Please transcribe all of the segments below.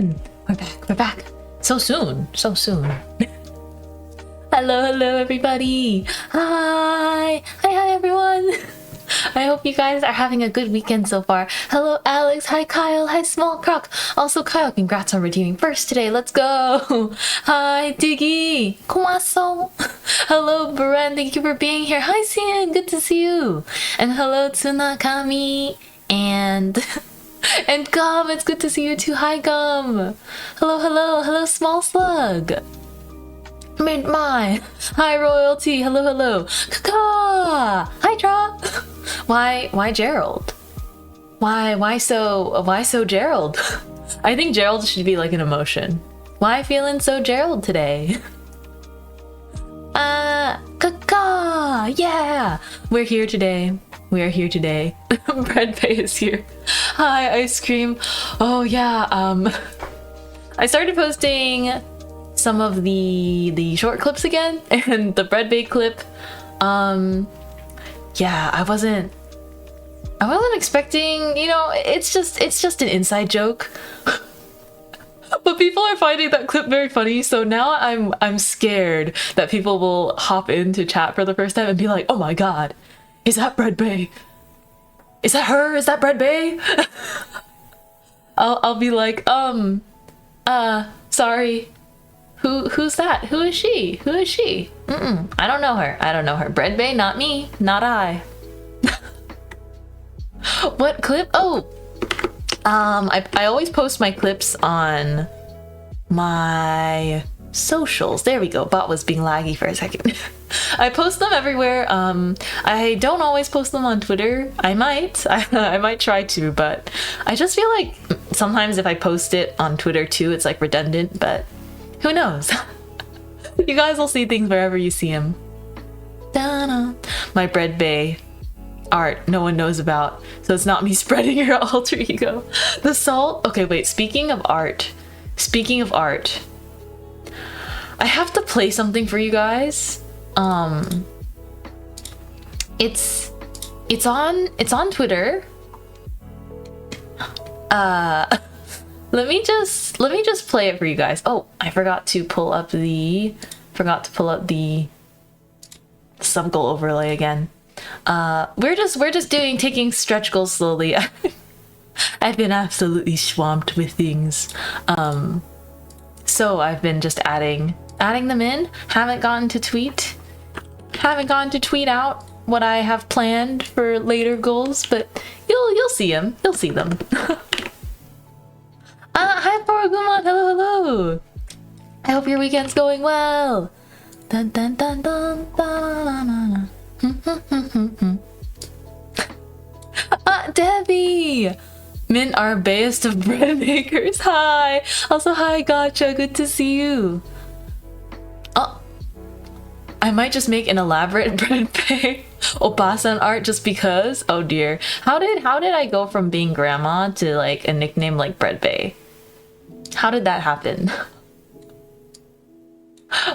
again. We're back. We're back. So soon. So soon. Hello, everybody. Hi. Hi, everyone. I hope you guys are having a good weekend so far. Hello, Alex. Hi, Kyle. Hi, Small Croc. Also, Kyle, congrats on redeeming first today. Let's go. Hi, Diggy. Komaso. Hello, Bren. Thank you for being here. Hi, Cian. Good to see you. And hello, Tsunakami. And Gum. It's good to see you too. Hi, Gum. Hello, Small Slug. Mintmai. Hi, Royalty. Hello. Kaka. Hi, Tra. Why Gerald? Why so Gerald? I think Gerald should be like an emotion. Why feeling so Gerald today? Kaka. Yeah. We're here today. Bread Bay is here. Hi, Ice Cream. Oh yeah, I started posting some of the short clips again, and the Bread Bay clip, yeah, I wasn't expecting, you know, it's just an inside joke. But people are finding that clip very funny, so now I'm scared that people will hop into chat for the first time and be like, oh my god, is that Bread Bay? Is that her? Is that Bread Bay? I'll be like, sorry. Who's that? Who is she? I don't know her. Bread Bay, not me. Not I. What clip? Oh! I always post my clips on my socials. There we go. Bot was being laggy for a second. I post them everywhere. I don't always post them on Twitter. I might. I might try to, but I just feel like sometimes if I post it on Twitter too, it's like redundant, but who knows? You guys will see things wherever you see them. Da-na. My Bread Bay art no one knows about, so it's not me spreading your alter ego. The salt. Okay, wait. Speaking of art, I have to play something for you guys. It's on Twitter. Let me just play it for you guys. Oh, I forgot to pull up the sub goal overlay again. We're just taking stretch goals slowly. I've been absolutely swamped with things. So I've been just adding them in. Haven't gotten to tweet out what I have planned for later goals, but you'll see them. You'll see them. Hi Porogumon, hello. I hope your weekend's going well. Dun dun dun dun dun. Debbie! Mint our bayest of bread makers. Hi! Also, hi, Gotcha. Good to see you. Oh, I might just make an elaborate Bread Bay Opasan art just because. Oh dear. How did I go from being grandma to like a nickname like Bread Bay? How did that happen?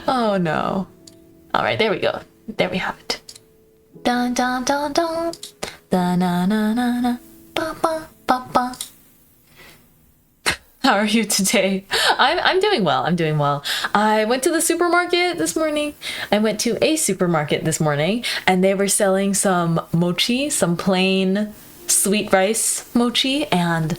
Oh no. Alright, there we go. There we have it. Dun dun dun dun. Da na na na na. Ba ba ba ba. How are you today? I'm doing well. I went to the supermarket this morning. And they were selling some mochi, some plain sweet rice mochi, and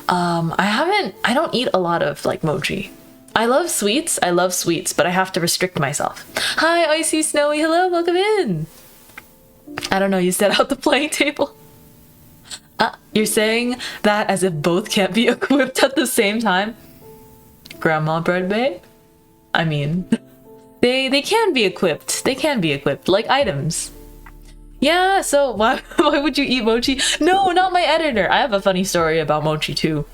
I don't eat a lot of like mochi. I love sweets, but I have to restrict myself. Hi, Icy Snowy, hello, welcome in. I don't know, you set out the playing table. You're saying that as if both can't be equipped at the same time? Grandma Bread Bay? I mean, they can be equipped. Like items. Yeah, so why would you eat mochi? No, not my editor. I have a funny story about mochi too.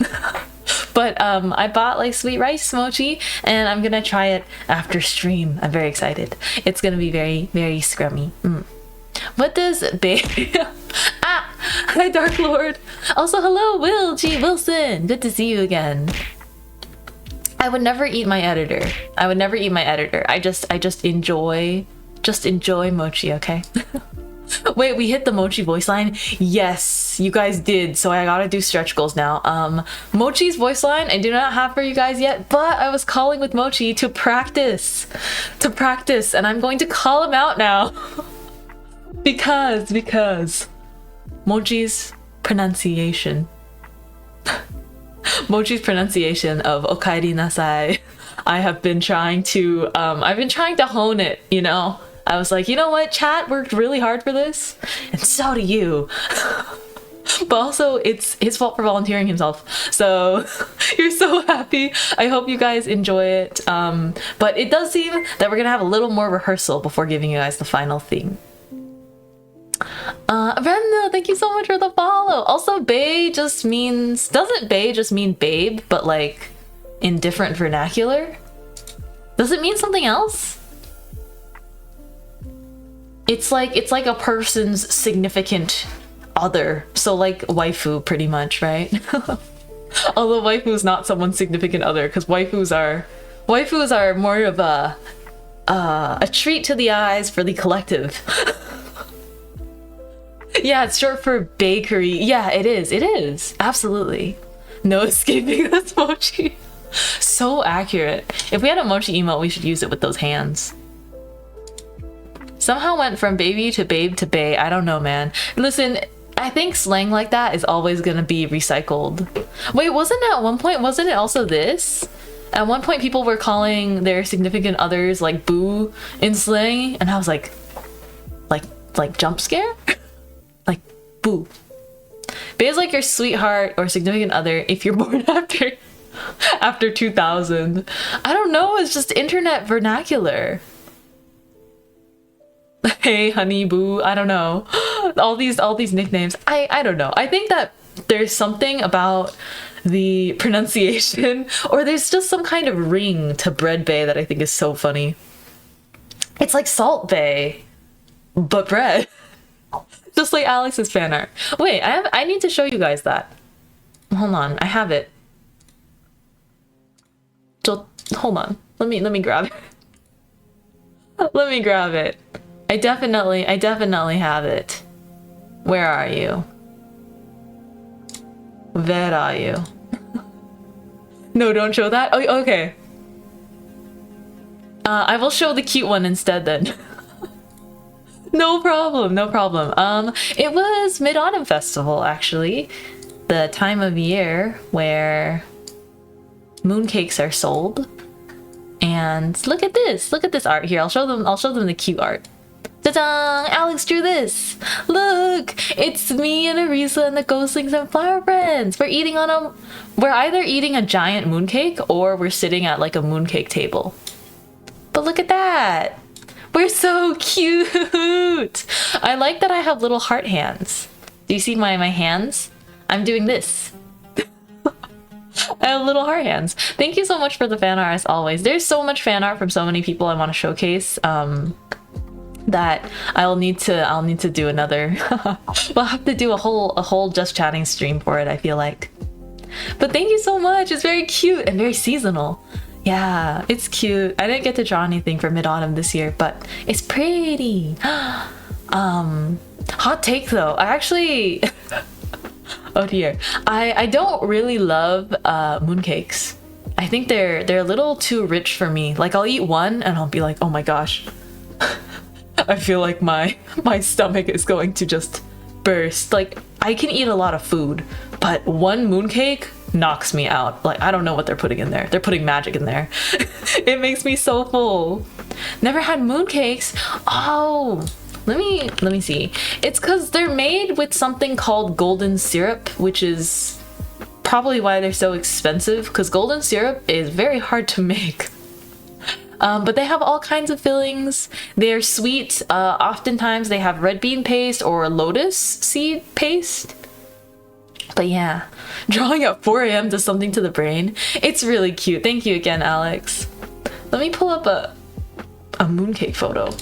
But I bought like sweet rice mochi and I'm gonna try it after stream. I'm very excited. It's gonna be very, very scrummy. What does baby? Hi Dark Lord. Also hello Will G Wilson. Good to see you again. I would never eat my editor. I just enjoy mochi, okay? Wait, we hit the Mochi voice line? Yes, you guys did. So I gotta do stretch goals now. Mochi's voice line I do not have for you guys yet, but I was calling with Mochi to practice. And I'm going to call him out now. because Mochi's pronunciation. Mochi's pronunciation of Okaeri nasai. I have been trying to hone it, you know? I was like, you know what, chat worked really hard for this, and so do you. But also, it's his fault for volunteering himself. So, you're so happy. I hope you guys enjoy it. But it does seem that we're gonna have a little more rehearsal before giving you guys the final thing. Remno, thank you so much for the follow. Also, bae just means, doesn't bae just mean babe, but like in different vernacular? Does it mean something else? It's like a person's significant other. So like waifu pretty much, right? Although waifu's not someone's significant other, because waifus are more of a treat to the eyes for the collective. Yeah, it's short for bakery. Yeah, it is. Absolutely. No escaping this mochi. So accurate. If we had a mochi emote, we should use it with those hands. Somehow went from baby to babe to bae. I don't know, man. Listen, I think slang like that is always gonna be recycled. Wait, wasn't it also this? At one point people were calling their significant others like boo in slang, and I was like jump scare? Like boo. Bae is like your sweetheart or significant other if you're born after 2000. I don't know, it's just internet vernacular. Hey, honey, boo, I don't know. All these nicknames. I don't know. I think that there's something about the pronunciation, or there's just some kind of ring to bread bae that I think is so funny. It's like salt bae, but bread. Just like Alex's fan art. Wait, I need to show you guys that. Hold on, I have it. Just hold on. Let me grab it. Let me grab it. I definitely have it. Where are you? Where are you? No, don't show that. Oh, okay. I will show the cute one instead then. No problem. It was Mid-Autumn Festival, actually. The time of year where mooncakes are sold. And look at this art here. I'll show them the cute art. Ta-da! Alex drew this! Look! It's me and Arisa and the Ghostlings and Flower Friends! We're either eating a giant mooncake or we're sitting at like a mooncake table. But look at that! We're so cute! I like that I have little heart hands. Do you see my hands? I'm doing this. I have little heart hands. Thank you so much for the fan art as always. There's so much fan art from so many people I want to showcase. That I'll need to do another. We'll have to do a whole just chatting stream for it, I feel like. But thank you so much. It's very cute and very seasonal. Yeah, it's cute. I didn't get to draw anything for mid-autumn this year, but it's pretty. Hot take though. I actually oh dear. I don't really love mooncakes. I think they're a little too rich for me. Like I'll eat one and I'll be like, oh my gosh. I feel like my stomach is going to just burst. Like I can eat a lot of food, but one mooncake knocks me out. Like I don't know what they're putting in there. They're putting magic in there. It makes me so full. Never had mooncakes. Oh, let me see. It's because they're made with something called golden syrup, which is probably why they're so expensive, because golden syrup is very hard to make. But they have all kinds of fillings. They're sweet. Oftentimes they have red bean paste or lotus seed paste. But yeah, drawing at 4 AM does something to the brain. It's really cute. Thank you again, Alex. Let me pull up a mooncake photo.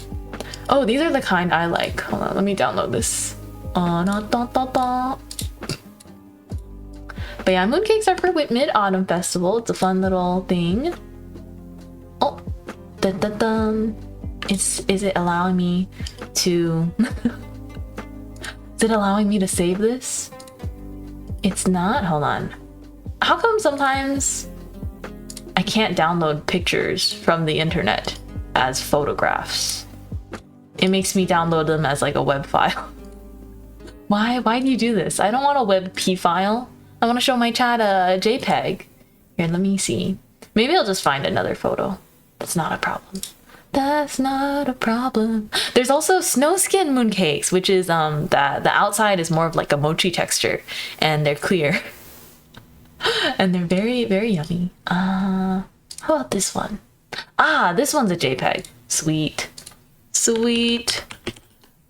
Oh, these are the kind I like. Hold on, let me download this. But yeah, mooncakes are for Mid-Autumn Festival. It's a fun little thing. Oh. Dun, dun, dun. Is it allowing me to Is it allowing me to save this? It's not? Hold on. How come sometimes I can't download pictures from the internet as photographs? It makes me download them as like a web file. Why do you do this? I don't want a WebP file. I want to show my chat a JPEG. Here, let me see. Maybe I'll just find another photo. That's not a problem. That's not a problem. There's also snow skin mooncakes, which is that the outside is more of like a mochi texture, and they're clear. And they're very, very yummy. How about this one? Ah, this one's a JPEG. Sweet. Sweet.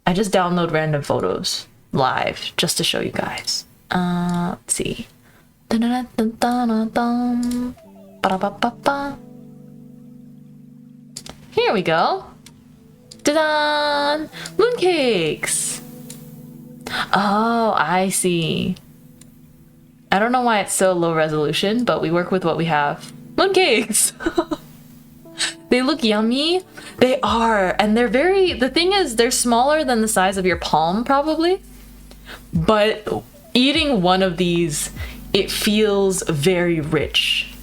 I just download random photos live just to show you guys. Let's see. Here we go. Ta-da! Mooncakes! Oh, I see. I don't know why it's so low resolution, but we work with what we have. Mooncakes! They look yummy. They are, and they're very, the thing is, they're smaller than the size of your palm, probably. But eating one of these, it feels very rich.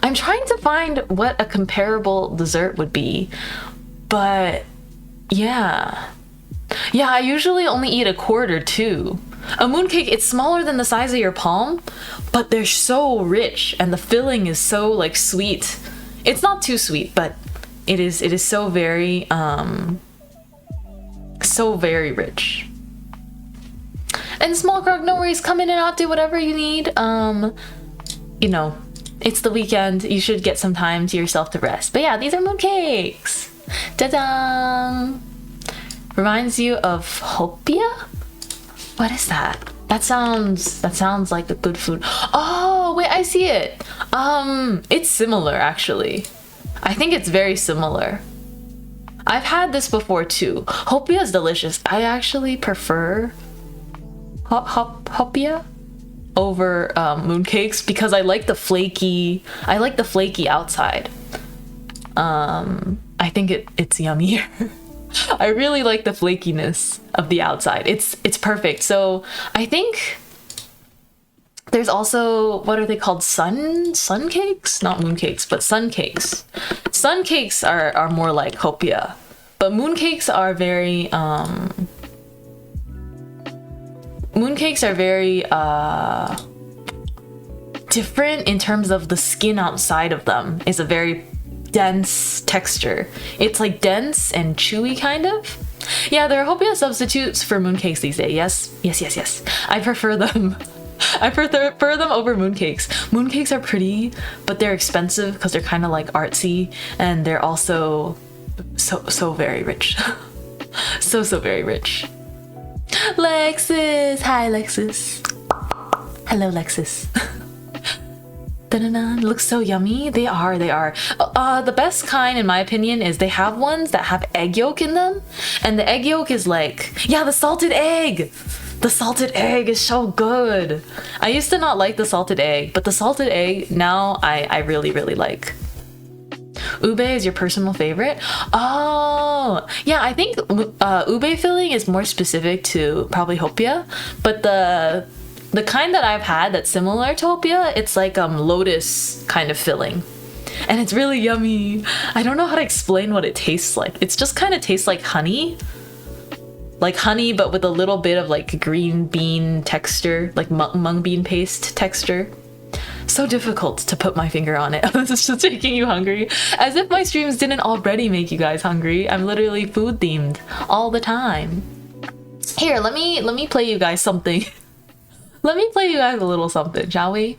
I'm trying to find what a comparable dessert would be, but yeah. Yeah, I usually only eat a quarter too. A mooncake, it's smaller than the size of your palm, but they're so rich and the filling is so like sweet. It's not too sweet, but it is so very rich. And small crowd, no worries, come in and out, do whatever you need. You know, it's the weekend, you should get some time to yourself to rest. But yeah, these are mooncakes. Ta-da! Reminds you of Hopia? What is that? That sounds like a good food. Oh, wait, I see it. It's similar actually. I think it's very similar. I've had this before too. Hopia is delicious. I actually prefer Hopia over mooncakes because I like the flaky outside. I think it's yummier. I really like the flakiness of the outside. It's perfect. So I think there's also, what are they called? Sun cakes? Not mooncakes, but sun cakes. Sun cakes are more like hopia, but mooncakes are very different in terms of the skin outside of them is a very dense texture. It's like dense and chewy kind of. Yeah, there are hopia substitutes for mooncakes these days. Yes. I prefer them. I prefer them over mooncakes. Mooncakes are pretty, but they're expensive because they're kind of like artsy, and they're also so very rich. so very rich. Lexus! Hi, Lexus. Hello, Lexus. Looks so yummy. They are. The best kind, in my opinion, is they have ones that have egg yolk in them, and the egg yolk is like, yeah, the salted egg. The salted egg is so good. I used to not like the salted egg, but the salted egg now I really like. Ube is your personal favorite? Oh, yeah, I think ube filling is more specific to probably hopia, but the kind that I've had that's similar to hopia, it's like lotus kind of filling. And it's really yummy. I don't know how to explain what it tastes like. It just kind of tastes like honey. Like honey, but with a little bit of like green bean texture, like mung bean paste texture. So difficult to put my finger on it. This is just making you hungry. As if my streams didn't already make you guys hungry. I'm literally food themed all the time. Here, let me play you guys something. Let me play you guys a little something, shall we?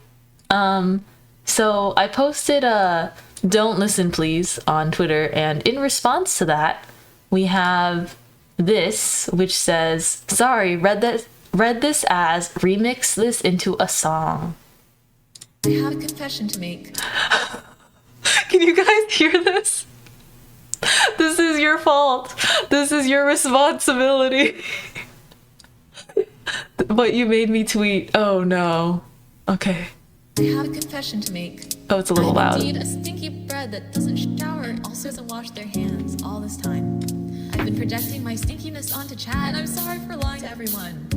So I posted a "Don't Listen Please" on Twitter, and in response to that, we have this, which says, "Sorry, read this as remix this into a song." I have a confession to make. Can you guys hear this? This is your fault. This is your responsibility. What you made me tweet. Oh no. Okay. I have a confession to make. Oh, it's a little loud. Indeed a stinky bread that doesn't shower also doesn't wash their hands all this time. I've been projecting my stinkiness onto chat, and I'm sorry for lying to everyone.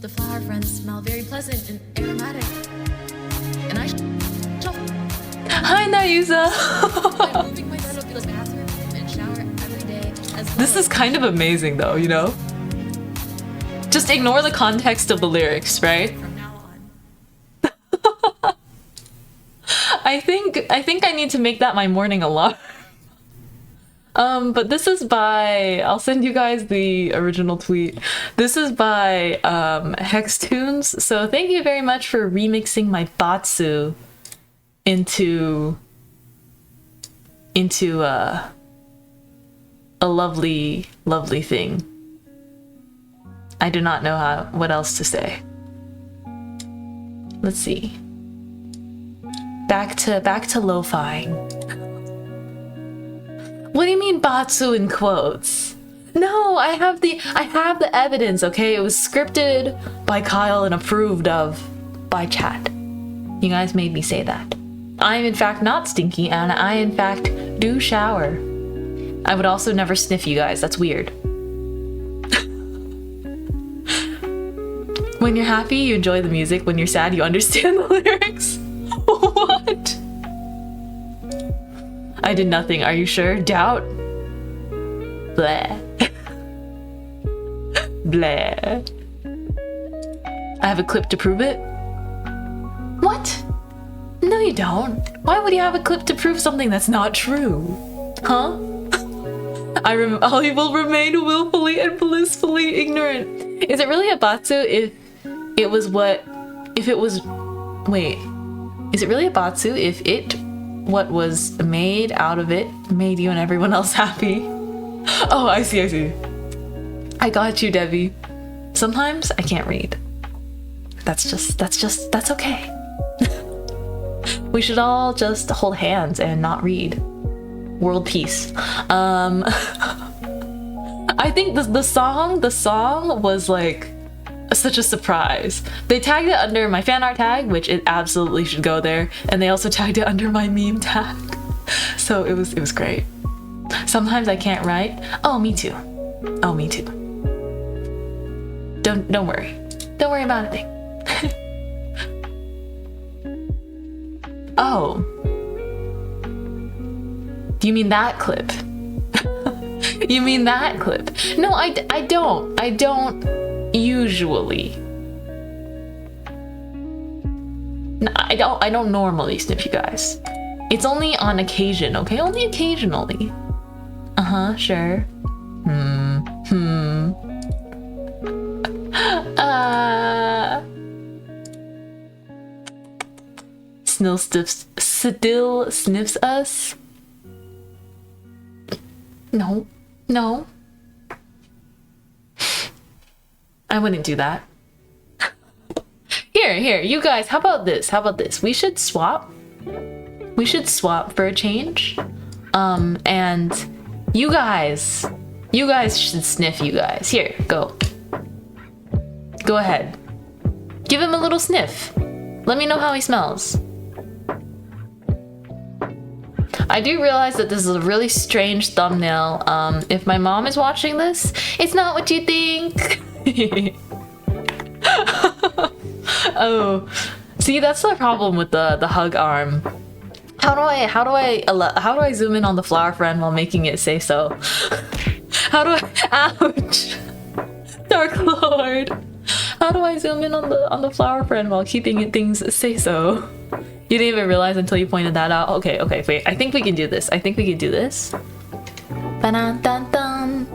The flower friends smell very pleasant and aromatic. And I Hi, Nayusa! I'm moving my bed up to the bathroom and shower every day as well. This is kind of amazing though, you know? Just ignore the context of the lyrics, right? From now on. I think I need to make that my morning alarm. But this is by, I'll send you guys the original tweet. This is by Hextunes. So thank you very much for remixing my Batsu into a lovely thing. I do not know what else to say. Let's see. Back to lo-fi. What do you mean Batsu in quotes? No, I have the evidence, okay? It was scripted by Kyle and approved of by chat. You guys made me say that. I am in fact not stinky, and I in fact do shower. I would also never sniff you guys, that's weird. When you're happy, you enjoy the music. When you're sad, you understand the lyrics. What? I did nothing, are you sure? Doubt? Blah. Blah. I have a clip to prove it. What? No, you don't. Why would you have a clip to prove something that's not true? Huh? I will remain willfully and blissfully ignorant. Is it really a Batsu if it was wait. Is it really a Batsu if what was made out of it made you and everyone else happy? Oh, I see. I got you, Debbie. Sometimes I can't read. That's okay. We should all just hold hands and not read. World peace. I think the song was like such a surprise. They tagged it under my fan art tag, which it absolutely should go there, and they also tagged it under my meme tag. So it was great. Sometimes I can't write. Oh, me too. Oh, me too. Don't worry. Don't worry about a thing. Oh. You mean that clip? You mean that clip? No, I don't usually. No, I don't normally sniff you guys. It's only on occasion, okay? Only occasionally. Uh-huh, sure. Still sniffs us? No. I wouldn't do that. Here, you guys, how about this? We should swap. We should swap for a change. And you guys should sniff, you guys. Here, go. Go ahead. Give him a little sniff. Let me know how he smells. I do realize that this is a really strange thumbnail. If my mom is watching this, it's not what you think. Oh, see, that's the problem with the hug arm. How do I zoom in on the flower friend while making it say so? Ouch! Dark Lord! How do I zoom in on the flower friend while keeping things say so? You didn't even realize until you pointed that out. Okay, wait. I think we can do this. Ba-dun-dun-dun.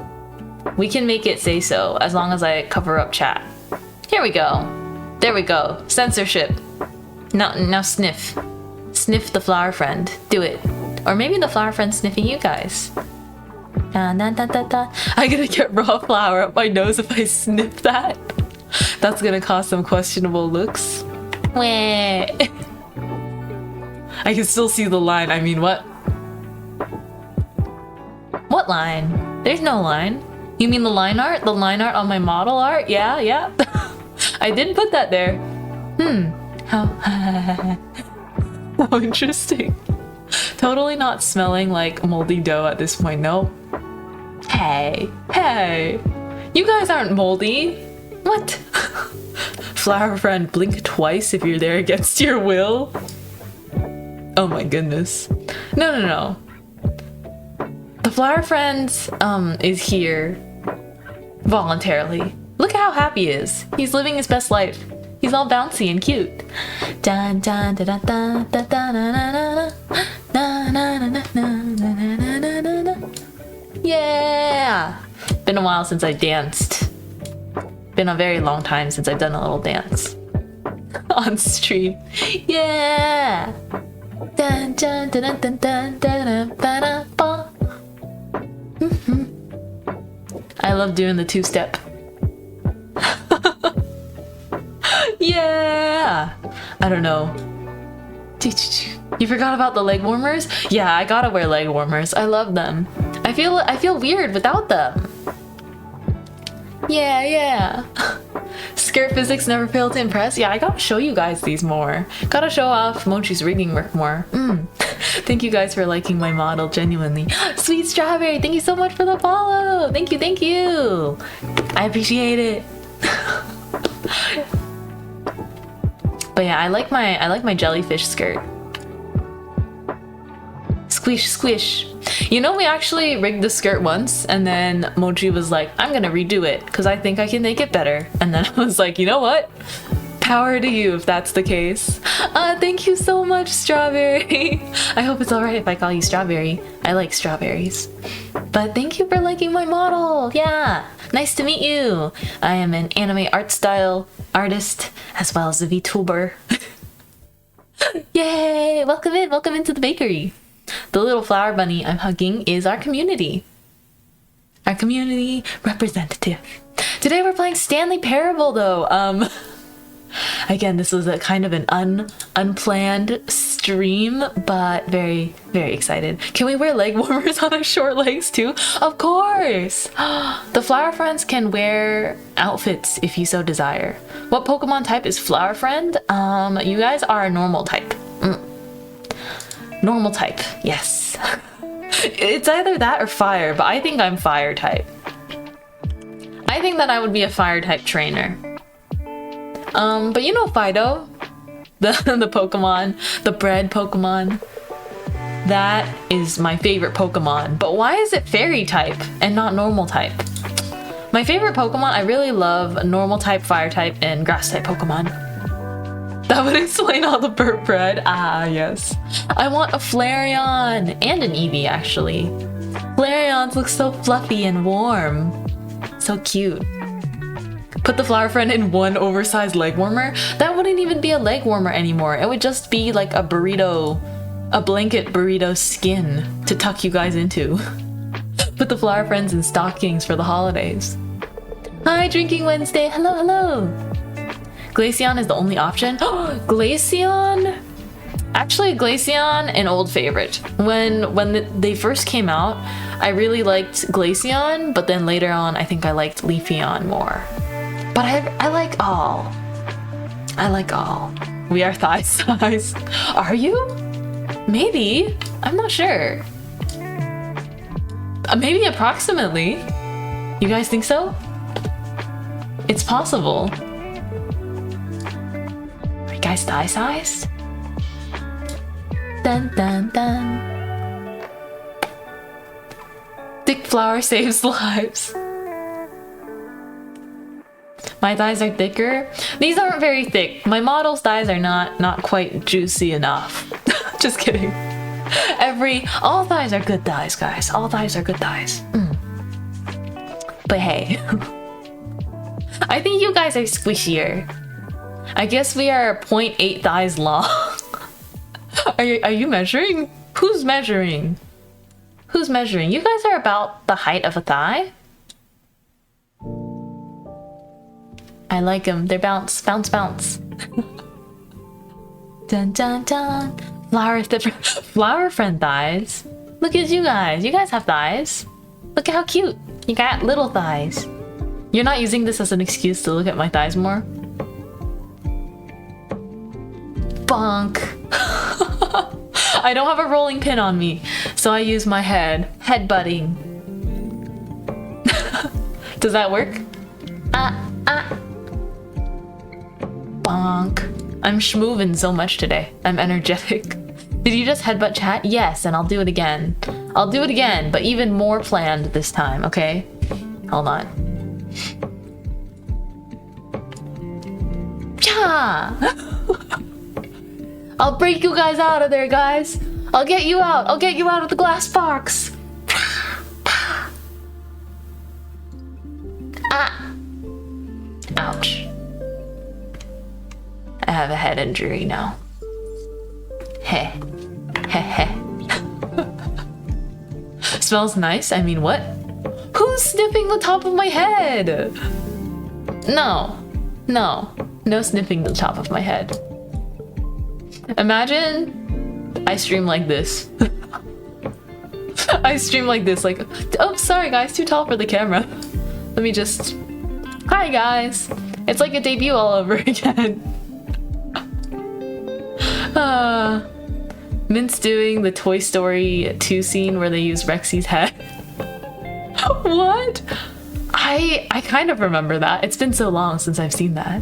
We can make it say so as long as I cover up chat. Here we go. There we go. Censorship. Now sniff. Sniff the flower friend. Do it. Or maybe the flower friend sniffing you guys. I'm gonna get raw flour up my nose if I sniff that. That's gonna cause some questionable looks. Wah. I can still see the line. I mean, what? What line? There's no line. You mean the line art? The line art on my model art? Yeah. I did put that there. How interesting. Totally not smelling like moldy dough at this point, no. Hey, hey, you guys aren't moldy. What? Flower friend, blink twice if you're there against your will. Oh my goodness. No. The flower friend is here voluntarily. Look at how happy he is. He's living his best life. He's all bouncy and cute. Dun dun da da da da da da da. Yeah! Been a while since I danced. Been a very long time since I've done a little dance on stream. Yeah! Dun dun dun dun dun dun dun dun. I love doing the two-step. Yeah! I don't know. You forgot about the leg warmers? Yeah, I gotta wear leg warmers. I love them. I feel weird without them. Yeah. Skirt physics never fail to impress. Yeah, I gotta show you guys these more. Gotta show off Mochi's rigging work more. Thank you guys for liking my model, genuinely. Sweet Strawberry, thank you so much for the follow. Thank you. I appreciate it. But yeah, I like my jellyfish skirt. Squish, squish. You know, we actually rigged the skirt once, and then Mochi was like, I'm gonna redo it, because I think I can make it better. And then I was like, you know what? Power to you if that's the case. Thank you so much, Strawberry. I hope it's alright if I call you Strawberry. I like strawberries. But thank you for liking my model. Yeah, nice to meet you. I am an anime art style artist, as well as a VTuber. Yay! Welcome into the bakery. The little flower bunny I'm hugging is our community. Our community representative. Today we're playing Stanley Parable though. Again, this was a kind of an unplanned stream, but very, very excited. Can we wear leg warmers on our short legs too? Of course! The flower friends can wear outfits if you so desire. What Pokemon type is flower friend? You guys are a normal type. Normal type, yes. It's either that or fire, but I think I'm fire type. I think that I would be a fire type trainer. But you know Fido, the Pokemon, the bread Pokemon. That is my favorite Pokemon. But why is it fairy type and not normal type? My favorite Pokemon, I really love normal type, fire type, and grass type Pokemon. That would explain all the burp bread. Ah, yes. I want a Flareon and an Eevee, actually. Flareons look so fluffy and warm. So cute. Put the flower friend in one oversized leg warmer? That wouldn't even be a leg warmer anymore. It would just be like a burrito, a blanket burrito skin to tuck you guys into. Put the flower friends in stockings for the holidays. Hi, Drinking Wednesday. Hello. Glaceon is the only option. Glaceon? Actually, Glaceon, an old favorite. When they first came out, I really liked Glaceon, but then later on, I think I liked Leafeon more. But I like all. I like all. We are thigh size. Are you? Maybe. I'm not sure. Maybe approximately. You guys think so? It's possible. Are you guys thigh size? Dun dun dun. Thick flour saves lives. My thighs are thicker. These aren't very thick. My model's thighs are not quite juicy enough. Just kidding. All thighs are good thighs, guys. All thighs are good thighs. But hey, I think you guys are squishier. I guess we are 0.8 thighs long. Are you measuring? Who's measuring? Who's measuring? You guys are about the height of a thigh. I like them. They're bounce. Dun dun dun. Flower friend thighs. Look at you guys. You guys have thighs. Look at how cute. You got little thighs. You're not using this as an excuse to look at my thighs more? Bonk. I don't have a rolling pin on me, so I use my head. Headbutting. Does that work? Bonk. I'm schmovin' so much today. I'm energetic. Did you just headbutt chat? Yes, and I'll do it again. I'll do it again, but even more planned this time, okay? Hold on. Cha! I'll break you guys out of there, guys. I'll get you out. I'll get you out of the glass box. Ouch. I have a head injury now. Heh. Heh heh. Smells nice? I mean, what? Who's sniffing the top of my head? No. No. No sniffing the top of my head. Imagine I stream like this. I stream like this, like, oh, sorry guys, too tall for the camera. Let me just... Hi guys. It's like a debut all over again. Mint's doing the Toy Story 2 scene where they use Rexy's head. What? I kind of remember that. It's been so long since I've seen that.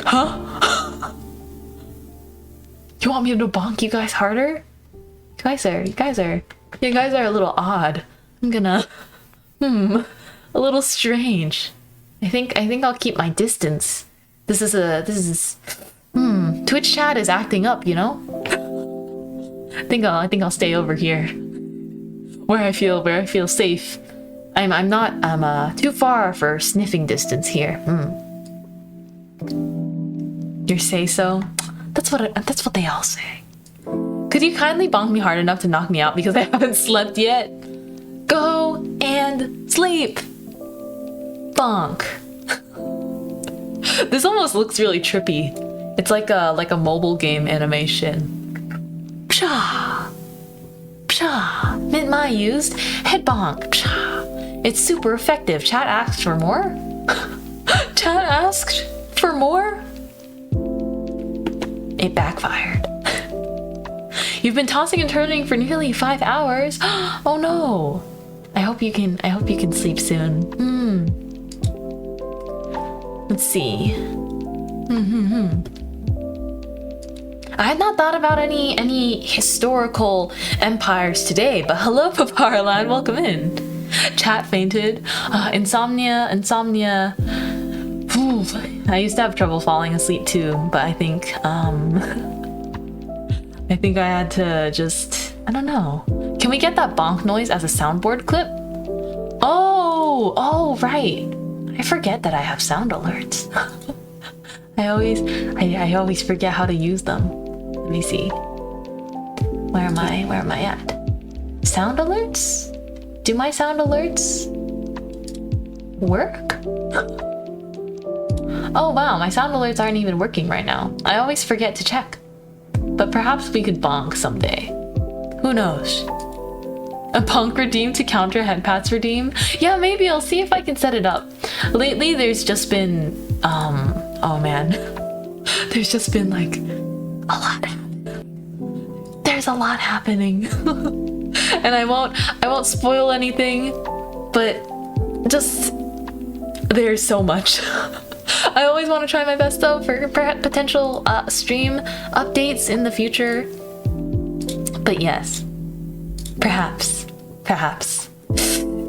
Huh? You want me to bonk you guys harder? You guys are a little odd. I'm gonna, a little strange. I think I'll keep my distance. Twitch chat is acting up, you know? I think I'll stay over here. Where I feel safe. I'm too far for sniffing distance here. You say so? That's what they all say. Could you kindly bonk me hard enough to knock me out because I haven't slept yet? Go and sleep. Bonk. This almost looks really trippy. It's like a mobile game animation. Psha. Psha. Mintmai used head bonk. Psha. It's super effective. Chat asked for more? Chat asked for more? It backfired. You've been tossing and turning for nearly 5 hours. Oh no. I hope you can sleep soon. Let's see. I had not thought about any historical empires today, but hello Paparland, welcome in. Chat fainted. Insomnia. Ooh, I used to have trouble falling asleep too, but I think I had to just, I don't know. Can we get that bonk noise as a soundboard clip? Oh, right. I forget that I have sound alerts. I always forget how to use them. Let me see. Where am I at? Sound alerts? Do my sound alerts work? Oh wow, my sound alerts aren't even working right now. I always forget to check. But perhaps we could bonk someday. Who knows? A bonk redeem to counter headpats redeem? Yeah, maybe I'll see if I can set it up. Lately there's just been, oh man. There's just been like, a lot. There's a lot happening. And I won't spoil anything, but just, there's so much. I always want to try my best though for potential stream updates in the future. But yes, perhaps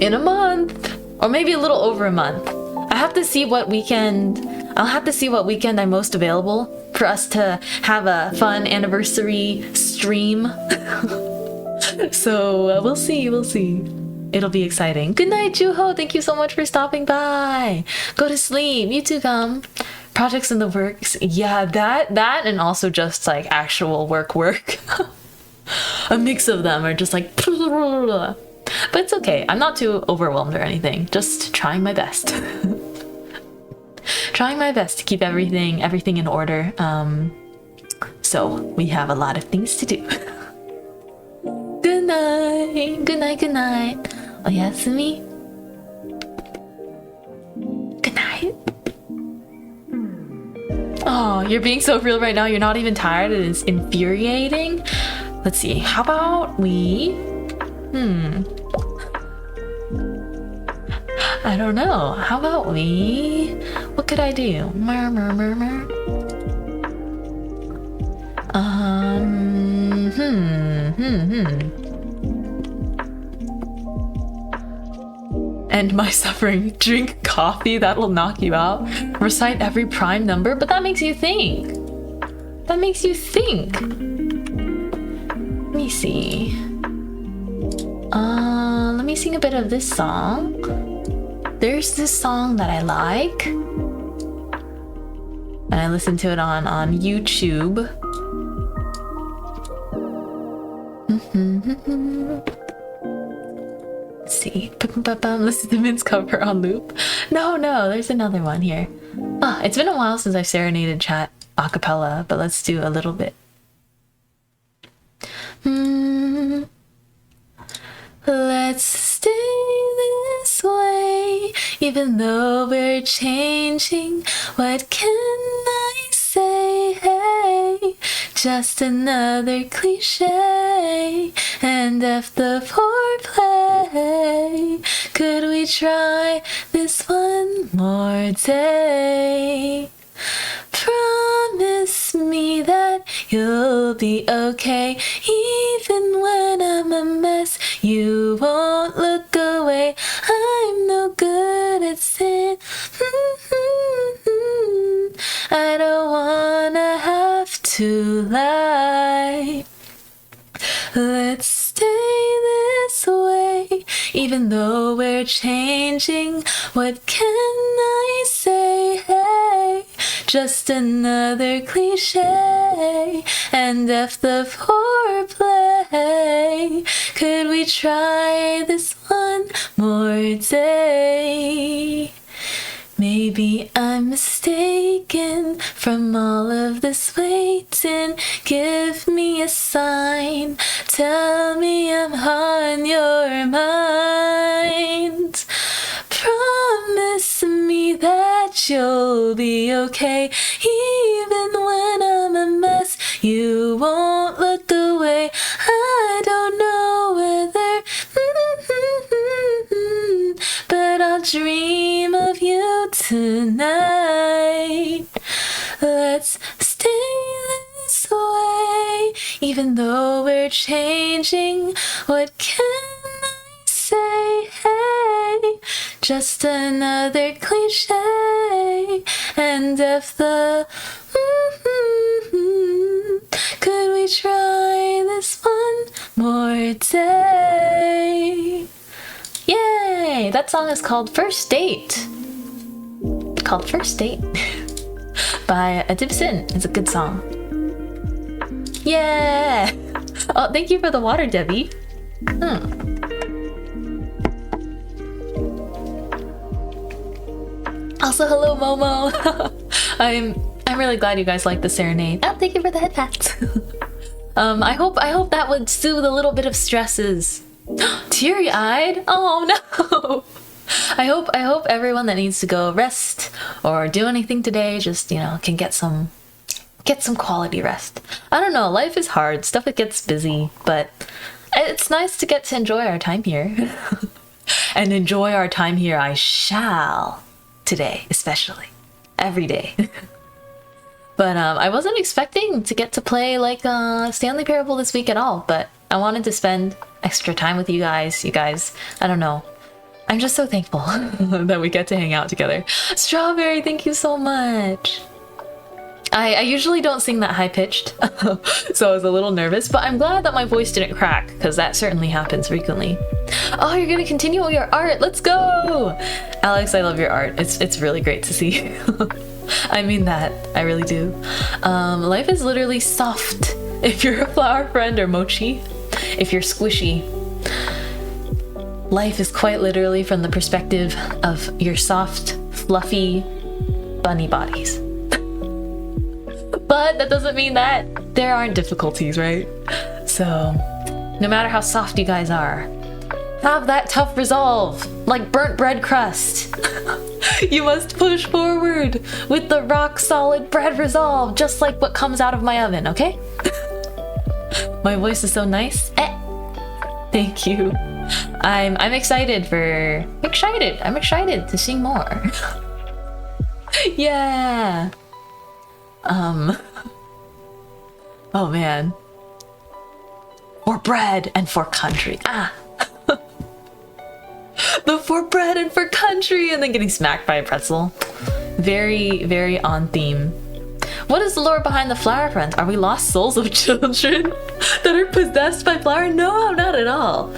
in a month or maybe a little over a month. I'll have to see what weekend I'm most available for us to have a fun anniversary stream. So we'll see. It'll be exciting. Good night, Juho. Thank you so much for stopping by. Go to sleep. You too, come. Projects in the works. Yeah, that and also just like actual work. A mix of them are just like, but it's okay. I'm not too overwhelmed or anything. Just trying my best. Trying my best to keep everything in order. So we have a lot of things to do. Good night. Oyasumi. Good night. Oh, you're being so real right now. You're not even tired. It is infuriating. Let's see. How about we... I don't know. How about we... What could I do? End my suffering. Drink coffee. That'll knock you out. Recite every prime number. But that makes you think. That makes you think. Let me see. Let me sing a bit of this song. There's this song that I like. And I listen to it on YouTube. Let's see. Listen to Mint's cover on loop. No, there's another one here. It's been a while since I've serenaded chat a cappella, but let's do a little bit. Let's stay this way, even though we're changing. What can I say? Hey, just another cliche. And if the foreplay, could we try this one more day? Promise me that you'll be okay, even when I'm a mess. You won't look away. I'm no good at sin. I don't wanna have to lie. Let's stay this way, even though we're changing. What can I say? Hey, just another cliche. And if the foreplay, could we try this one more day? Maybe I'm mistaken from all of this waiting. Give me a sign. Tell me I'm on your mind. Promise me that you'll be okay, even when I'm a mess. You won't look away. I don't know whether, but I'll dream of you tonight. Let's stay this way, even though we're changing. What can I say? Hey, just another cliche. And if the could we try this one more day? Yay! That song is called First Date. Called First Date by Adibsin. It's a good song. Yeah! Oh, thank you for the water, Debbie. Also, hello, Momo. I'm really glad you guys like the serenade. Oh, thank you for the head pats. I hope that would soothe a little bit of stresses. Teary-eyed? Oh no. I hope everyone that needs to go rest or do anything today just, can get some quality rest. I don't know, life is hard, stuff it gets busy, but it's nice to get to enjoy our time here. And enjoy our time here I shall today, especially. Every day. But I wasn't expecting to get to play like Stanley Parable this week at all, but I wanted to spend extra time with you guys. You guys, I don't know. I'm just so thankful that we get to hang out together. Strawberry, thank you so much. I usually don't sing that high-pitched, so I was a little nervous, but I'm glad that my voice didn't crack, because that certainly happens frequently. Oh, you're gonna continue with your art, let's go! Alex, I love your art, it's really great to see. I mean that, I really do. Life is literally soft. If you're a flower friend or mochi, if you're squishy, life is quite literally from the perspective of your soft, fluffy, bunny bodies. But that doesn't mean that there aren't difficulties, right? So, no matter how soft you guys are, Have that tough resolve, like burnt bread crust. You must push forward with the rock solid bread resolve, just like what comes out of my oven, okay? My voice is so nice. Thank you. I'm excited I'm excited to sing more. Yeah. Oh man. For bread and for country. The for bread and for country, and then getting smacked by a pretzel. Very, very on theme. What is the lore behind the flower friends? Are we lost souls of children that are possessed by flower? No, not at all.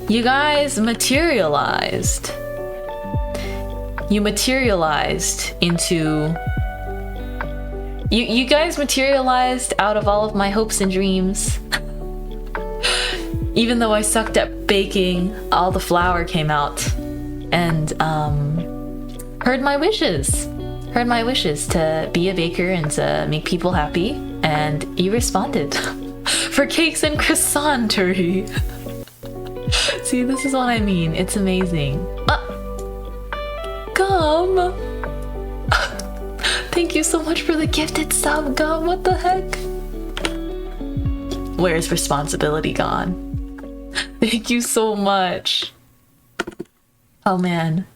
You guys materialized. You materialized into... You guys materialized out of all of my hopes and dreams. Even though I sucked at baking, all the flour came out. And, heard my wishes. Heard my wishes to be a baker and to make people happy. And you responded. For cakes and croissantery. See, this is what I mean. It's amazing. Gum! Thank you so much for the gifted sub, Gum. What the heck? Where's responsibility gone? Thank you so much. Oh man.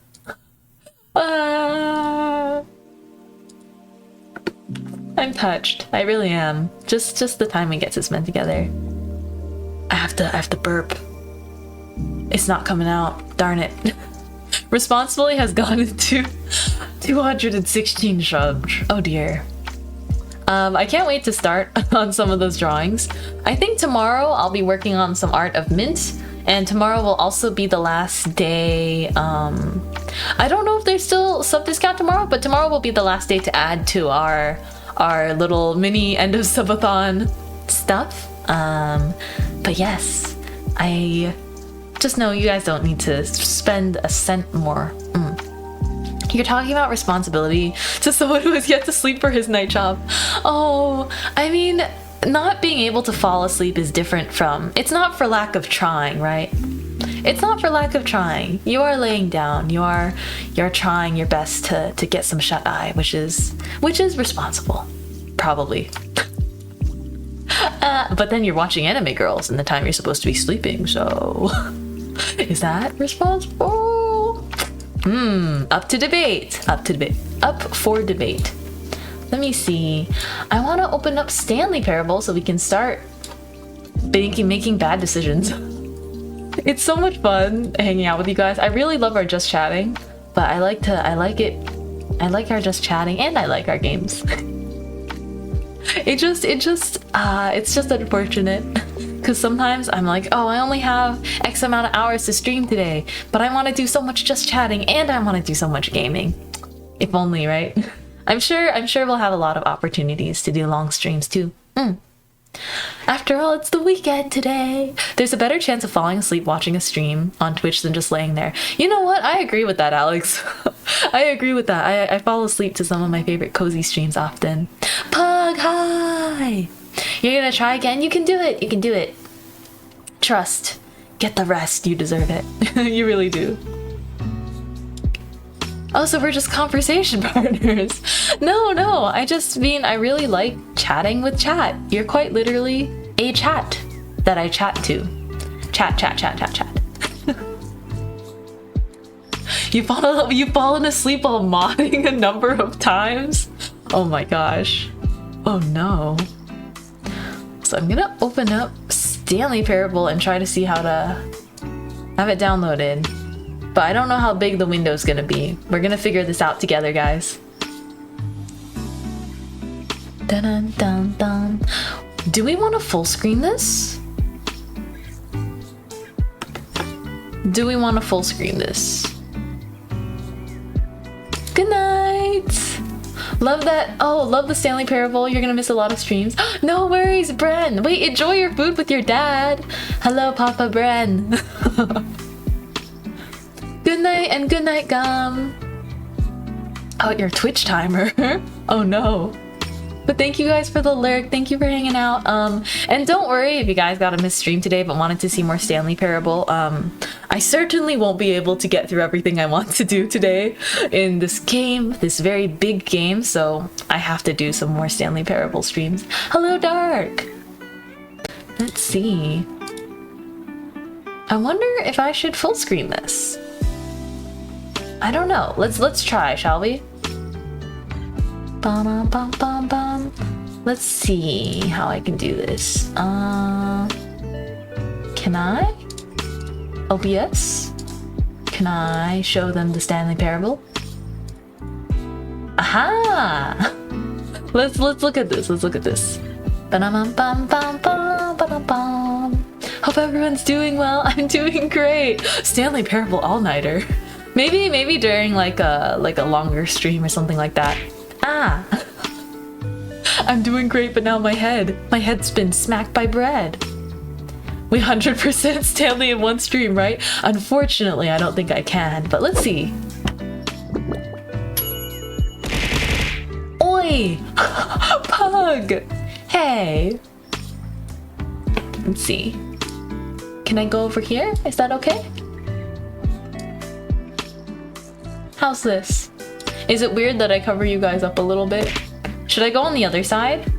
I'm touched. I really am. Just the time we get to spend together. I have to burp. It's not coming out. Darn it. Responsibly has gone into 216 subs. Oh dear. I can't wait to start on some of those drawings. I think tomorrow I'll be working on some art of Mint, and tomorrow will also be the last day. I don't know if there's still sub discount tomorrow, but tomorrow will be the last day to add to our little mini end of subathon stuff. But yes, I just know you guys don't need to spend a cent more. You're talking about responsibility to someone who has yet to sleep for his night job. Oh, I mean, not being able to fall asleep is different from... It's not for lack of trying, right? It's not for lack of trying. You are laying down. You're trying your best to get some shut-eye, which is responsible. Probably. But then you're watching anime girls in the time you're supposed to be sleeping, so... Is that responsible? Up to debate. Up for debate. Let me see. I want to open up Stanley Parable so we can start making bad decisions. It's so much fun hanging out with you guys. I really love our just chatting, but I like our just chatting, and I like our games. It's just unfortunate. Because sometimes I'm like, oh, I only have X amount of hours to stream today, but I want to do so much just chatting and I want to do so much gaming. If only, right? I'm sure we'll have a lot of opportunities to do long streams too. After all, it's the weekend today. There's a better chance of falling asleep watching a stream on Twitch than just laying there. You know what? I agree with that, Alex. I agree with that. I fall asleep to some of my favorite cozy streams often. Pug, hi! You're gonna try again? You can do it! You can do it. Trust. Get the rest. You deserve it. You really do. Oh, so we're just conversation partners. No, I just mean I really like chatting with chat. You're quite literally a chat that I chat to. Chat. You've fallen asleep while modding a number of times? Oh my gosh. Oh no. So I'm gonna open up Stanley Parable and try to see how to have it downloaded. But I don't know how big the window's gonna be. We're gonna figure this out together, guys. Dun dun dun. Do we want to full screen this? Do we want to full screen this? Good night! Love that. Oh, love the Stanley Parable. You're gonna miss a lot of streams. No worries, Bren. Wait, enjoy your food with your dad. Hello, Papa Bren. Good night and good night, Gum. Oh, your Twitch timer. Oh no. But thank you guys for the lyric. Thank you for hanging out. And don't worry if you guys got a missed stream today but wanted to see more Stanley Parable. I certainly won't be able to get through everything I want to do today in this game, this very big game, so I have to do some more Stanley Parable streams. Hello, Dark! Let's see. I wonder if I should full screen this. I don't know. Let's try, shall we? Bum, bum, bum, bum. Let's see how I can do this. Can I? OBS? Can I show them the Stanley Parable? Aha! Let's look at this. Let's look at this. Ba-dum-bum-bum-bum-bum-bum. Hope everyone's doing well. I'm doing great. Stanley Parable all-nighter. Maybe during like a longer stream or something like that. Ah! I'm doing great, but now my head's been smacked by bread. We 100% Stanley in one stream, right? Unfortunately, I don't think I can, but let's see. Oi! Pug! Hey! Let's see. Can I go over here? Is that okay? How's this? Is it weird that I cover you guys up a little bit? Should I go on the other side?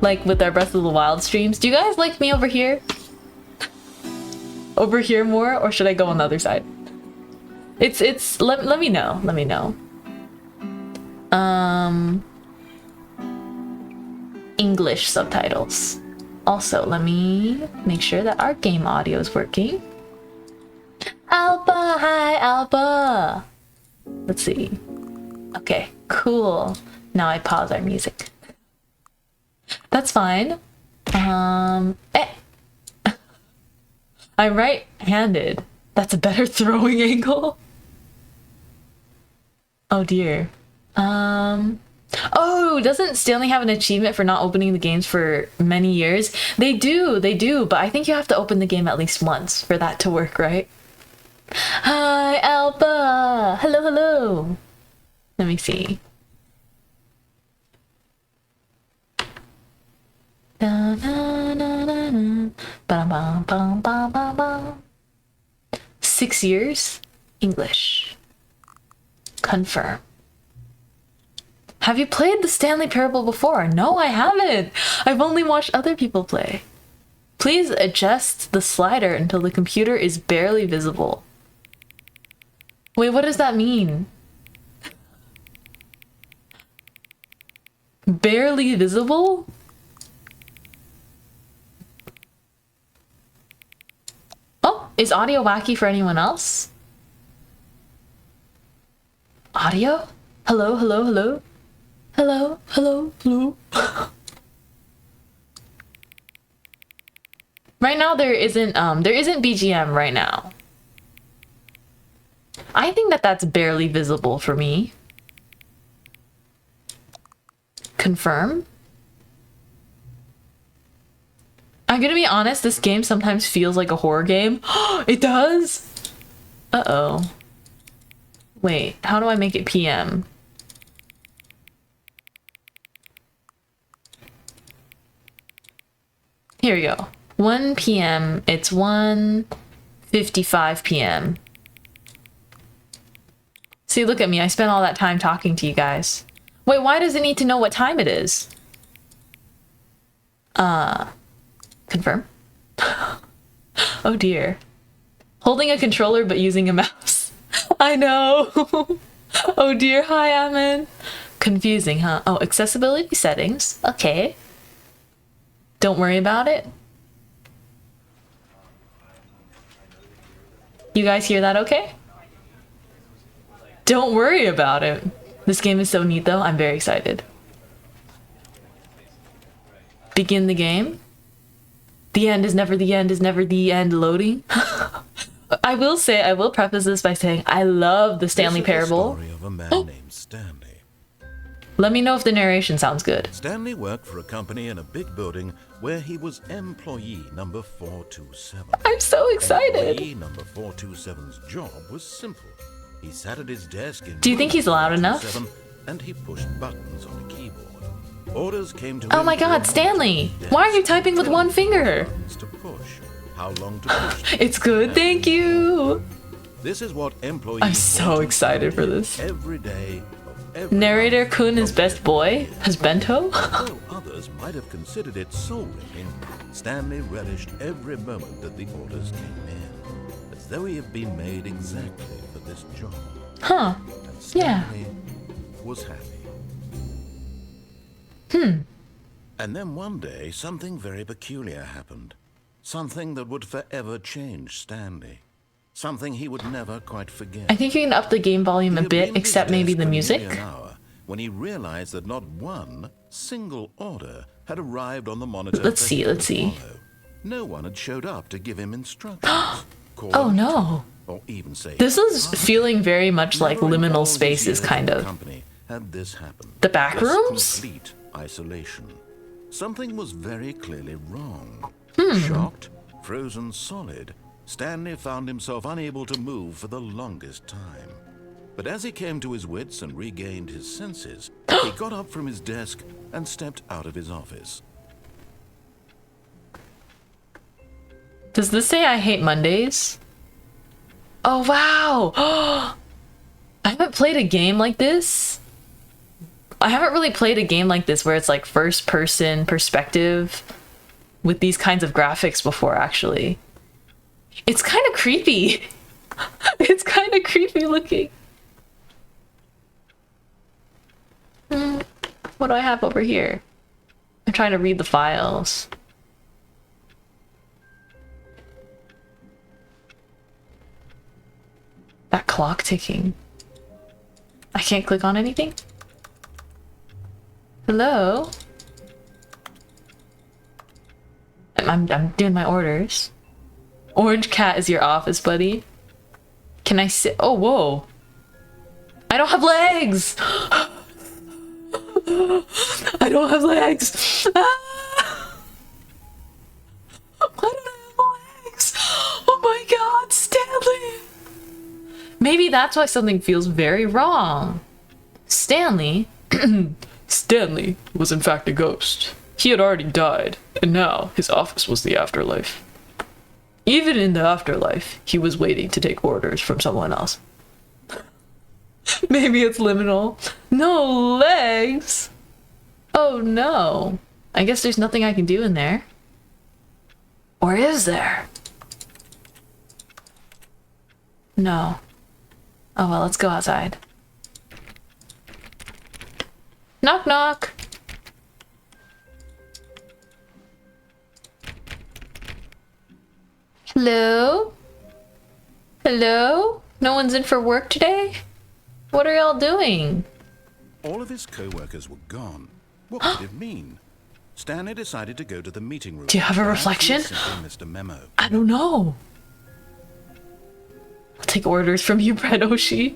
Like with our Breath of the Wild streams? Do you guys like me over here? Over here more? Or should I go on the other side? Let me know. Let me know. English subtitles. Also, let me make sure that our game audio is working. Alba! Hi, Alba! Let's see. Okay, cool. Now I pause our music. That's fine. I'm right-handed. That's a better throwing angle. Oh dear. Oh, doesn't Stanley have an achievement for not opening the games for many years? They do, but I think you have to open the game at least once for that to work, right? Hi, Alba! Hello, hello! Let me see. Da, da, da, da, da. Ba, ba, ba, ba, ba. 6 years? English. Confirm. Have you played the Stanley Parable before? No, I haven't! I've only watched other people play. Please adjust the slider until the computer is barely visible. Wait, what does that mean? Barely visible? Oh, is audio wacky for anyone else? Audio? Hello, hello, hello? Hello, hello, hello? Right now there isn't BGM right now. I think that's barely visible for me. Confirm. I'm gonna be honest, this game sometimes feels like a horror game. It does? Uh-oh. Wait, how do I make it PM? Here we go. 1 PM. It's 1:55 PM. See, look at me. I spent all that time talking to you guys. Wait, why does it need to know what time it is? Confirm. Oh dear. Holding a controller but using a mouse. I know. Oh dear. Hi, Amin. Confusing, huh? Oh, accessibility settings. Okay. Don't worry about it. You guys hear that okay? Don't worry about it. This game is so neat though. I'm very excited. Begin the game. The end is never the end is never the end loading. I will preface this by saying I love the Stanley Parable. Story of a man named Stanley. Let me know if the narration sounds good. Stanley worked for a company in a big building where he was employee number 427. I'm so excited. Employee number 427's job was simple. He sat at his desk in Do you think he's loud enough? and he pushed buttons on a keyboard. Orders came to Oh him my through a god, Stanley! monitor Why are you desk typing with telling one him finger? what buttons to push, how long to push them, It's good, thank you! This is what employees I'm so want to excited for do this. every day of every Narrator month Kun is of best every boy? year. Has bento? Although others might have considered it soul-wrenching, Stanley relished every moment that the orders came in, as though he had been made exactly for this job. Huh. And Yeah. Stanley was happy. Hmm. And then one day, something very peculiar happened. Something that would forever change Stanley. Something he would never quite forget. I think you can up the game volume a He had bit, been at his except maybe desk the for music. nearly an hour when he realized that not one single order had arrived on the monitor. Let's for see, him let's to see. follow. No one had showed up to give him instructions. call Oh him, no. Or even say, This is "Hi." feeling very much like Never in all liminal his spaces, years kind at the of. company had this happen. The back This rooms? complete isolation. Something was very clearly wrong. Hmm. Shocked, frozen solid, Stanley found himself unable to move for the longest time. But as he came to his wits and regained his senses, he got up from his desk and stepped out of his office. Does this say I hate Mondays? Oh wow! I haven't played a game like this. I haven't really played a game like this where it's like first person perspective with these kinds of graphics before, actually. It's kind of creepy. It's kind of creepy looking. What do I have over here? I'm trying to read the files. That clock ticking. I can't click on anything? Hello? I'm doing my orders. Orange cat is your office buddy. Can I sit? Oh, whoa. I don't have legs! I don't have legs! Ah! Why don't I have legs? Oh my god, Stanley! Maybe that's why something feels very wrong. Stanley? Stanley was in fact a ghost. He had already died, and now his office was the afterlife. Even in the afterlife, he was waiting to take orders from someone else. Maybe it's liminal. No legs! Oh no. I guess there's nothing I can do in there. Or is there? No. Oh well, let's go outside. Knock knock! Hello? Hello? No one's in for work today? What are y'all doing? All of his co-workers were gone. What could it mean? Stanley decided to go to the meeting room. Do you have a and reflection? accidentally missed a memo. I don't know. I'll take orders from you, Brett Oshi.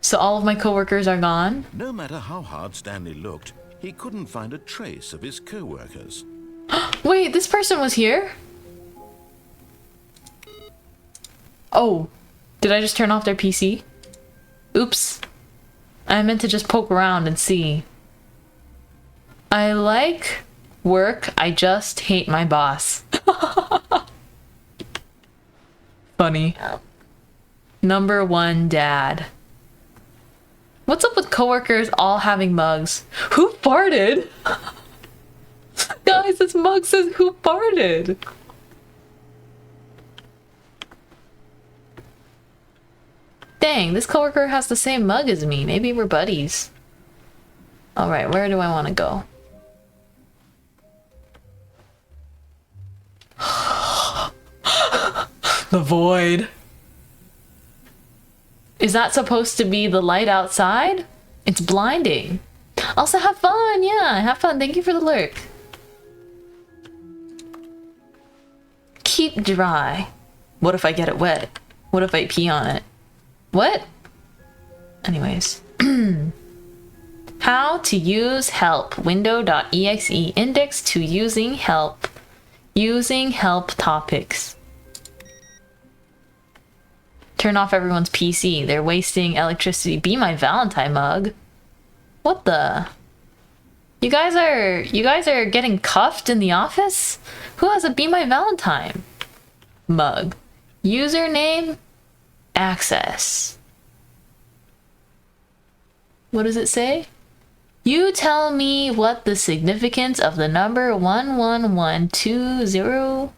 So all of my coworkers are gone? No matter how hard Stanley looked, he couldn't find a trace of his co-workers. Wait, this person was here? Oh, did I just turn off their PC? Oops. I meant to just poke around and see. I like work, I just hate my boss. Funny. Number one dad. What's up with coworkers all having mugs? Who farted? Guys, this mug says who farted? Dang, this coworker has the same mug as me. Maybe we're buddies. Alright, where do I want to go? The void. Is that supposed to be the light outside? It's blinding. Also, have fun. Yeah, have fun. Thank you for the lurk. Keep dry. What if I get it wet? What if I pee on it? What? Anyways. How to use help. Window.exe index to using help. Using help topics. Turn off everyone's PC. They're wasting electricity. Be my Valentine mug. What the? You guys are getting cuffed in the office? Who has a Be My Valentine mug? Username, access. What does it say? You tell me what the significance of the number 1112000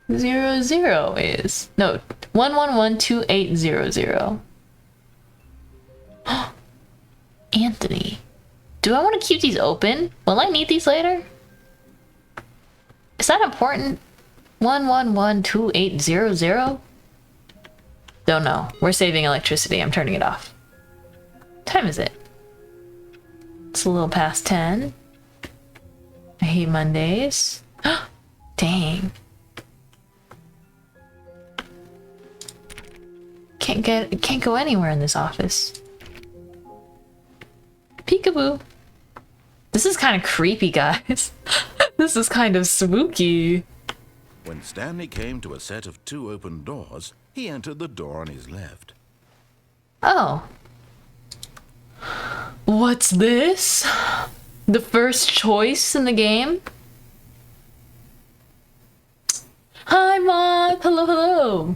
is. No, 1112800. Anthony. Do I want to keep these open? Will I need these later? Is that important? 1112800? Don't know. We're saving electricity. I'm turning it off. What time is it? It's a little past 10. I hate Mondays. Dang. Can't go anywhere in this office. Peekaboo. This is kind of creepy, guys. This is kind of spooky. When Stanley came to a set of 2 open doors, he entered the door on his left. Oh. What's this? The first choice in the game? Hi, Mom. Hello, hello.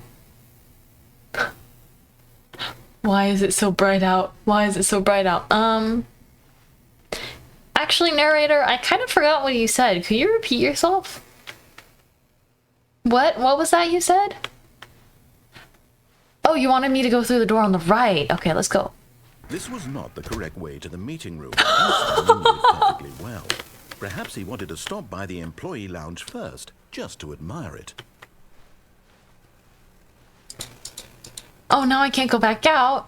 Why is it so bright out? Why is it so bright out? Actually, narrator, I kind of forgot what you said. Could you repeat yourself? What was that you said? Oh, you wanted me to go through the door on the right. Okay, let's go. This was not the correct way to the meeting room. Stanley knew it perfectly well. Perhaps he wanted to stop by the employee lounge first, just to admire it. Oh, now I can't go back out.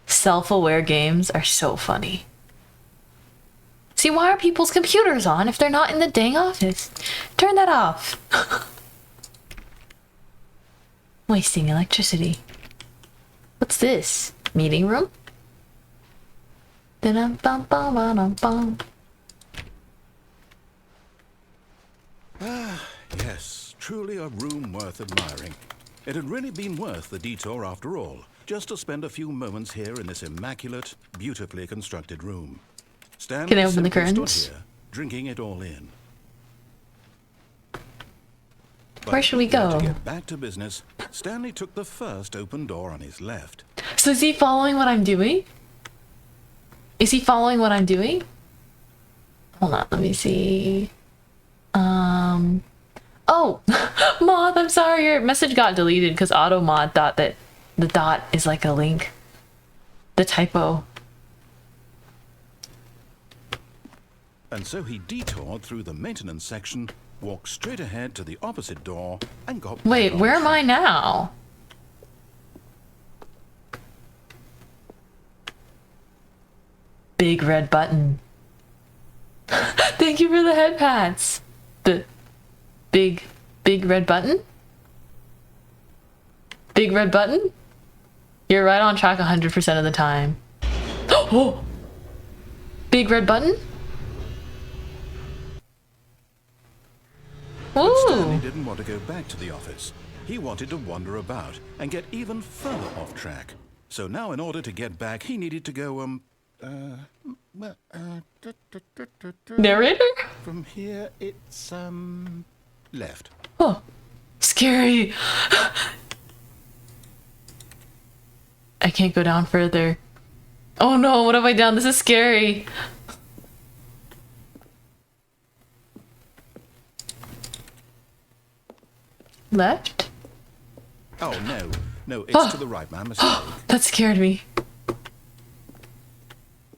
Self-aware games are so funny. See, why are people's computers on if they're not in the dang office? Turn that off. Wasting electricity. What's this? Meeting room? Dum-bum-bum-bum-bum. Yes, truly a room worth admiring. It had really been worth the detour after all, just to spend a few moments here in this immaculate, beautifully constructed room. Stanley Can I open the simply curtains? stood here, drinking it all in. But Where should we eager go? To get back to business, Stanley took the first open door on his left. So is he following what I'm doing? Is he following what I'm doing? Hold on, let me see. Oh, Moth, I'm sorry, your message got deleted because AutoMod thought that the dot is like a link. The typo. And so he detoured through the maintenance section, walked straight ahead to the opposite door, and got Wait, back on where am I track. now? Big red button. Thank you for the head pats. The big red button? Big red button? You're right on track 100% of the time. Oh! Big red button? But Stanley Ooh! didn't want to go back to the office. He wanted to wander about and get even further off track. So now in order to get back, he needed to go, Narrator? from here, it's, left. Oh, scary. I can't go down further. Oh no, what have I done? This is scary. Left? Oh, no, it's to the right, my mistake. That scared me.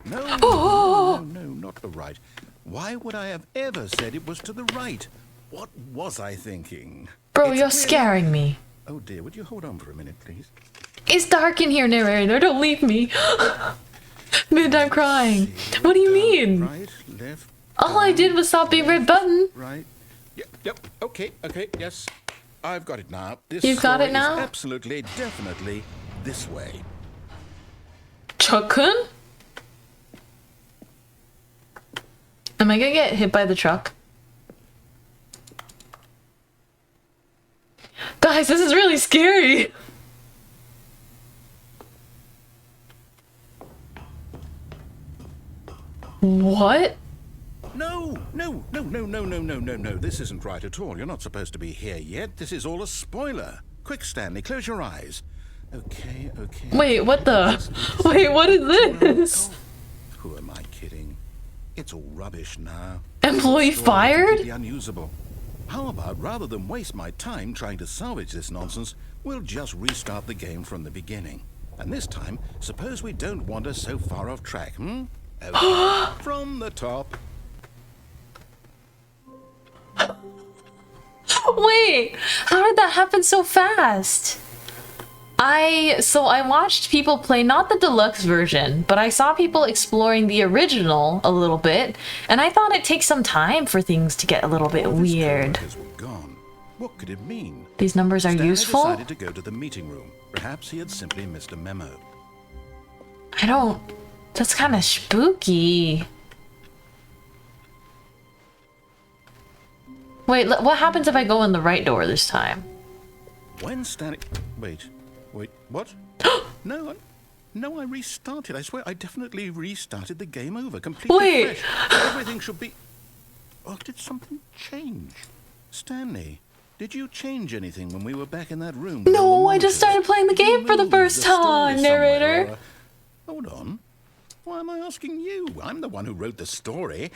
No, not the right. Why would I have ever said it was to the right? What was I thinking? Bro, It's you're clearly- scaring me. Oh dear, would you hold on for a minute, please? It's dark in here, narrator. Don't leave me. Mid, I'm crying. What do you mean? Right, left, All I did was stop big red button. right. Yep, okay, yes. I've got it now. This You've got story it now? is absolutely, definitely this way. Chuck-kun? Am I gonna get hit by the truck? Guys, this is really scary. What? No. This isn't right at all. You're not supposed to be here yet. This is all a spoiler. Quick, Stanley, close your eyes. Okay. Wait, what the? Wait, what is this? Who am I kidding? It's all rubbish now. Employee fired? Completely unusable. How about, rather than waste my time trying to salvage this nonsense, we'll just restart the game from the beginning. And this time, suppose we don't wander so far off track, Okay. From the top. Wait, how did that happen so fast? I watched people play not the deluxe version, but I saw people exploring the original a little bit, and I thought it takes some time for things to get a little bit weird. Gone. What could it mean? These numbers are Stanley useful? decided to go to the meeting room. Perhaps he had simply missed a memo. That's kind of spooky. Wait, what happens if I go in the right door this time? When Stanley... Wait, what? No, I restarted. I swear, I definitely restarted the game over. Completely fresh. Everything should be... Oh, did something change? Stanley, did you change anything when we were back in that room? No, I just started playing the game for the first time, narrator. Hold on. Why am I asking you? I'm the one who wrote the story. It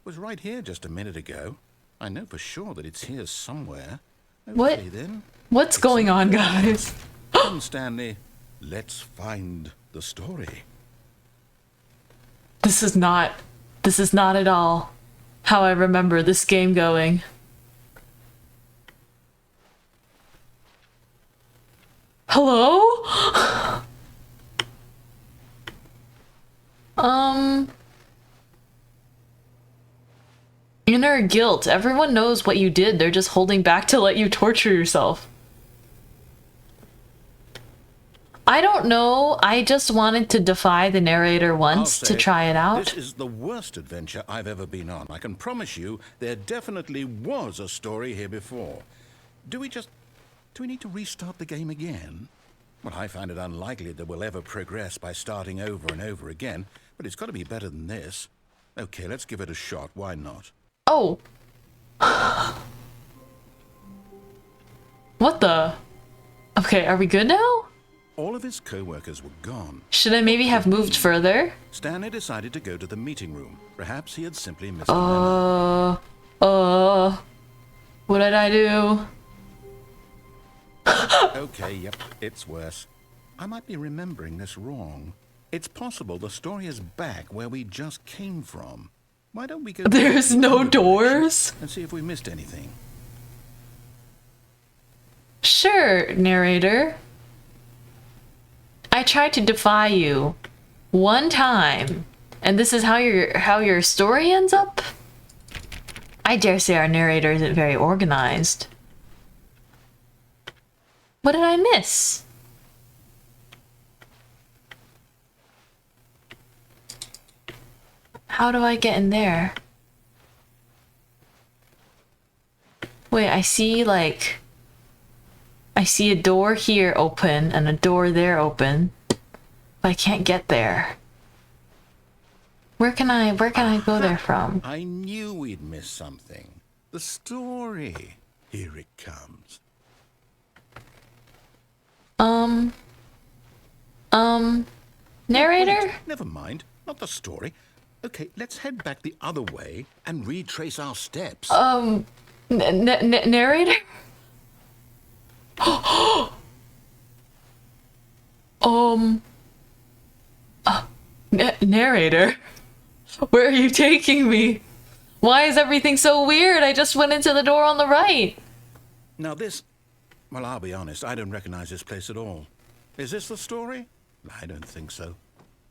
was right here just a minute ago. I know for sure that it's here somewhere. Okay, What? Then. What's going on, guys? Come, Stanley. Let's find the story. This is not at all how I remember this game going. Hello? Inner guilt. Everyone knows what you did. They're just holding back to let you torture yourself. I don't know. I just wanted to defy the narrator once to try it out. This is the worst adventure I've ever been on. I can promise you there definitely was a story here before. Do we need to restart the game again? Well, I find it unlikely that we'll ever progress by starting over and over again, but it's got to be better than this. Okay, let's give it a shot. Why not? Oh. What the? Okay, are we good now? All of his co-workers were gone. Should I maybe have moved further? Stanley decided to go to the meeting room. Perhaps he had simply missed a memo. What did I do? Okay, yep, it's worse. I might be remembering this wrong. It's possible the story is back where we just came from. Why don't we go... There's no doors? And see if we missed anything. Sure, narrator. I tried to defy you one time, and this is how your story ends up? I dare say our narrator isn't very organized. What did I miss? How do I get in there? Wait, I see a door here open and a door there open, but I can't get there. Where can I go there from? I knew we'd miss something. The story. Here it comes. Narrator? Wait, never mind. Not the story. Okay, let's head back the other way and retrace our steps. Narrator? Narrator? Where are you taking me? Why is everything so weird? I just went into the door on the right. Now this... Well, I'll be honest, I don't recognize this place at all. Is this the story? I don't think so.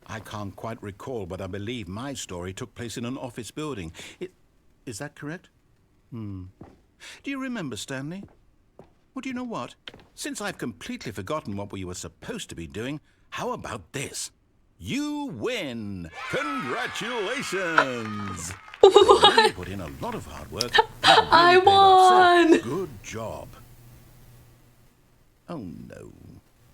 I can't quite recall, but I believe my story took place in an office building. Is that correct? Do you remember, Stanley? Well, do you know what? Since I've completely forgotten what we were supposed to be doing, how about this? You win! Congratulations! What? You put in a lot of hard work. I won! Good job. Oh, no.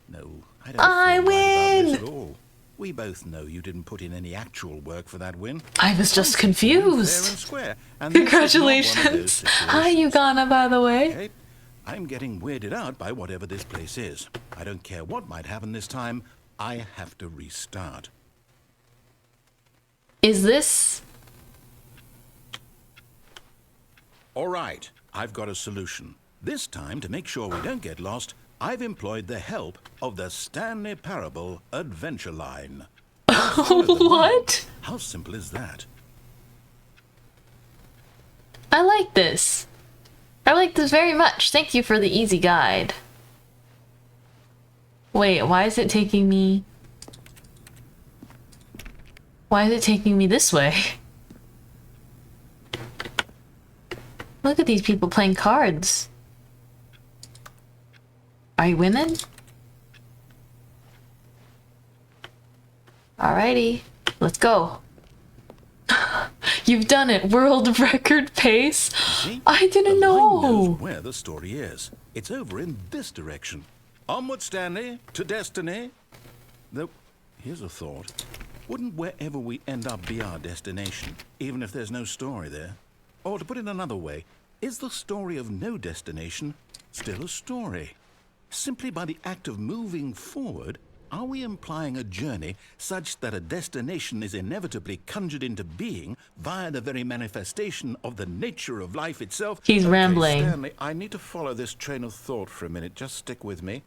No, I don't I feel right about win! this at all. We both know you didn't put in any actual work for that win. I was just Fair and confused. square, and this is not one of those Congratulations. Hi, situations. Ugana, by the way. Okay? I'm getting weirded out by whatever this place is. I don't care what might happen this time. I have to restart. Is this... All right, I've got a solution. This time, to make sure we don't get lost, I've employed the help of the Stanley Parable Adventure Line. What? How simple is that? I like this. I like this very much. Thank you for the easy guide. Wait, why is it taking me... Why is it taking me this way? Look at these people playing cards. Are you winning? Alrighty, let's go. You've done it, world record pace. See? I didn't The line knows know. where the story is. It's over in this direction. Onward, Stanley, to destiny. Though, here's a thought. Wouldn't wherever we end up be our destination, even if there's no story there? Or to put it another way, is the story of no destination still a story? Simply by the act of moving forward, are we implying a journey such that a destination is inevitably conjured into being via the very manifestation of the nature of life itself? He's Okay, rambling. Stanley, I need to follow this train of thought for a minute. Just stick with me.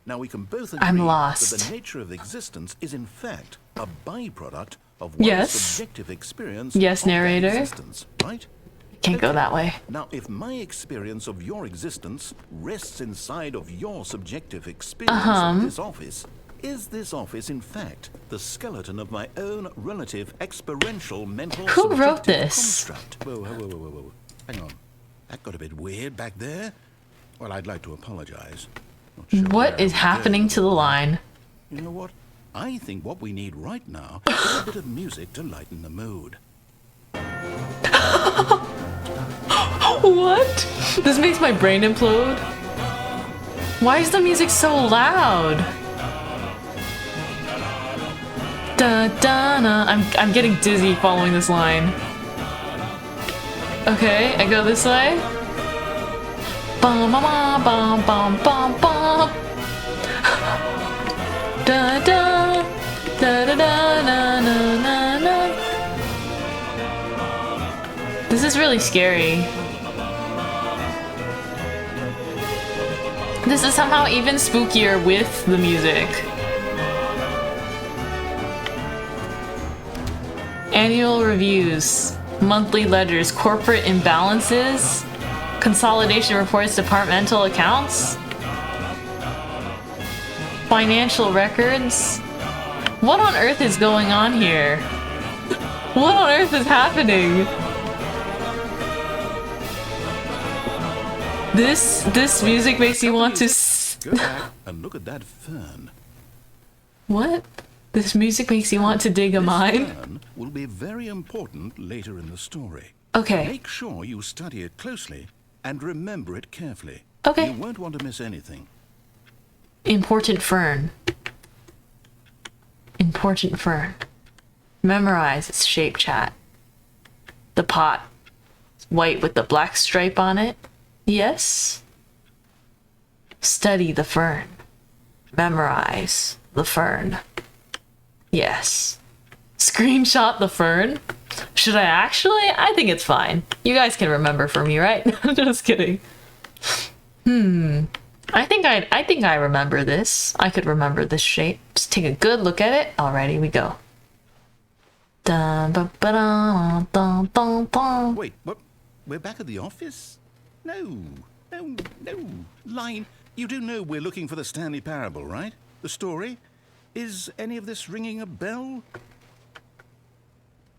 Now, we can both agree I'm that lost. the nature of existence is in fact a byproduct of one's Yes. subjective experience Yes, of that narrator. existence, right? Can't go that way. Now, if my experience of your existence rests inside of your subjective experience of this office, is this office, in fact, the skeleton of my own relative experiential mental Who wrote subjective this? construct? Whoa. Hang on. That got a bit weird back there. Well, I'd like to apologize. Not sure What where is I'm happening going to the with that. line? You know what? I think what we need right now is a bit of music to lighten the mood. What? This makes my brain implode. Why is the music so loud? Da da na. I'm getting dizzy following this line. Okay, I go this way. Bum bum bum bum bum bum. Da da da da da na na na na. This is really scary. This is somehow even spookier with the music. Annual reviews, monthly ledgers, corporate imbalances, consolidation reports, departmental accounts, financial records. What on earth is going on here? What on earth is happening? This music makes you want to Go back and look at that fern. What? This music makes you want to dig a This mine? fern will be very important later in the story. Okay. Make sure you study it closely and remember it carefully. Okay. You won't want to miss anything. Important fern. Important fern. Memorize its shape, chat. The pot. It's white with the black stripe on it. Yes. Study the fern. Memorize the fern. Yes. Screenshot the fern? Should I actually? I think it's fine. You guys can remember for me, right? Just kidding. I think I remember this. I could remember this shape. Just take a good look at it. Alrighty, we go. Dun, ba, ba, dun, dun, dun, dun. Wait, what? We're back at the office? No. Line, you do know we're looking for the Stanley Parable, right? The story? Is any of this ringing a bell?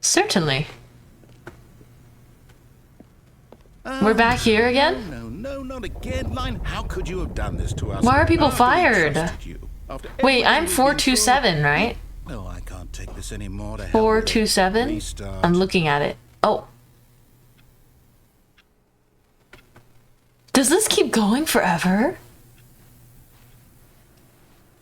Certainly. We're back here again? No, not again. Line, how could you have done this to us? Why are people After we fired? trusted you, after Wait, everything I'm we've been 427, right? through? No, I can't take this anymore. To hell with it. 427? Restart. I'm looking at it. Oh. Does this keep going forever?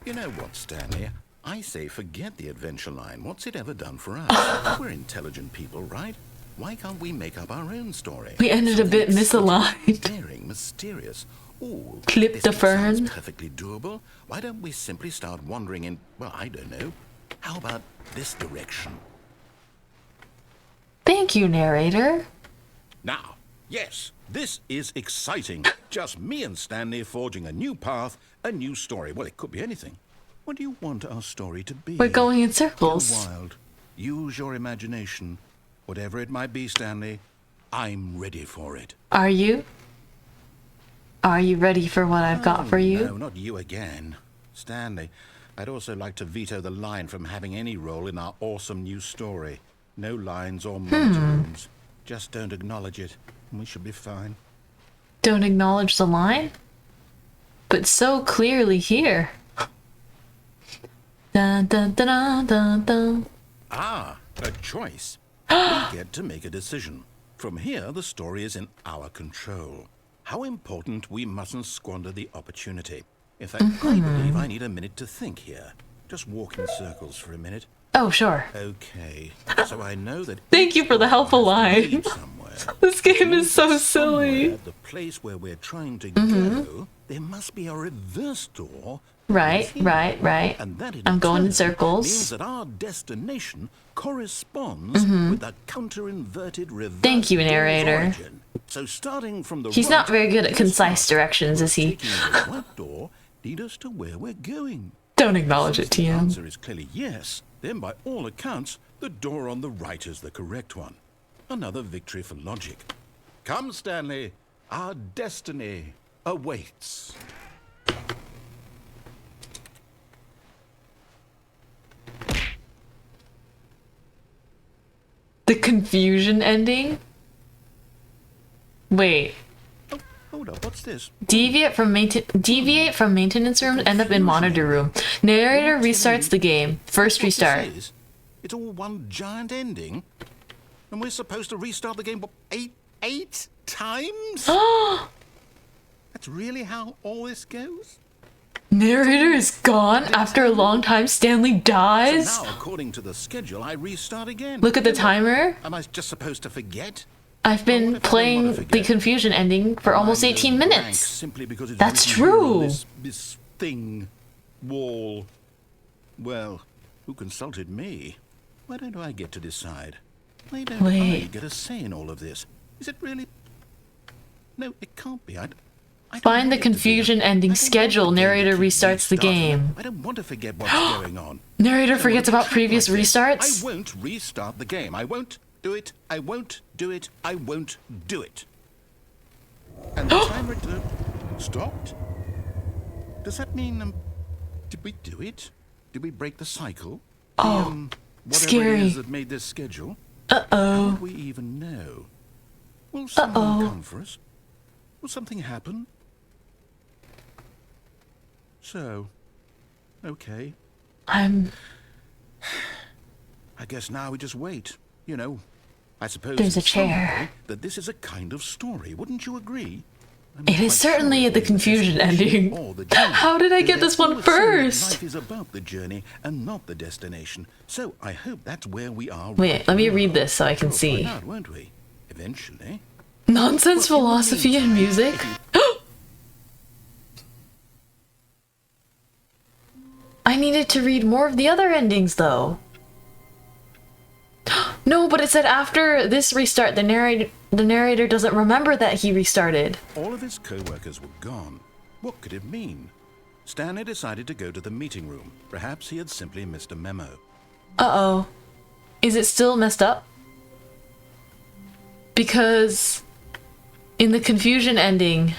You know what, Stanley? I say forget the adventure line. What's it ever done for us? We're intelligent people, right? Why can't we make up our own story? We ended a bit misaligned. Daring, mysterious. Ooh, Clip the fern. Sounds perfectly doable. Why don't we simply start wandering in, well, I don't know. How about this direction? Thank you, narrator. Now, yes, this is exciting. Just me and Stanley forging a new path, a new story. Well, it could be anything. What do you want our story to be? We're going in Go circles. wild. Use your imagination. Whatever it might be, Stanley, I'm ready for it. Are you? Are you ready for what I've got for you? No, not you again. Stanley, I'd also like to veto the line from having any role in our awesome new story. No lines or monitor rooms. Just don't acknowledge it, and we should be fine. Don't acknowledge the line? But so clearly here. Dun dun dun dun dun dun. Ah, a choice. We get to make a decision. From here, the story is in our control. How important we mustn't squander the opportunity. In fact, I believe I need a minute to think here. Just walk in circles for a minute. Oh, sure. Okay, so I know that... Thank you for the helpful line. Somewhere. This game is so silly. Somewhere, the place where we're trying to go, there must be a reverse door. Right, right. And that I'm going in turn circles. means that our destination corresponds with the counter-inverted reverse. Thank you, door of narrator. origin. So starting from the He's right, not very good at this concise path directions, is he? taking the right door lead us to where we're going. Don't acknowledge Since it, the TM. answer is clearly yes, then by all accounts, the door on the right is the correct one. Another victory for logic. Come, Stanley, our destiny awaits. The confusion ending? Wait. Oh, hold up, what's this? Deviate from maintenance room, end up in monitor room. Narrator restarts the game. First What this restart. is? It's all one giant ending? And we're supposed to restart the game, what, eight times? That's really how all this goes? Narrator is gone after a long time. Stanley dies. So now, according to the schedule, I restart again. Look at the timer. Am I just supposed to forget? I've been What if I don't playing wanna the forget? confusion ending for almost Mind 18 goes blank minutes. Simply because it's That's written here on true. This thing, wall. Well, who consulted me? Why don't I get to decide? Why don't I Wait. get a say in all of this? Is it really? No, it can't be. I don't Find the want it to be. confusion I ending don't want schedule. the game to Narrator keep restarts the restarting. game. I don't want to forget what's going on. Narrator I don't forgets want about to previous like this. restarts. I won't restart the game. I won't do it. I won't do it. I won't do it. And the timer stopped? Does that mean, did we do it? Did we break the cycle? Oh, whatever scary. it is that made this schedule? Uh-oh. How do we even know? Will someone Uh-oh. come for us? Will something happen? So, okay. I'm... I guess now we just wait. You know, I suppose There's a in some chair. way that this is a kind of story. Wouldn't you agree? I'm It not is quite certainly sure if the it's confusion destination ending. or the journey. How did I get They're this one always saying that first? Life is about the journey and not the destination. So I hope that's where we are. Wait, right let me now. read this so I can We'll see. find out, won't we? Eventually. Nonsense Well, in the philosophy and music? I needed to read more of the other endings, though. No, but it said after this restart, the narrator doesn't remember that he restarted. All of his co-workers were gone. What could it mean? Stanley decided to go to the meeting room. Perhaps he had simply missed a memo. Uh-oh. Is it still messed up? Because in the confusion ending,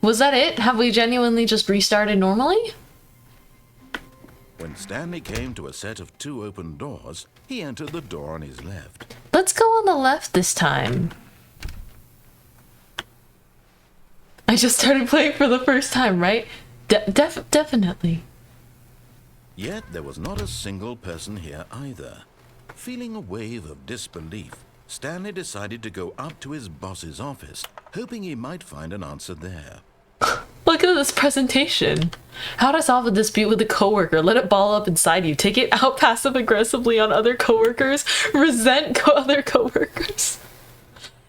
was that it? Have we genuinely just restarted normally? When Stanley came to a set of 2 open doors, he entered the door on his left. Let's go on the left this time. I just started playing for the first time, right? Definitely. Yet there was not a single person here either. Feeling a wave of disbelief, Stanley decided to go up to his boss's office, hoping he might find an answer there. Look at this presentation. How to solve a dispute with a coworker. Let it ball up inside you. Take it out passive aggressively on other coworkers. Resent other coworkers.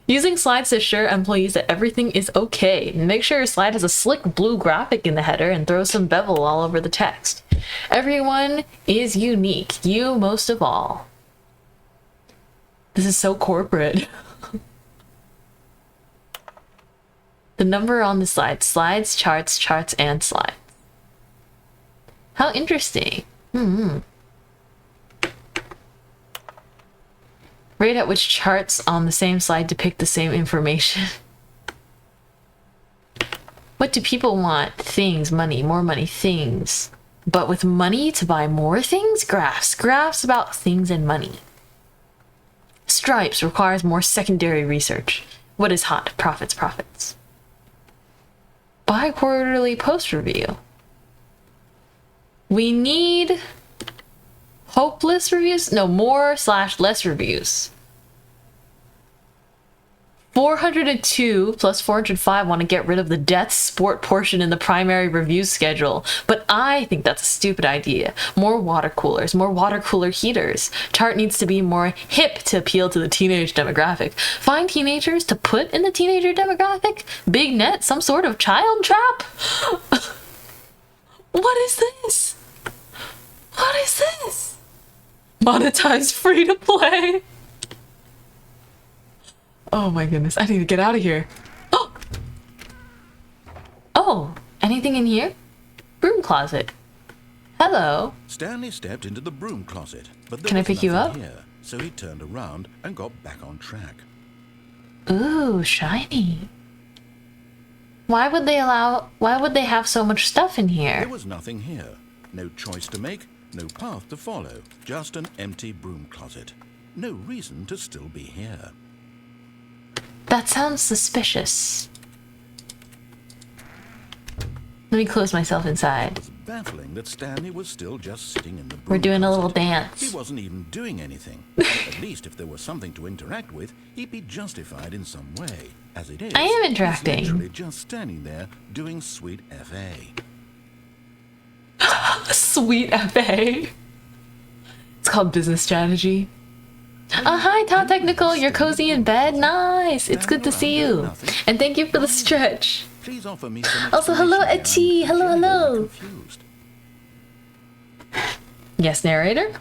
Using slides to assure employees that everything is okay. Make sure your slide has a slick blue graphic in the header and throw some bevel all over the text. Everyone is unique. You most of all. This is so corporate. The number on the slide. Slides, charts, charts, and slides. How interesting. Rate at which charts on the same slide depict the same information. What do people want? Things, money, more money, things. But with money to buy more things? Graphs. Graphs about things and money. Stripes requires more secondary research. What is hot? Profits, profits. Bi-quarterly post review. We need hopeless reviews? No, more/less reviews. 402 plus 405 want to get rid of the death sport portion in the primary review schedule, but I think that's a stupid idea. More water coolers, more water cooler heaters. Chart needs to be more hip to appeal to the teenage demographic. Find teenagers to put in the teenager demographic? Big net, some sort of child trap? What is this? What is this? Monetize free to play. Oh my goodness, I need to get out of here. Oh! Oh, anything in here? Broom closet. Hello. Stanley stepped into the broom closet, but there Can I was pick you nothing up? here, so he turned around and got back on track. Ooh, shiny. Why would they have so much stuff in here? There was nothing here. No choice to make, no path to follow, just an empty broom closet. No reason to still be here. That sounds suspicious. Let me close myself inside. It was baffling that Stanley was still just sitting in the broom We're doing a closet. little dance. He wasn't even doing anything. At least if there was something to interact with, he'd be justified in some way. As it is, I am interacting. He's literally just standing there doing sweet FA. Sweet FA. It's called business strategy. Hi, Todd Technical. You're cozy in bed. Nice. It's good to see you. And thank you for the stretch. Please offer me some Also, hello, explanation. Etchi. I'm Hello, genuinely hello. confused. Yes, narrator?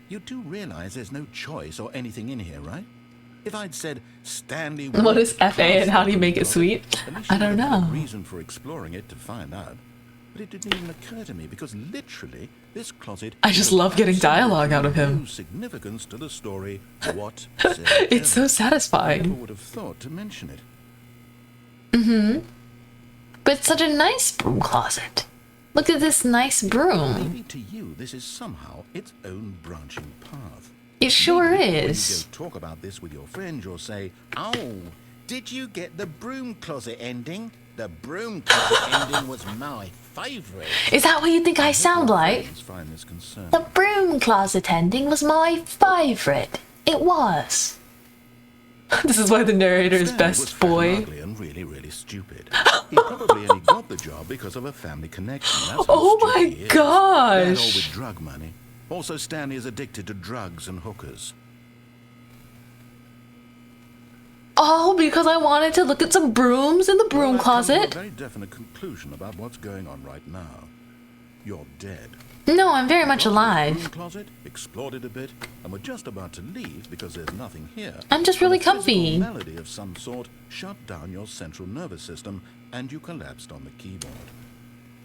You do realize there's no choice or anything in here, right? If I'd said Stanley... What is FA and how do you make it sweet? I don't know. Reason for exploring it to find out. But it didn't even occur to me because literally this closet... I just love getting dialogue out of him. No significance to the story what It's so I never satisfying. would have thought to mention it. But it's such a nice broom closet. Look at this nice broom. Maybe to you this is somehow its own branching path. It sure Maybe when is. you go talk about this with your friends, you'll say, "Oh, did you get the broom closet ending? The broom closet ending was my favourite." Is that what you think I sound like? Find this concerning. The broom closet ending was my favorite. It was. This is why the narrator is Stanley was best fat and boy. ugly and really, really stupid. He probably only got the job because of a family connection. That's how Oh stupid my he is. That all gosh. with drug money. Also, Stanley is addicted to drugs and hookers. Oh, because I wanted to look at some brooms in the broom Well, I've come to closet. a very definite conclusion about what's going on right now. You're dead. No, I'm very much Got to the alive. broom closet, explored it a bit, and we're just about to leave because there's nothing here. I'm just really When a physical comfy. melody of some sort shut down your central nervous system, and you collapsed on the keyboard.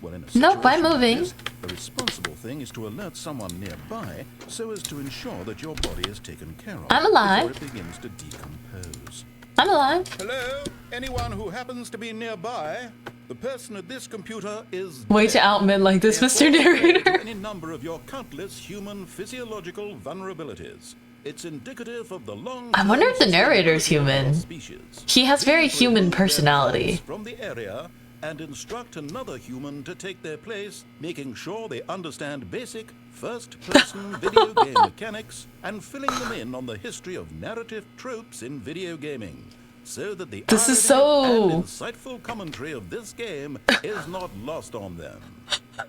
Well, in a Nope, I'm situation like moving. this, the responsible thing is to alert someone nearby so as to ensure that your body is taken care of. I'm alive. Before it begins to decompose. I'm alive. Hello? Anyone who happens to be nearby? The person at this computer is Way to dead. outmit like this, Mr. Therefore, Narrator. any number of your countless human physiological vulnerabilities. It's indicative of the long. I wonder if the narrator's human. Species. He has very Please human remove their personality. presence from the area and instruct another human to take their place, making sure they understand basic first-person video game mechanics and filling them in on the history of narrative tropes in video gaming. so that the This is irony so- and insightful commentary of this game is not lost on them.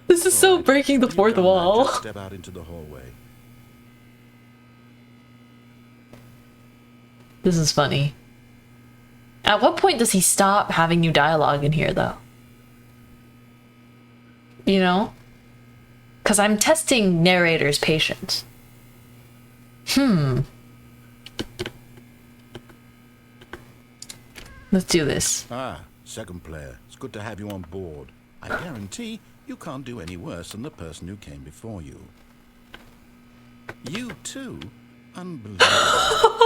This is so breaking the When you've fourth done that, wall. just step out into the hallway. This is funny. At what point does he stop having new dialogue in here, though? You know? Because I'm testing narrator's patience. Let's do this. Ah, second player. It's good to have you on board. I guarantee you can't do any worse than the person who came before you. You too? Unbelievable.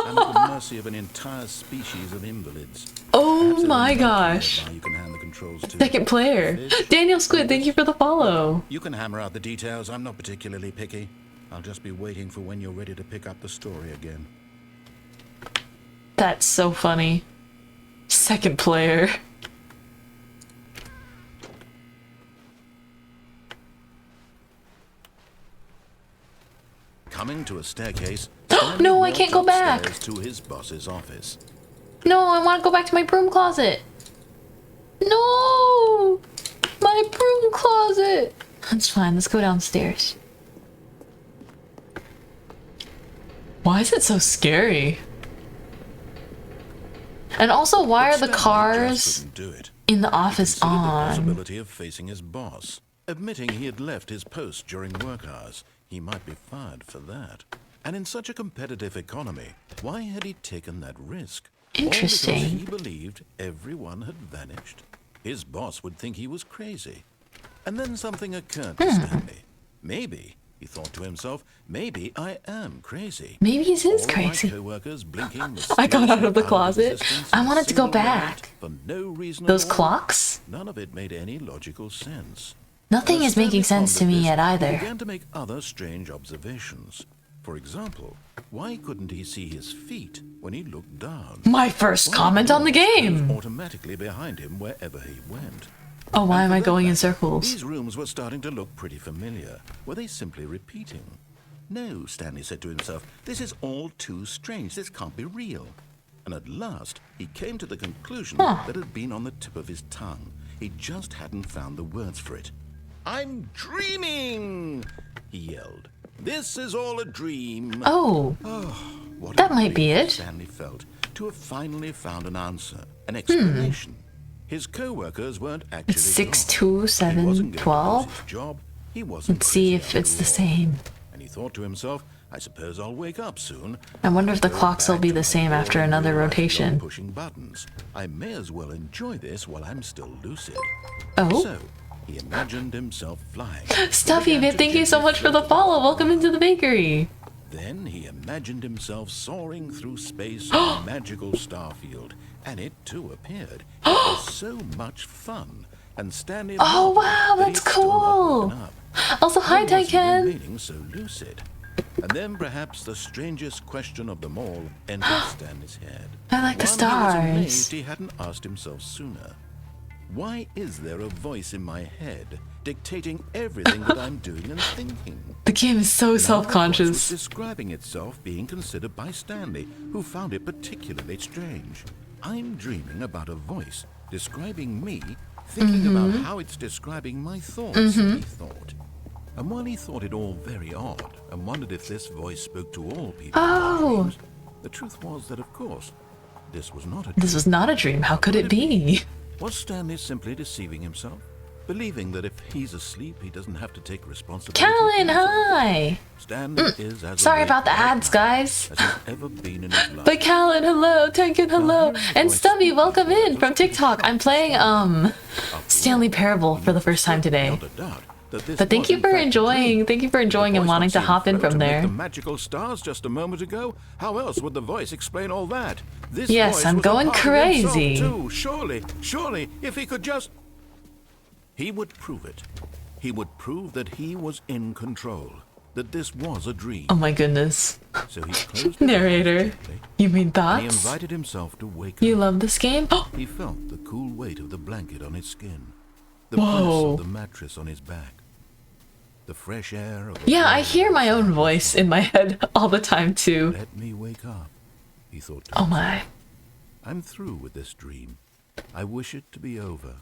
I'm at the mercy of an entire species of invalids. Oh Perhaps my there's a gosh. nearby you can hand the controls to. Second player. Fish. Daniel Squid, thank you for the follow. You can hammer out the details. I'm not particularly picky. I'll just be waiting for when you're ready to pick up the story again. That's so funny. Second player. Coming to a staircase, No, Stanley I walked can't go back. upstairs to his boss's office. No, I want to go back to my broom closet. No! My broom closet! That's fine, let's go downstairs. Why is it so scary? And also, why are the Stanley just cars couldn't do it. in the He office considered the on? possibility of facing his boss. Admitting he had left his post during work hours, he might be fired for that. And in such a competitive economy, why had he taken that risk? Interesting. All because he believed everyone had vanished. His boss would think he was crazy. And then something occurred to Stanley. Maybe, he thought to himself, maybe I am crazy. Maybe he is All of my crazy. co-workers blinking I got out of the mysteriously closet. existence I in a wanted to go single back. moment for no reason Those at all. clocks? None of it made any logical sense. Nothing As is making Stanley sense to me pondered yet this, He either. began to make other strange observations. For example, why couldn't he see his feet when he looked down? My first comment on the game! Automatically behind him wherever he went. Oh, why And am I for that going in matter, circles? These rooms were starting to look pretty familiar. Were they simply repeating? No, Stanley said to himself, this is all too strange. This can't be real. And at last, he came to the conclusion that had been on the tip of his tongue. He just hadn't found the words for it. I'm dreaming, he yelled. This is all a dream. Oh, What a that might be relief it. Stanley felt to have finally found an answer, an explanation. His co-workers weren't actually It's 6, gone. 2, He 7, wasn't going to lose 12. his job. He wasn't Let's see crazy if it's after the all. same. And he thought to himself, I suppose I'll wake up soon. I wonder if the Go clocks will back be to the my same after boring another real-life rotation. job pushing buttons. I may as well enjoy this while I'm still lucid. Oh. So, he imagined himself flying. Stuffy, Began man, to thank you so gently much for the float follow. above Welcome into the bakery. Then he imagined himself soaring through space in a magical starfield, and it too appeared. It was so much fun, and Stanley Oh, marveled wow, that that's he'd still not cool. woken up. Also, hi, Why was he Taiken. remaining so lucid? And then perhaps the strangest question of them all entered Stanley's head. I like the One he was stars. amazed he hadn't asked himself sooner. Why is there a voice in my head dictating everything that I'm doing and thinking? The game is so Now, the voice was self-conscious. describing itself being considered by Stanley, who found it particularly strange. I'm dreaming about a voice describing me, thinking about how it's describing my thoughts, he thought. And while he thought it all very odd and wondered if this voice spoke to all people in their Oh. dreams, the truth was that, of course, this was not a dream. This was not a dream. How could it be? Was Stanley simply deceiving himself? Believing that if he's asleep, he doesn't have to take responsibility? Callan, for himself? hi. Stanley is as Sorry awake about the right ads, now guys. as he's ever been in his life. But Callan, hello. Taiken, hello. And Stubby, welcome in from TikTok. I'm playing, Stanley Parable for the first time today. Beyond a doubt that this But thank was, you in for fact, a enjoying. dream. Thank you for enjoying The and voice wanting had to seen hop in Flo from to make there. The magical stars just a moment ago. How else would the voice explain all that? This Yes, voice I'm was a going part of himself, crazy. too. Surely, if he could just... He would prove it. He would prove that he was in control. That this was a dream. Oh my goodness. So he closed his eyes Narrator. gently, You mean and he thoughts? invited himself to wake You up. love this game? He felt the cool weight of the blanket on his skin, the Whoa. press of the mattress on his back, the fresh air of the Yeah, I warm hear my own outside. voice in my head all the time too. Let me wake up, he thought. to Oh himself. my. I'm through with this dream. I wish it to be over.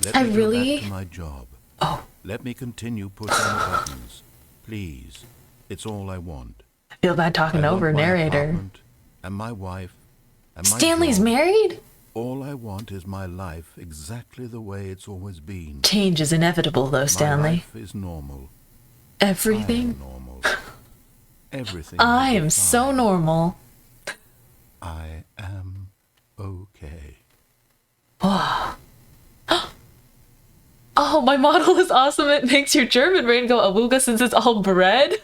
Let I me really- go back to my job. Oh, Let me continue pushing the buttons. Please. It's all I want. I feel bad talking I over want my narrator. apartment and my wife and my Stanley's job. married? All I want is my life exactly the way it's always been. Change is inevitable though, My Stanley. life is normal. I am Everything. normal. Everything. I will am be so fine. normal. I am okay. Oh, my model is awesome. It makes your German brain go awooga since it's all bread.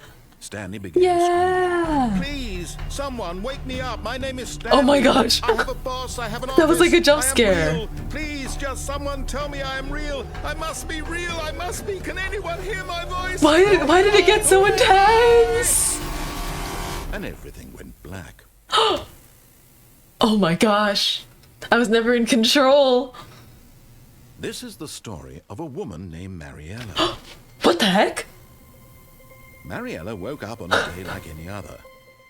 Stanley began Yeah. screaming. Please, someone, wake me up. My name is Stanley. Oh my gosh. I have a boss. I have an That was like a office. jump I am scare. real. Please, just someone tell me I am real. I must be real. I must be. Can anyone hear my voice? Why did it get so intense? And everything went black. Oh my gosh. I was never in control. This is the story of a woman named Mariella. What the heck? Mariella woke up on a day like any other.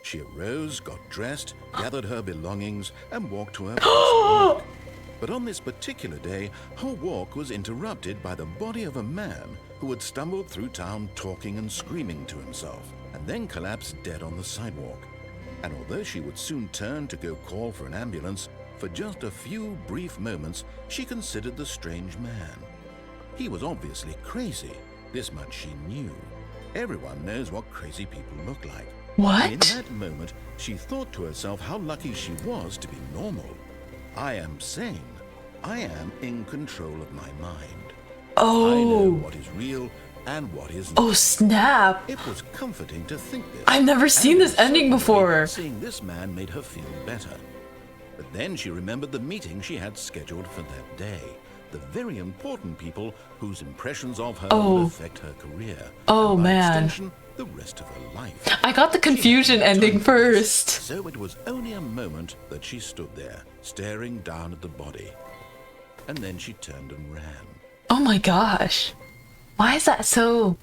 She arose, got dressed, gathered her belongings, and walked to her place of work. But on this particular day, her walk was interrupted by the body of a man who had stumbled through town talking and screaming to himself, and then collapsed dead on the sidewalk. And although she would soon turn to go call for an ambulance, for just a few brief moments, she considered the strange man. He was obviously crazy. This much she knew. Everyone knows what crazy people look like. What? In that moment, she thought to herself how lucky she was to be normal. I am sane. I am in control of my mind. I know Oh. what is real and what is not. Oh snap. It was comforting to think this. I've never seen And this ending suddenly, before. Seeing this man made her feel better. But then she remembered the meeting she had scheduled for that day. The very important people whose impressions of her would affect her career. Oh, and by man. extension, the rest of her life. I got the confusion ending first. So it was only a moment that she stood there, staring down at the body. And then she turned and ran. Oh my gosh. Why was that so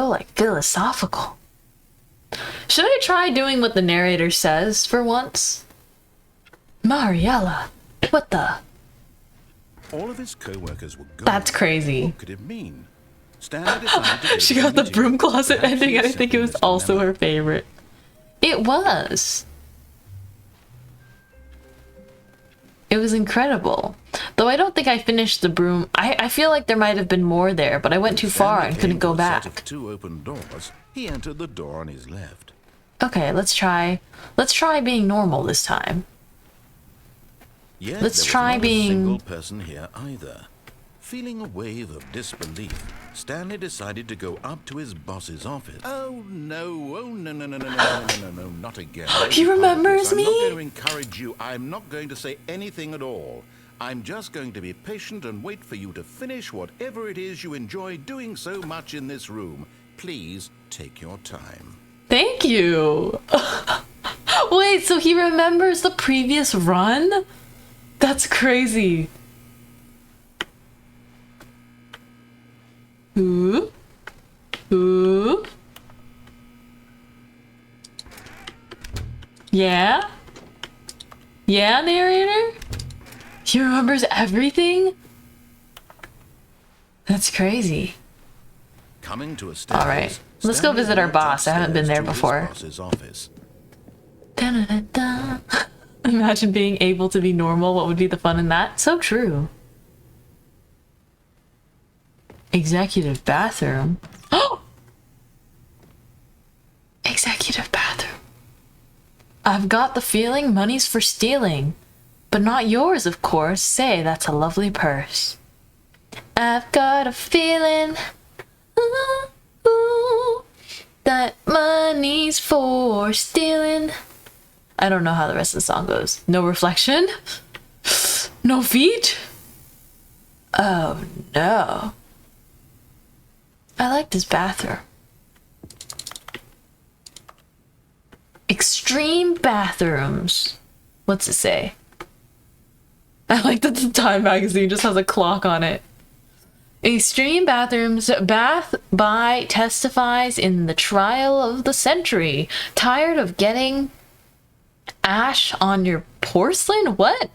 like philosophical? Should I try doing what the narrator says for once? Mariella, what the? All of his co-workers were gone. That's crazy. What could it mean? Stanley decided to go She to got the meeting. broom closet Perhaps ending, he and I had think it sent was this also memo. her favorite. It was. It was incredible. Though I don't think I finished the broom. I feel like there might have been more there, but I went too far Stanley and couldn't came go to a set back. of two open doors. He entered the door on his left. Okay, let's try being normal this time. Yet Let's there was try not being- a single person here either. Feeling a wave of disbelief, Stanley decided to go up to his boss's office. Oh no, no, not again. He remembers I'm me? not going to encourage you. I'm not going to say anything at all. I'm just going to be patient and wait for you to finish whatever it is you enjoy doing so much in this room. Please take your time. Thank you. Wait, so he remembers the previous run? That's crazy. Ooh. Ooh. Yeah? Yeah, narrator? He remembers everything? That's crazy. Coming to a stairs, All right, let's go Stanley visit our walked boss. I haven't been there upstairs to before. his boss's office. Da-da-da-da. Imagine being able to be normal. What would be the fun in that? So true. Executive bathroom. Oh! Executive bathroom. I've got the feeling money's for stealing. But not yours, of course. Say, that's a lovely purse. I've got a feeling ooh, that money's for stealing. I don't know how the rest of the song goes. No reflection? No feet? Oh no. I like this bathroom. Extreme bathrooms. What's it say? I like that the Time magazine just has a clock on it. Extreme bathrooms. Bath by testifies in the trial of the century. Tired of getting ash on your porcelain? What?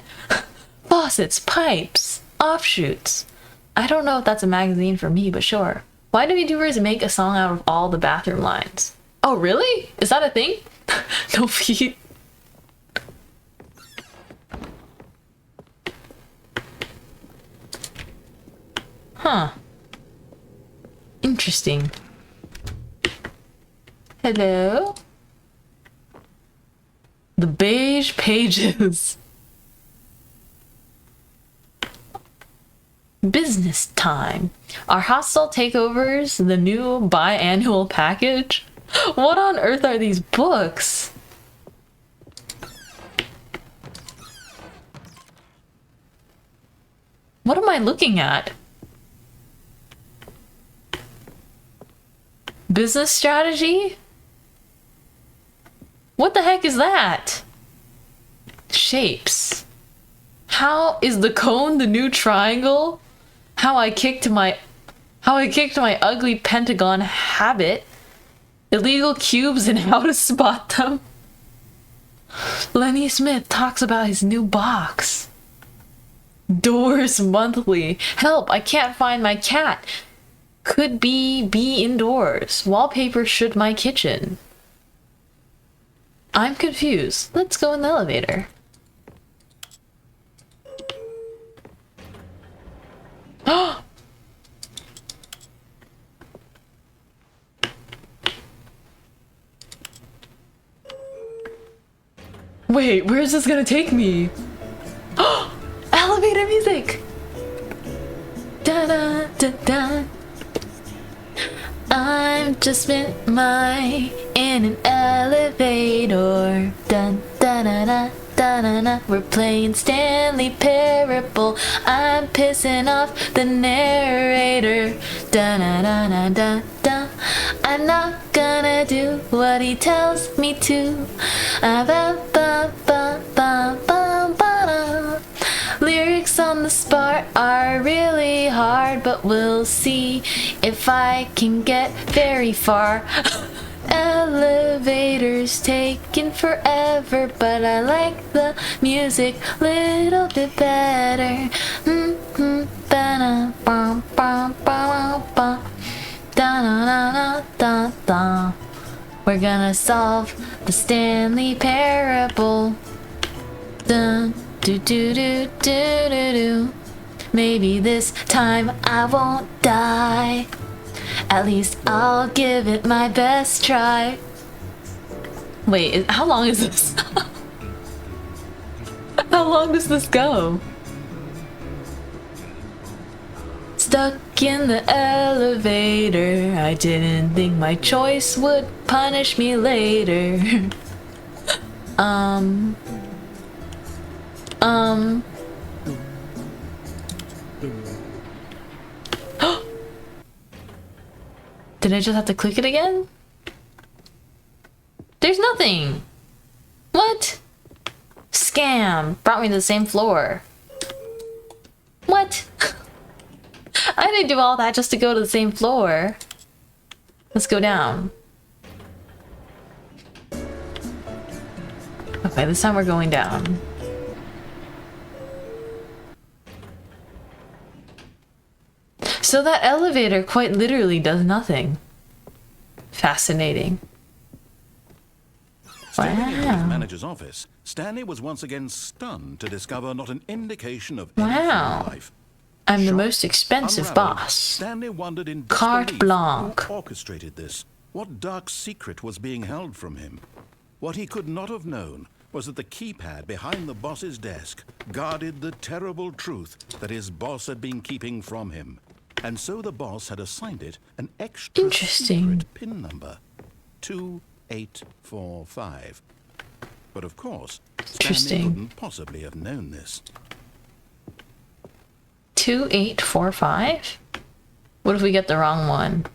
Faucets, pipes, offshoots. I don't know if that's a magazine for me, but sure. Why do VTubers make a song out of all the bathroom lines? Oh, really? Is that a thing? No feet. Huh. Interesting. Hello? The beige pages. Business time. Are hostile takeovers the new biannual package? What on earth are these books? What am I looking at? Business strategy? What the heck is that? Shapes. How is the cone the new triangle? How I kicked my ugly pentagon habit. Illegal cubes and how to spot them. Lenny Smith talks about his new box. Doors monthly. Help, I can't find my cat. Could be indoors. Wallpaper should my kitchen. I'm confused. Let's go in the elevator. Wait, where is this gonna take me? Elevator music! Da da da da. I'm just Mintmai in an elevator. Dun da da da da da da. We're playing Stanley Parable. I'm pissing off the narrator. Da da da da da da. I'm not gonna do what he tells me to. Ba ba ba ba ba ba. Lyrics on the spot are really hard, but we'll see if I can get very far. Elevators taking forever, but I like the music a little bit better. We're gonna solve the Stanley Parable. Dun, do do do do do do. Maybe this time I won't die. At least I'll give it my best try. Wait, how long is this? How long does this go? Stuck in the elevator. I didn't think my choice would punish me later. Did I just have to click it again? There's nothing! What? Scam! Brought me to the same floor. What? I didn't do all that just to go to the same floor. Let's go down. Okay, this time we're going down. So that elevator quite literally does nothing. Fascinating. Standing in his manager's office, Stanley was once again stunned to discover not an indication of any life. I'm the most expensive boss. Stanley wondered in Carte blanche. who orchestrated this. What dark secret was being held from him? What he could not have known was that the keypad behind the boss's desk guarded the terrible truth that his boss had been keeping from him. And so the boss had assigned it an extra secret PIN number, 2845. But of course, Stanley couldn't possibly have known this. 2845? What if we get the wrong one?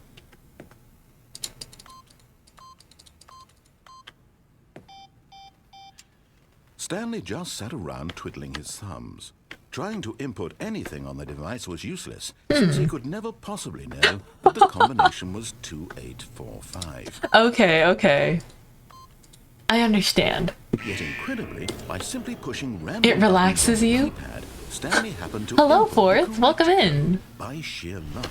Stanley just sat around twiddling his thumbs. Trying to input anything on the device was useless, since he could never possibly know that the combination was 2845. Okay. I understand. Yet incredibly, by simply pushing random It relaxes buttons on the you? keypad, Stanley happened to Hello, enter the Fourth. correct Welcome door in. by sheer luck.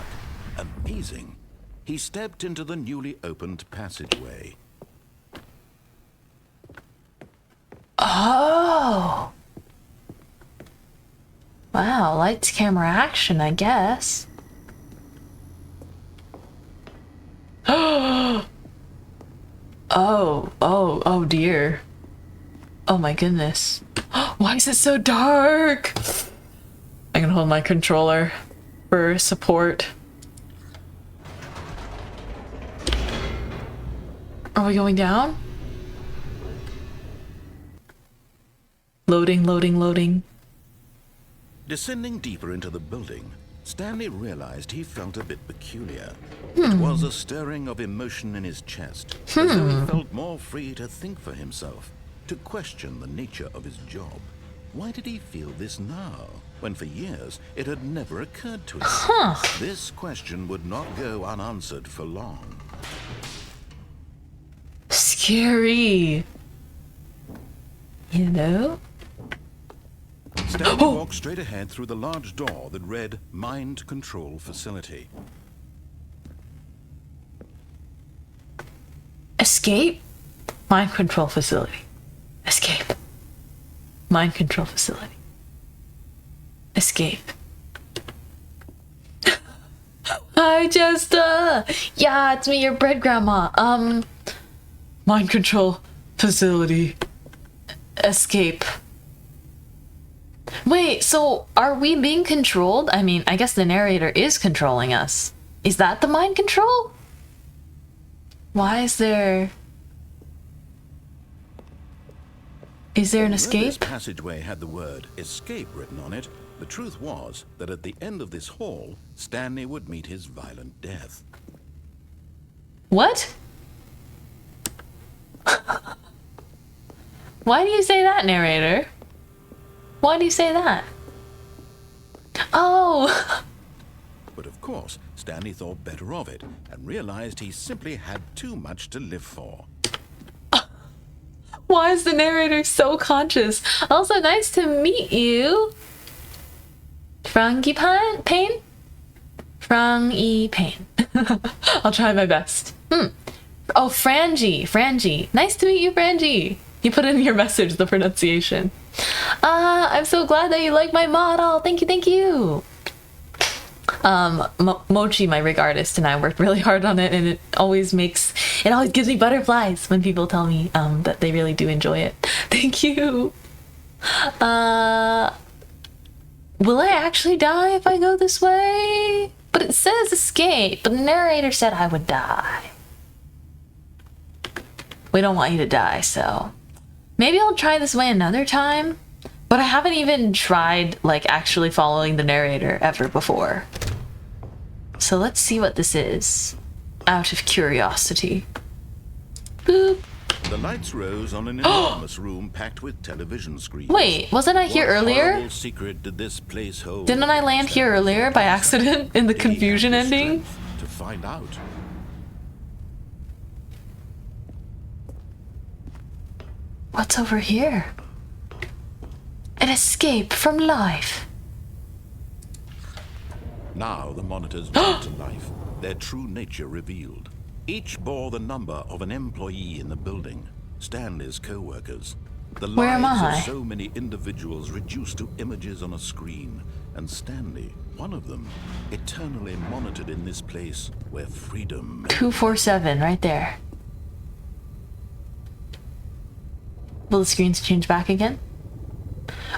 Amazing. He stepped into the newly opened passageway. Oh. Wow, lights, camera, action, I guess. Oh dear. Oh my goodness. Why is it so dark? I can hold my controller for support. Are we going down? Loading, loading, loading. Descending deeper into the building, Stanley realized he felt a bit peculiar. It was a stirring of emotion in his chest, as though he felt more free to think for himself, to question the nature of his job. Why did he feel this now, when for years it had never occurred to him? This question would not go unanswered for long. Scary. You know? Stanley walked straight ahead through the large door that read Mind Control Facility. Escape? Mind control facility. Escape. Mind control facility. Escape. Hi, Jester! Yeah, it's me, your bread grandma. Mind control facility. Escape. Wait, so are we being controlled? I mean, I guess the narrator is controlling us. Is that the mind control? Why is there... Is there an Although escape? This passageway had the word escape written on it. The truth was that at the end of this hall, Stanley would meet his violent death. What? Why do you say that, narrator? Why do you say that? Oh! But of course, Stanley thought better of it and realized he simply had too much to live for. Why is the narrator so conscious? Also, nice to meet you. Pain? Pain. I'll try my best. Oh, Frangie. Nice to meet you, Frangie. You put in your message the pronunciation. I'm so glad that you like my model. Thank you. Mochi, my rig artist, and I worked really hard on it, and it always gives me butterflies when people tell me that they really do enjoy it. Thank you. Will I actually die if I go this way? But it says escape, but the narrator said I would die. We don't want you to die, so maybe I'll try this way another time. But I haven't even tried like actually following the narrator ever before. So let's see what this is, out of curiosity. Boop. The lights rose on an enormous room packed with television screens. Wait, wasn't I here What earlier? horrible secret did this place hold? Didn't I land here earlier by accident in the Did he have confusion the ending? strength to find out. What's over here? An escape from life. Now the monitors brought to life, their true nature revealed. Each bore the number of an employee in the building, Stanley's co-workers. The Where am lives I? of so many individuals reduced to images on a screen, and Stanley, one of them, eternally monitored in this place where freedom... 247, right there. Will the screens change back again?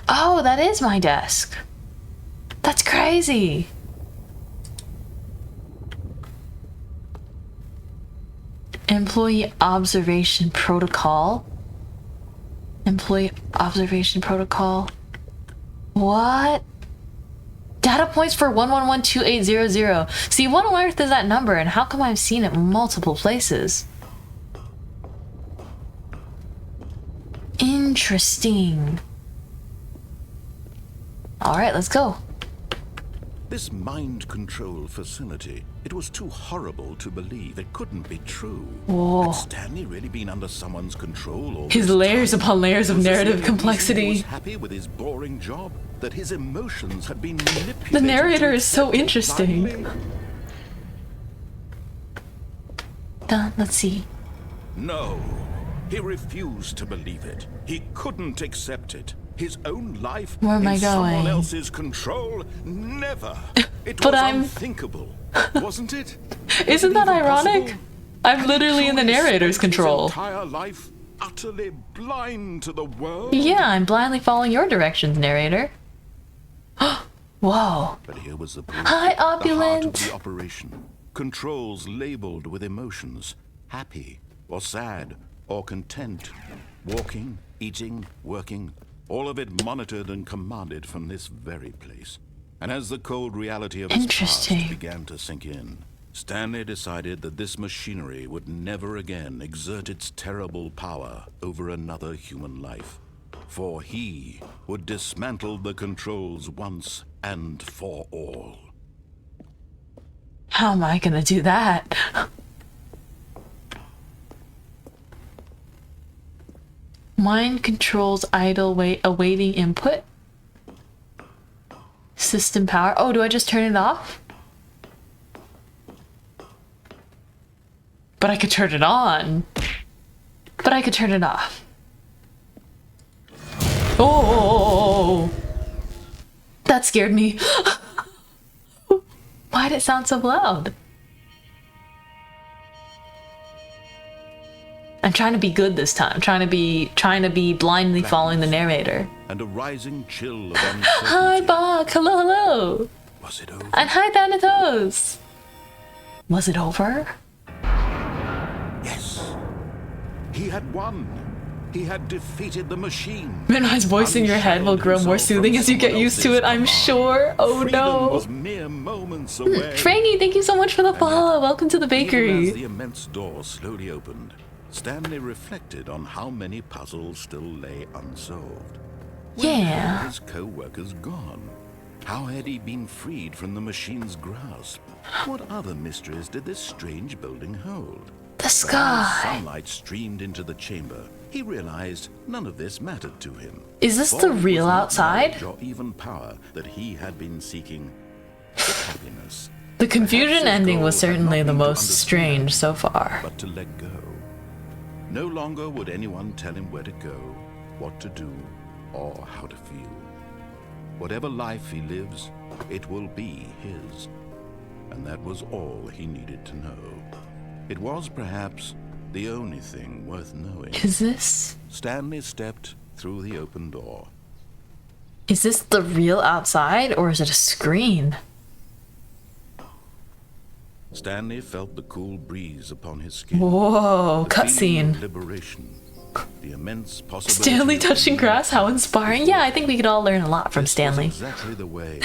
Oh, that is my desk. That's crazy. Employee observation protocol. Employee observation protocol. What? Data points for 1112800. See, what on earth is that number, and how come I've seen it multiple places? Interesting. All right, let's go. This mind control facility, it was too horrible to believe. It couldn't be true. Whoa. Had Stanley really been under someone's control all His this layers time? upon layers of Was this narrative the only reason complexity. He was happy with his boring job? That his emotions had been manipulated? The narrator to is so accept it interesting. blindly? Done. Let's see. No. He refused to believe it. He couldn't accept it. His own life Where am in I someone going? else's control? Never. It But was I'm- unthinkable, wasn't it? Was Isn't it that even ironic? possible? I'm Had literally he in the truly narrator's spent his control. entire life utterly blind to the world? Yeah, I'm blindly following your directions, narrator. Whoa. But here was the proof. Hi, The heart of opulent. the operation. Controls labeled with emotions. Happy, or sad, or content. Walking, eating, working. All of it monitored and commanded from this very place. And as the cold reality of his past Interesting. began to sink in, Stanley decided that this machinery would never again exert its terrible power over another human life. For he would dismantle the controls once and for all. How am I gonna do that? Mind controls idle wait awaiting input. System power. Oh, do I just turn it off? But I could turn it on. But I could turn it off. Oh, that scared me. Why did it sound so loud? I'm trying to be good this time. Trying to be blindly following the narrator. And a rising chill of uncertainty. Hi, Bach. Hello, hello. Was it over? And hi, Thanatos. Was it over? Yes. He had won. He had defeated the machine. Minimize voice in your head will grow more soothing as you get used to it, I'm sure. Oh Freedom no. was mere moments away. Frankie, thank you so much for the follow. Welcome to the Even as bakery. the immense door slowly opened, Stanley reflected on how many puzzles still lay unsolved. Where Yeah. had his co-workers gone? How had he been freed from the machine's grasp? What other mysteries did this strange building hold? The As sky. sunlight streamed into the chamber, he realized none of this mattered to him. Is this For the it was real not outside? knowledge or even power that he had been seeking, but happiness. The confusion Perhaps his ending goal was had certainly not the been to most understand, strange so far. but to let go. No longer would anyone tell him where to go, what to do, or how to feel. Whatever life he lives, it will be his. And that was all he needed to know. It was perhaps the only thing worth knowing. Is this Stanley stepped through the open door. the real outside or is it a screen? Stanley felt the cool breeze upon his skin. Whoa, The feeling of cutscene. liberation. The immense possibility. Stanley of touching being grass, how inspiring. Yeah, I think we could all learn a lot from This was Stanley. exactly the way,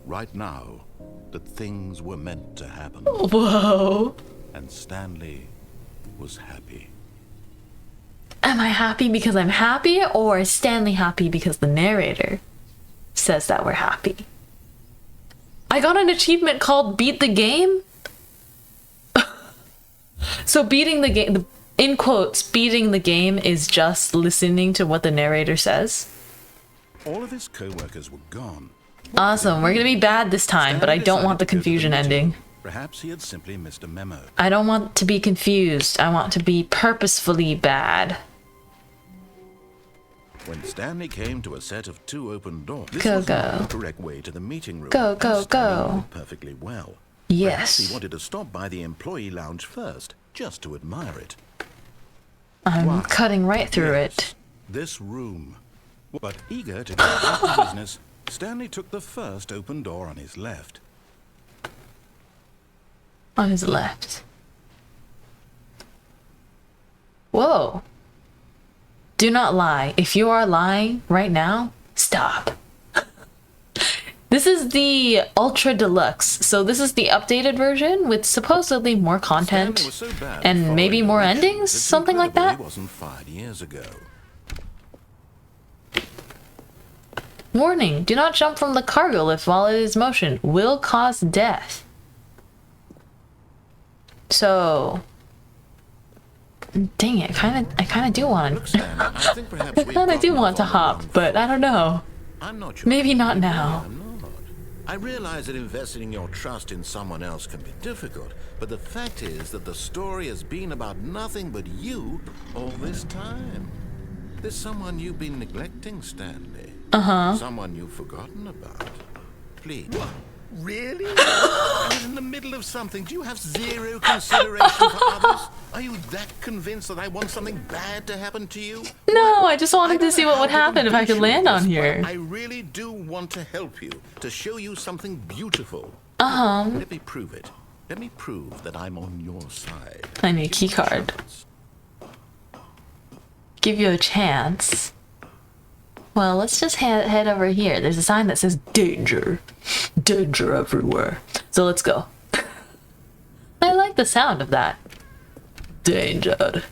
right now, that things were meant to happen. Whoa. And Stanley was happy. Am I happy because I'm happy or is Stanley happy because the narrator says that we're happy? I got an achievement called Beat the Game. So beating the game, in quotes, beating the game is just listening to what the narrator says. All of his co-workers were gone. Awesome, we're gonna be bad this time, but I Stanley don't want the decided to go to confusion meeting ending. room. Perhaps he had simply missed a memo. I don't want to be confused. I want to be purposefully bad. When Stanley came to a set of two open doors, this Go, was not go. the correct way to the meeting room. Go, and go, Stanley go. knew perfectly well. Perhaps Yes. he wanted to stop by the employee lounge first, just to admire it. I'm Wow. cutting right through Yes, it. This room. But eager to get back to business, Stanley took the first open door on his left. On his left. Whoa. Do not lie. If you are lying right now, stop. This is the Ultra Deluxe. So this is the updated version with supposedly more content Stanley was so bad at and following maybe more directions, endings, it's something like incredible that. He wasn't fired years ago. Warning, do not jump from the cargo lift while it is in motion. Will cause death. So... Dang it, I kinda do want Look, Stanley, I think perhaps I kinda do want to hop, but I don't know. I'm not sure. Maybe not now. I'm not. I realize that investing your trust in someone else can be difficult, but the fact is that the story has been about nothing but you all this time. There's someone you've been neglecting, Stanley. Someone you've forgotten about. Please. What? Really? I was in the middle of something. Do you have zero consideration for others? Are you that convinced that I want something bad to happen to you? No, I just wanted to see what would happen if I could land on here. I really do want to help you, to show you something beautiful. Let me prove it. Let me prove that I'm on your side. I need a key card. Give you a chance. Well, let's just head over here. There's a sign that says danger. Danger everywhere. So let's go. I like the sound of that. Danger.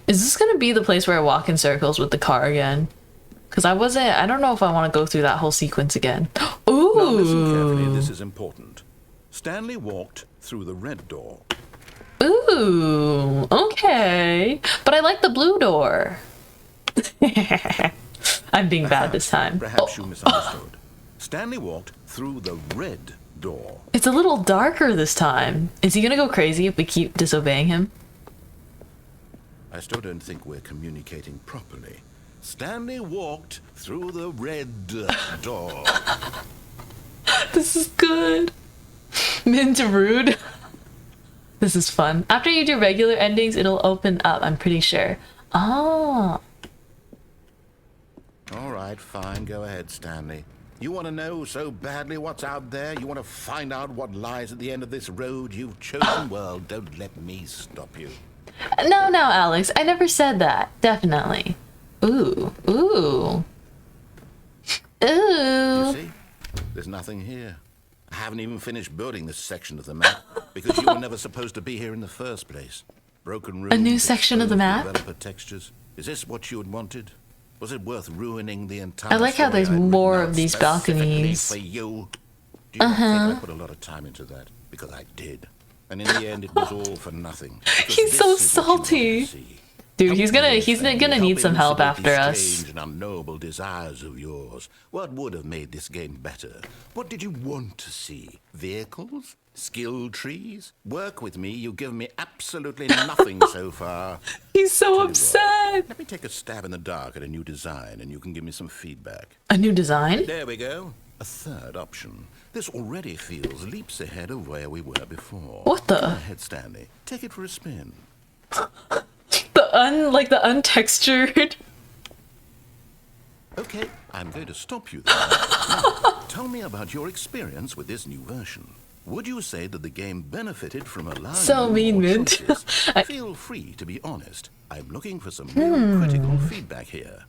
Is this gonna be the place where I walk in circles with the car again? Because I don't know if I want to go through that whole sequence again. Ooh! Now listen carefully, this is important. Stanley walked through the red door. Ooh, okay. But I like the blue door. I'm being bad this time. Perhaps you misunderstood. Stanley walked through the red door. It's a little darker this time. Is he gonna go crazy if we keep disobeying him? I still don't think we're communicating properly. Stanley walked through the red door. This is good. Mint rude. This is fun. After you do regular endings, it'll open up, I'm pretty sure. Oh. All right, fine. Go ahead, Stanley. You want to know so badly what's out there? You want to find out what lies at the end of this road you've chosen? Well, don't let me stop you. No, Alex. I never said that. Definitely. Ooh. Ooh. Ooh. You see? There's nothing here. I haven't even finished building this section of the map because you were never supposed to be here in the first place. Broken rooms, a new section of the map? Developer textures. Is this what you had wanted? Was it worth ruining the entire I like how there's more of these balconies. For you? Do you not think I put a lot of time into that? Because I did. And in the end, it was all for nothing. He's so salty. Dude, he's gonna need some help after us. Strange and unknowable desires of yours. What would have made this game better? What did you want to see? Vehicles? Skill trees? Work with me. You've given me absolutely nothing so far. He's so upset. Let me take a stab in the dark at a new design, and you can give me some feedback. A new design? There we go. A third option. This already feels leaps ahead of where we were before. What the? Go ahead, Stanley. Take it for a spin. The untextured. Okay, I'm going to stop you there. Now, tell me about your experience with this new version. Would you say that the game benefited from allowing you more Mint. choices? Feel free to be honest. I'm looking for some real critical feedback here.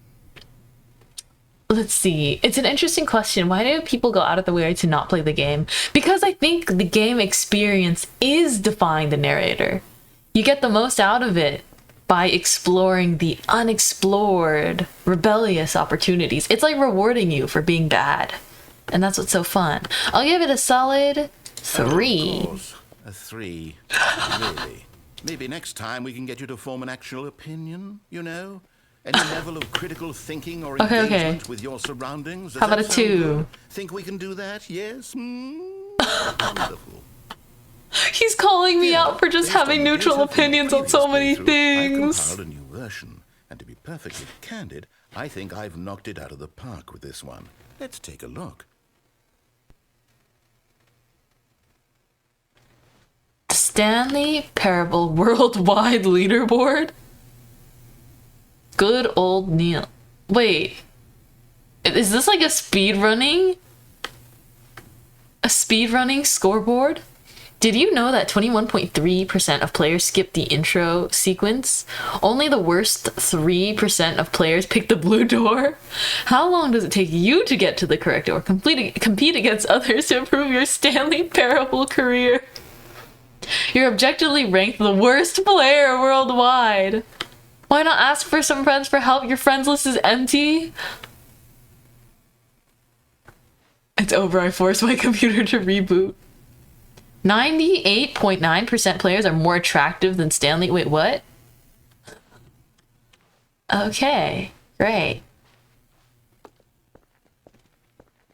Let's see. It's an interesting question. Why do people go out of the way to not play the game? Because I think the game experience is defying the narrator. You get the most out of it by exploring the unexplored, rebellious opportunities. It's like rewarding you for being bad. And that's what's so fun. I'll give it a solid 3. Of course, a 3. Really. Maybe next time we can get you to form an actual opinion, you know? Any level of critical thinking or engagement with your surroundings? How about a 2? Good? Think we can do that? Yes? Wonderful. He's calling me out for just having neutral opinions on so many things. I compiled a new version, and to be perfectly candid, I think I've knocked it out of the park with this one. Let's take a look. The Stanley Parable Worldwide Leaderboard? Good old Neil. Wait. Is this like a speedrunning? A speedrunning scoreboard? Did you know that 21.3% of players skip the intro sequence? Only the worst 3% of players pick the blue door? How long does it take you to get to the correct door? Compete against others to improve your Stanley Parable career. You're objectively ranked the worst player worldwide. Why not ask for some friends for help? Your friends list is empty. It's over. I forced my computer to reboot. 98.9% players are more attractive than Stanley. Wait, what? Okay, great.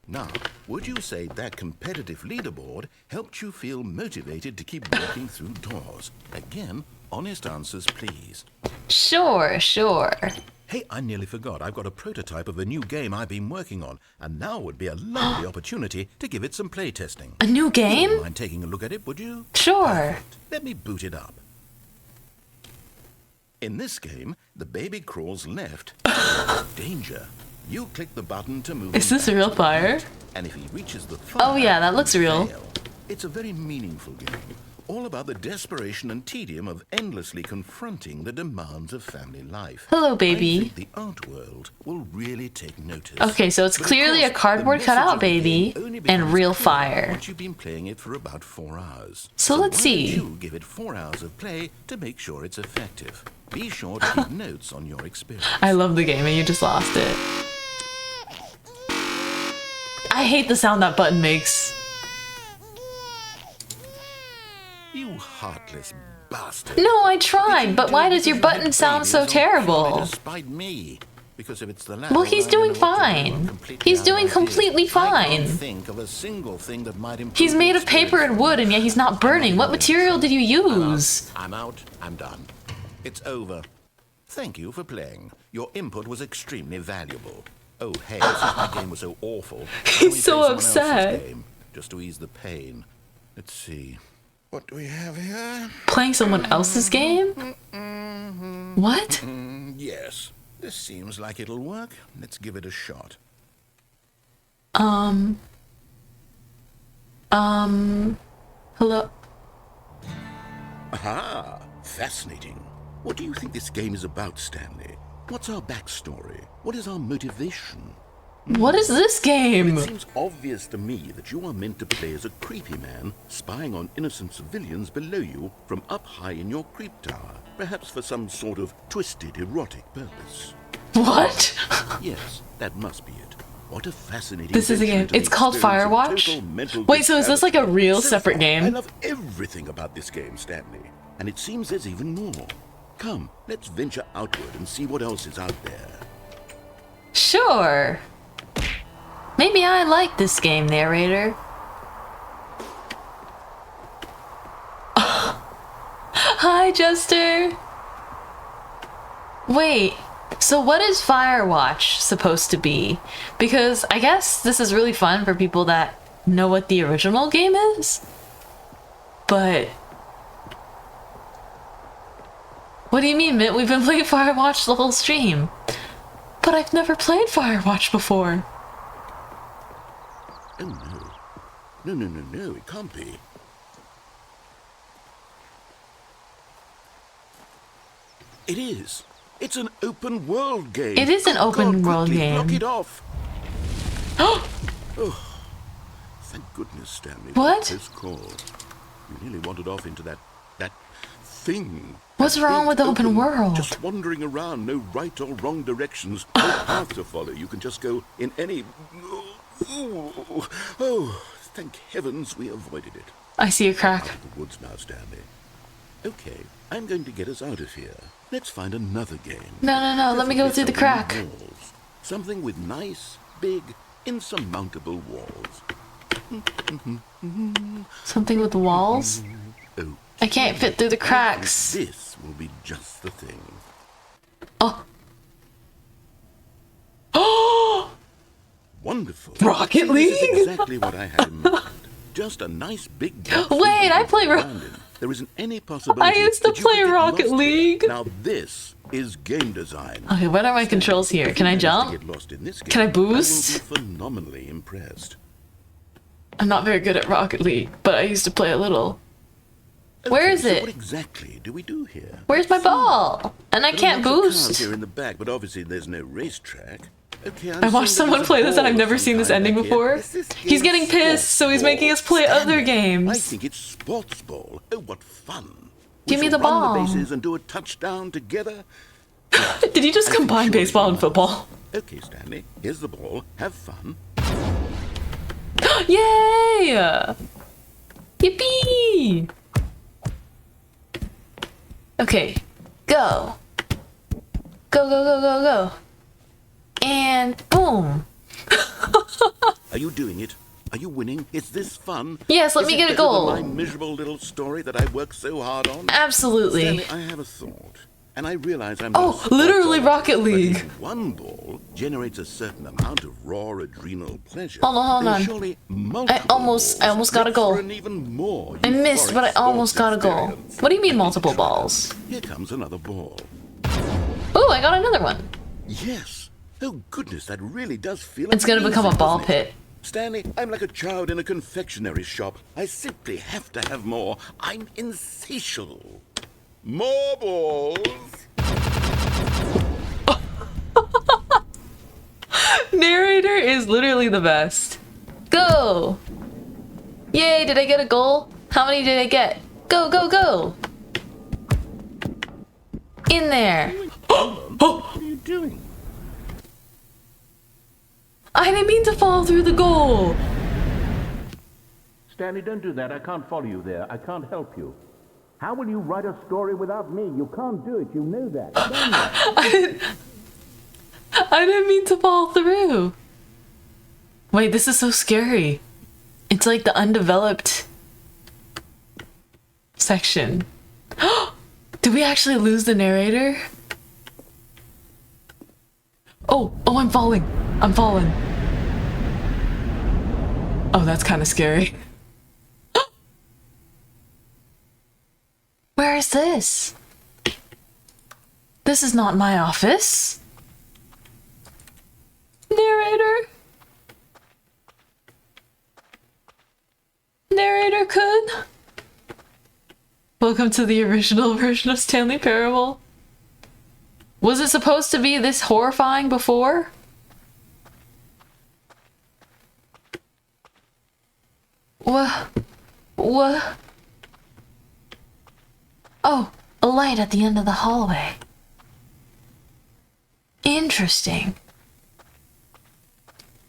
Now, would you say that competitive leaderboard helped you feel motivated to keep walking through doors? Again, honest answers, please. Sure. Hey, I nearly forgot. I've got a prototype of a new game I've been working on, and now would be a lovely opportunity to give it some playtesting. A new game? You wouldn't mind taking a look at it, would you? Sure. Perfect. Let me boot it up. In this game, the baby crawls left. Danger. You click the button to move. Is this real fire? And if he reaches the fire, Oh yeah, that looks real. It's a very meaningful game, all about the desperation and tedium of endlessly confronting the demands of family life. Hello, I baby. think the art world will really take notice. Okay, so it's But of clearly a course, cardboard the cutout message of the baby game only and becomes real clear fire. Once you've been playing it for about 4 hours. So let's why see. don't you give it 4 hours of play to make sure it's effective. Be sure to keep notes on your experience. I love the game and you just lost it. I hate the sound that button makes. You heartless bastard. No, I tried, but why does your button sound so terrible? Despite me. Because if it's the Well, he's doing fine. He's doing completely I can't fine. think of a single thing that might improve He's made the of paper and wood, and yet he's not burning. What material did you use? I'm out. I'm done. It's over. Thank you for playing. Your input was extremely valuable. Oh, hey, since my game was so awful, He's we so play someone else's upset. game, just to ease the pain. Let's see. What do we have here? Playing someone else's game? What? Yes. This seems like it'll work. Let's give it a shot. Hello? Aha! Fascinating. What do you think this game is about, Stanley? What's our backstory? What is our motivation? What is this game? It seems obvious to me that you are meant to play as a creepy man, spying on innocent civilians below you from up high in your creep tower, perhaps for some sort of twisted, erotic purpose. What? Yes, that must be it. What a fascinating... This is a game. It's called Firewatch? Wait, so is this like a real separate game? I love everything about this game, Stanley. And it seems there's even more. Come, let's venture outward and see what else is out there. Sure. Maybe I like this game, narrator. Hi, Jester. Wait, so what is Firewatch supposed to be? Because I guess this is really fun for people that know what the original game is. But... what do you mean, Mint? We've been playing Firewatch the whole stream. But I've never played Firewatch before. Oh, no. No, it can't be. It is. It's an open world game. It is an open world quickly, game. Knock it off. Oh, thank goodness, Stanley. What? Close call. You nearly wandered off into that thing. What's That wrong big with open world? Just wandering around, no right or wrong directions, no path to follow. You can just go in any... Oh, thank heavens we avoided it. I see a crack. Out of the woods now, Stanley. Okay, I'm going to get us out of here. Let's find another game. No, let me go through the crack. Walls. Something with nice, big, insurmountable walls. Something with walls? Oh, I can't fit through the cracks. this will be just the thing. Oh. Wonderful. Rocket See, League? This is exactly what I had in mind. Just a nice big... box Wait, I play There isn't any possibility I used to that you play could get Rocket lost here. League. Now this is game design. Okay, what are my controls here? Can I If you manage jump? to get lost in this game, Can I boost? I will be phenomenally impressed. I'm not very good at Rocket League, but I used to play a little. Where Okay, is so it? What exactly do we do here? Where's my ball? And I can't There are lots of cars boost. here in the back, but obviously there's no racetrack. Okay, I watched someone play this and I've never seen this ending before. He's getting pissed, so he's making us play other I games. think it's sports ball. Oh, what fun! Give me shall the run ball. the bases and do a touchdown together. Did you just combine baseball and football? Okay, Stanley, here's the ball. Have fun. Yay! Yippee! Okay, go. Go, go, go, go, go. And boom. Are you doing it? Are you winning? Is this fun? Yes, let me get a goal. My miserable little story that I worked so hard on. Absolutely. Stanley, I have a thought, and I realize I'm. Oh, literally Rocket League. One ball generates a certain amount of raw adrenal pleasure. Hold on. Surely I almost got a goal. an even more I missed, but I almost got a goal. experience. What do you mean multiple balls? Here comes another ball. Oh, I got another one. Yes. Oh goodness, that really does feel. It's gonna become a amazing, ball doesn't it? pit. Stanley, I'm like a child in a confectionery shop. I simply have to have more. I'm insatiable. More balls. Narrator is literally the best. Go! Yay, did I get a goal? How many did I get? Go, go, go! In there! What are you doing? I didn't mean to fall through the goal! Stanley, don't do that. I can't follow you there. I can't help you. How will you write a story without me? You can't do it. You know that. I didn't mean to fall through. Wait, this is so scary. It's like the undeveloped section. Did we actually lose the narrator? Oh, I'm falling. I'm falling. Oh, that's kind of scary. Where is this? This is not my office. Narrator? Narrator could? Welcome to the original version of Stanley Parable. Was it supposed to be this horrifying before? What? Oh, a light at the end of the hallway. Interesting.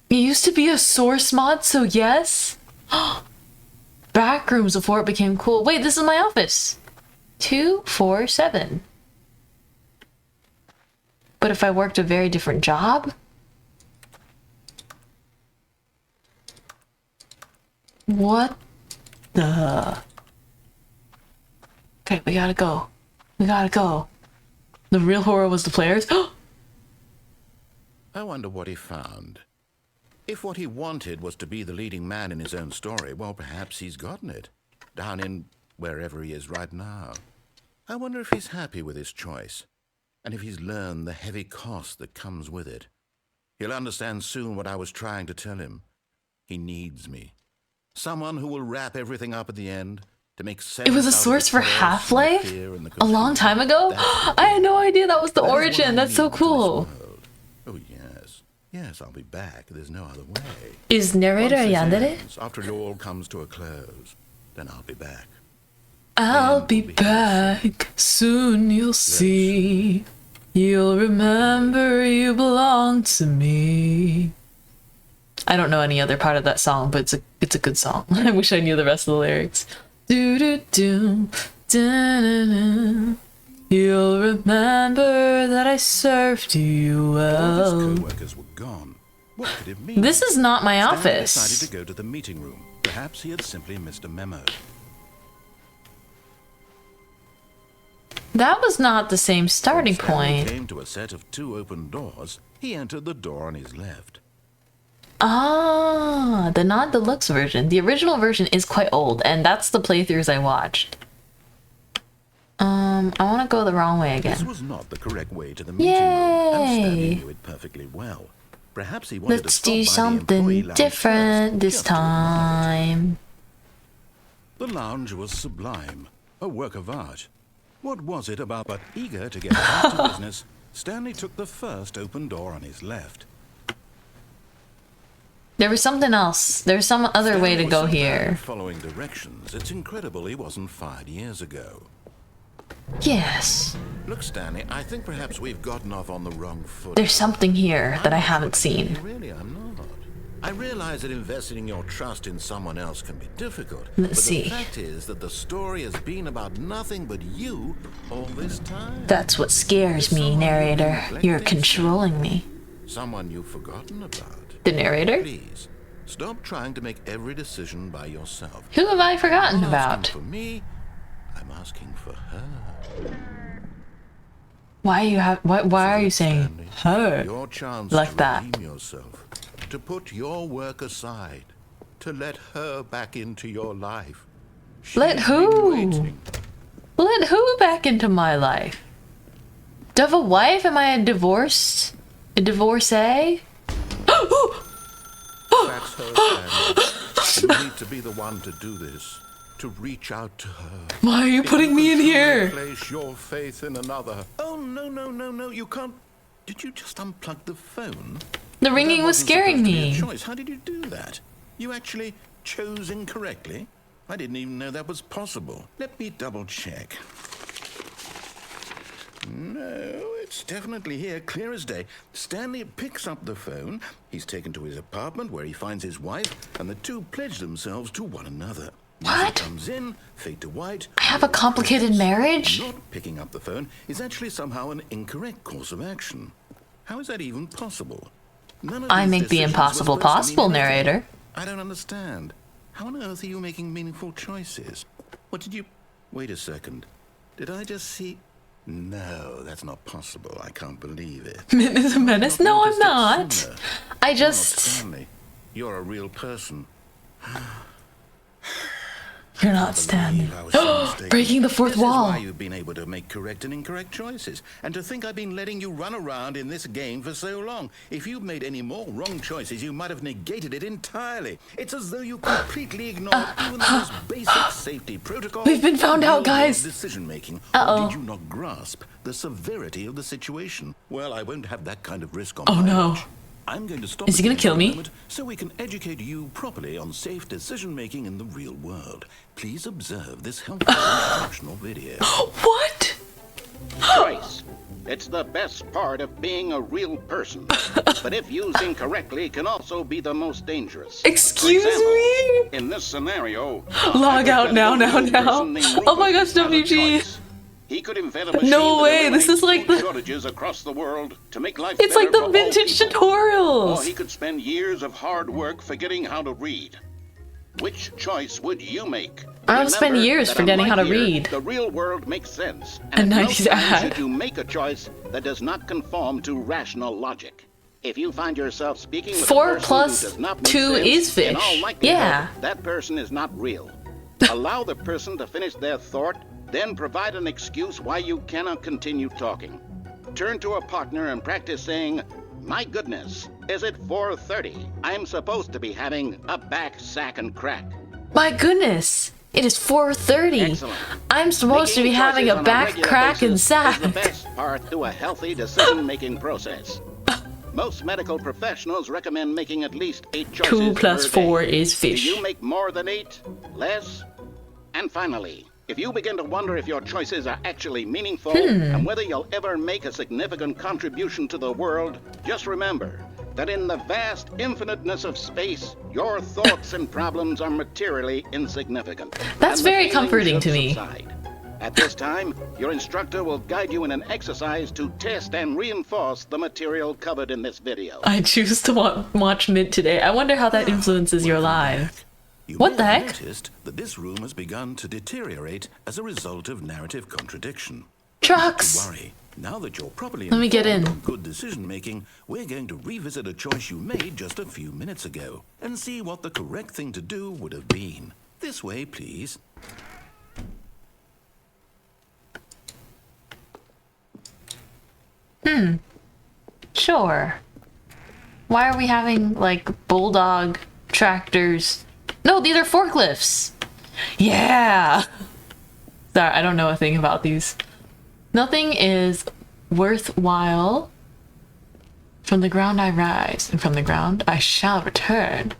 It used to be a source mod, so yes? Back rooms before it became cool. Wait, this is my office. 247. But if I worked a very different job? What the? Okay, we gotta go. We gotta go. The real horror was the players. I wonder what he found. If what he wanted was to be the leading man in his own story, well, perhaps he's gotten it. Down in wherever he is right now. I wonder if he's happy with his choice. And if he's learned the heavy cost that comes with it. He'll understand soon what I was trying to tell him. He needs me. Someone who will wrap everything up at the end to make sense. It was a out of source the for chaos and the Half-Life? fear and the A long time ago? I had no idea that was the That is what origin. I That's so need to this cool. world. Oh, yes. Yes, I'll be back. There's no other way. Is narrator Once this yandere? ends, after it all comes to a close, then I'll be back. I'll be back. Soon you'll see. You'll remember you belong to me. I don't know any other part of that song, but it's a good song. I wish I knew the rest of the lyrics. Do do do. Da-na-na. You'll remember that I served you All well. his co-workers were gone. What could it mean? This is not my Stanley office. decided to go to the meeting room. Perhaps he had simply missed a memo. That was not the same starting When Stanley point. came to a set of 2 open doors. He entered the door on his left. Ah, the non-deluxe version. The original version is quite old, and that's the playthroughs I watched. I want to go the wrong way This again. was not the correct way to the meeting room, and Stanley Yay! knew it perfectly well. Perhaps he wanted Let's to do stop by the employee something lounge different first, this just to admire it. time. The lounge was sublime, a work of art. What was it about? But eager to get back to business, Stanley took the first open door on his left. There was something else. There's some other way to Stanley was go so bad here. at following directions, it's incredible he wasn't fired years ago. Yes. Look, Stanley, I think perhaps we've gotten off on the wrong foot. There's something here that I haven't seen. Really, I'm not. I realize that investing your trust in someone else can be difficult. Let's see. The fact is that the story has been about nothing but you all this time. That's what scares me, narrator. You're controlling me. Someone you've forgotten about. The narrator? Please, stop trying to make every decision by yourself. Who have I forgotten I'm about? asking for me, I'm asking for her. Why are you saying Stanley, her your chance like to that? redeem yourself, to put your work aside, to let her back into your life. Let She's who? been waiting. Let who back into my life? Do I have a wife? Am I a divorced? A divorcee? That's her, Stanley. You need to be the one to do this, to reach out to her. Why are you putting me in here? Place your faith in another. Oh, no, you can't. Did you just unplug the phone? The ringing was scaring me. Choice. How did you do that? You actually chose incorrectly? I didn't even know that was possible. Let me double check. No, it's definitely here, clear as day. Stanley picks up the phone. He's taken to his apartment where he finds his wife, and the two pledge themselves to one another. What? Music comes in, fade to white. I have a complicated marriage? Not picking up the phone is actually somehow an incorrect course of action. How is that even possible? None of I these make the decisions impossible were supposed to possible, mean anything. narrator. I don't understand. How on earth are you making meaningful choices? What did you... Wait a second. Did I just see... No, that's not possible. I can't believe it. Mint is a menace? No, I'm Noticed it not. sooner. I You're not just... Stanley. You're a real person. You're not Stanley. I was so mistaken. Breaking the fourth This is wall. why you've been able to make correct and incorrect choices. And to think I've been letting you run around in this game for so long. If you'd made any more wrong choices, you might have negated it entirely. It's as though you completely ignored even the most basic safety protocol. We've been found out, guys. Decision making. Uh-oh. Or did you not grasp the severity of the situation? Well, I won't have that kind of risk on Oh, my no. watch. I'm going to stop Is he gonna the game kill for a me? moment so we can educate you properly on safe decision making in the real world. Please observe this helpful instructional video. What? Choice. It's the best part of being a real person. But if used incorrectly, can also be the most dangerous. Excuse For example, me? in this scenario, Log out now, hypothetical now. person named Oh my Rufus gosh, had a WG. choice. He could invent a machine No that way, this is eliminates like food the- shortages across the world to make life It's better like the for all vintage people. tutorials. Or he could spend years of hard work forgetting how to read. Which choice would you make? I don't spend Remember years that forgetting how to unlike here, read. The real world makes sense. A And at no 90s time ad. should you make a choice that does not conform to rational logic. If you find yourself speaking with 4 a person plus who does not make 2 sense, is in all fish. likelihood, Yeah. that person is not real. Allow the person to finish their thought, then provide an excuse why you cannot continue talking. Turn to a partner and practice saying, "My goodness, is it 4:30? I'm supposed to be having a back, sack, and crack." My goodness. It is 4:30. Excellent. I'm supposed to be Making having choices a on back regular crack and basis sack. is the best part to a healthy decision-making process. Most medical professionals recommend making at least 8 choices 2 plus per day. 4 is Do fish. you make more than 8? Less? And finally, if you begin to wonder if your choices are actually meaningful and whether you'll ever make a significant contribution to the world, just remember that in the vast infiniteness of space, your thoughts and problems are materially insignificant. That's And the very feeling comforting should to me. subside. At this time, your instructor will guide you in an exercise to test and reinforce the material covered in this video. I choose to watch Mint today. I wonder how that influences your life. You What may the have heck? noticed that this room has begun to deteriorate as a result of narrative contradiction. Trucks. Don't worry. Now that you're properly Let me get informed in. on good decision making, we're going to revisit a choice you made just a few minutes ago and see what the correct thing to do would have been. This way, please. Sure. Why are we having, like, bulldog tractors? No, these are forklifts. Yeah. Sorry, I don't know a thing about these. Nothing is worthwhile. From the ground I rise, and from the ground I shall return.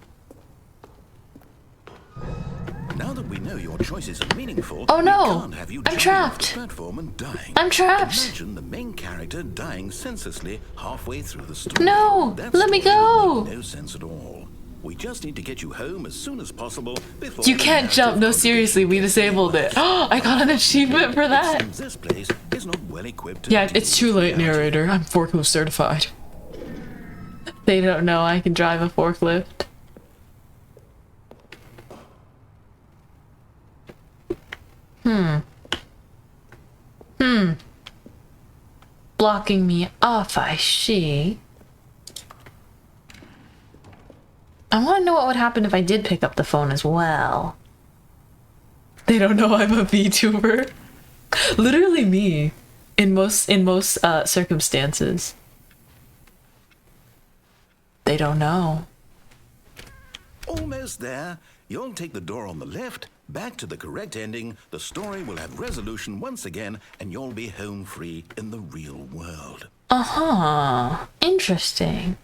Now that we know your choices are meaningful, Oh no! we can't have you I'm jumping off the trapped. platform and dying. I'm trapped. Imagine the main character dying senselessly halfway through the story. No! That Let me story would go! make no sense at all. We just need to get you home as soon as possible before You the can't jump. No, narrative seriously, we disabled it. Oh, I got an achievement for that. seems this place is not well equipped to Yeah, deal it's too with late, reality. narrator. I'm forklift certified. They don't know I can drive a forklift. Blocking me off, I see. I want to know what would happen if I did pick up the phone as well. They don't know I'm a VTuber. Literally me, in most circumstances. They don't know. Almost there. You'll take the door on the left, back to the correct ending, the story will have resolution once again, and you'll be home free in the real world. Uh-huh. Interesting.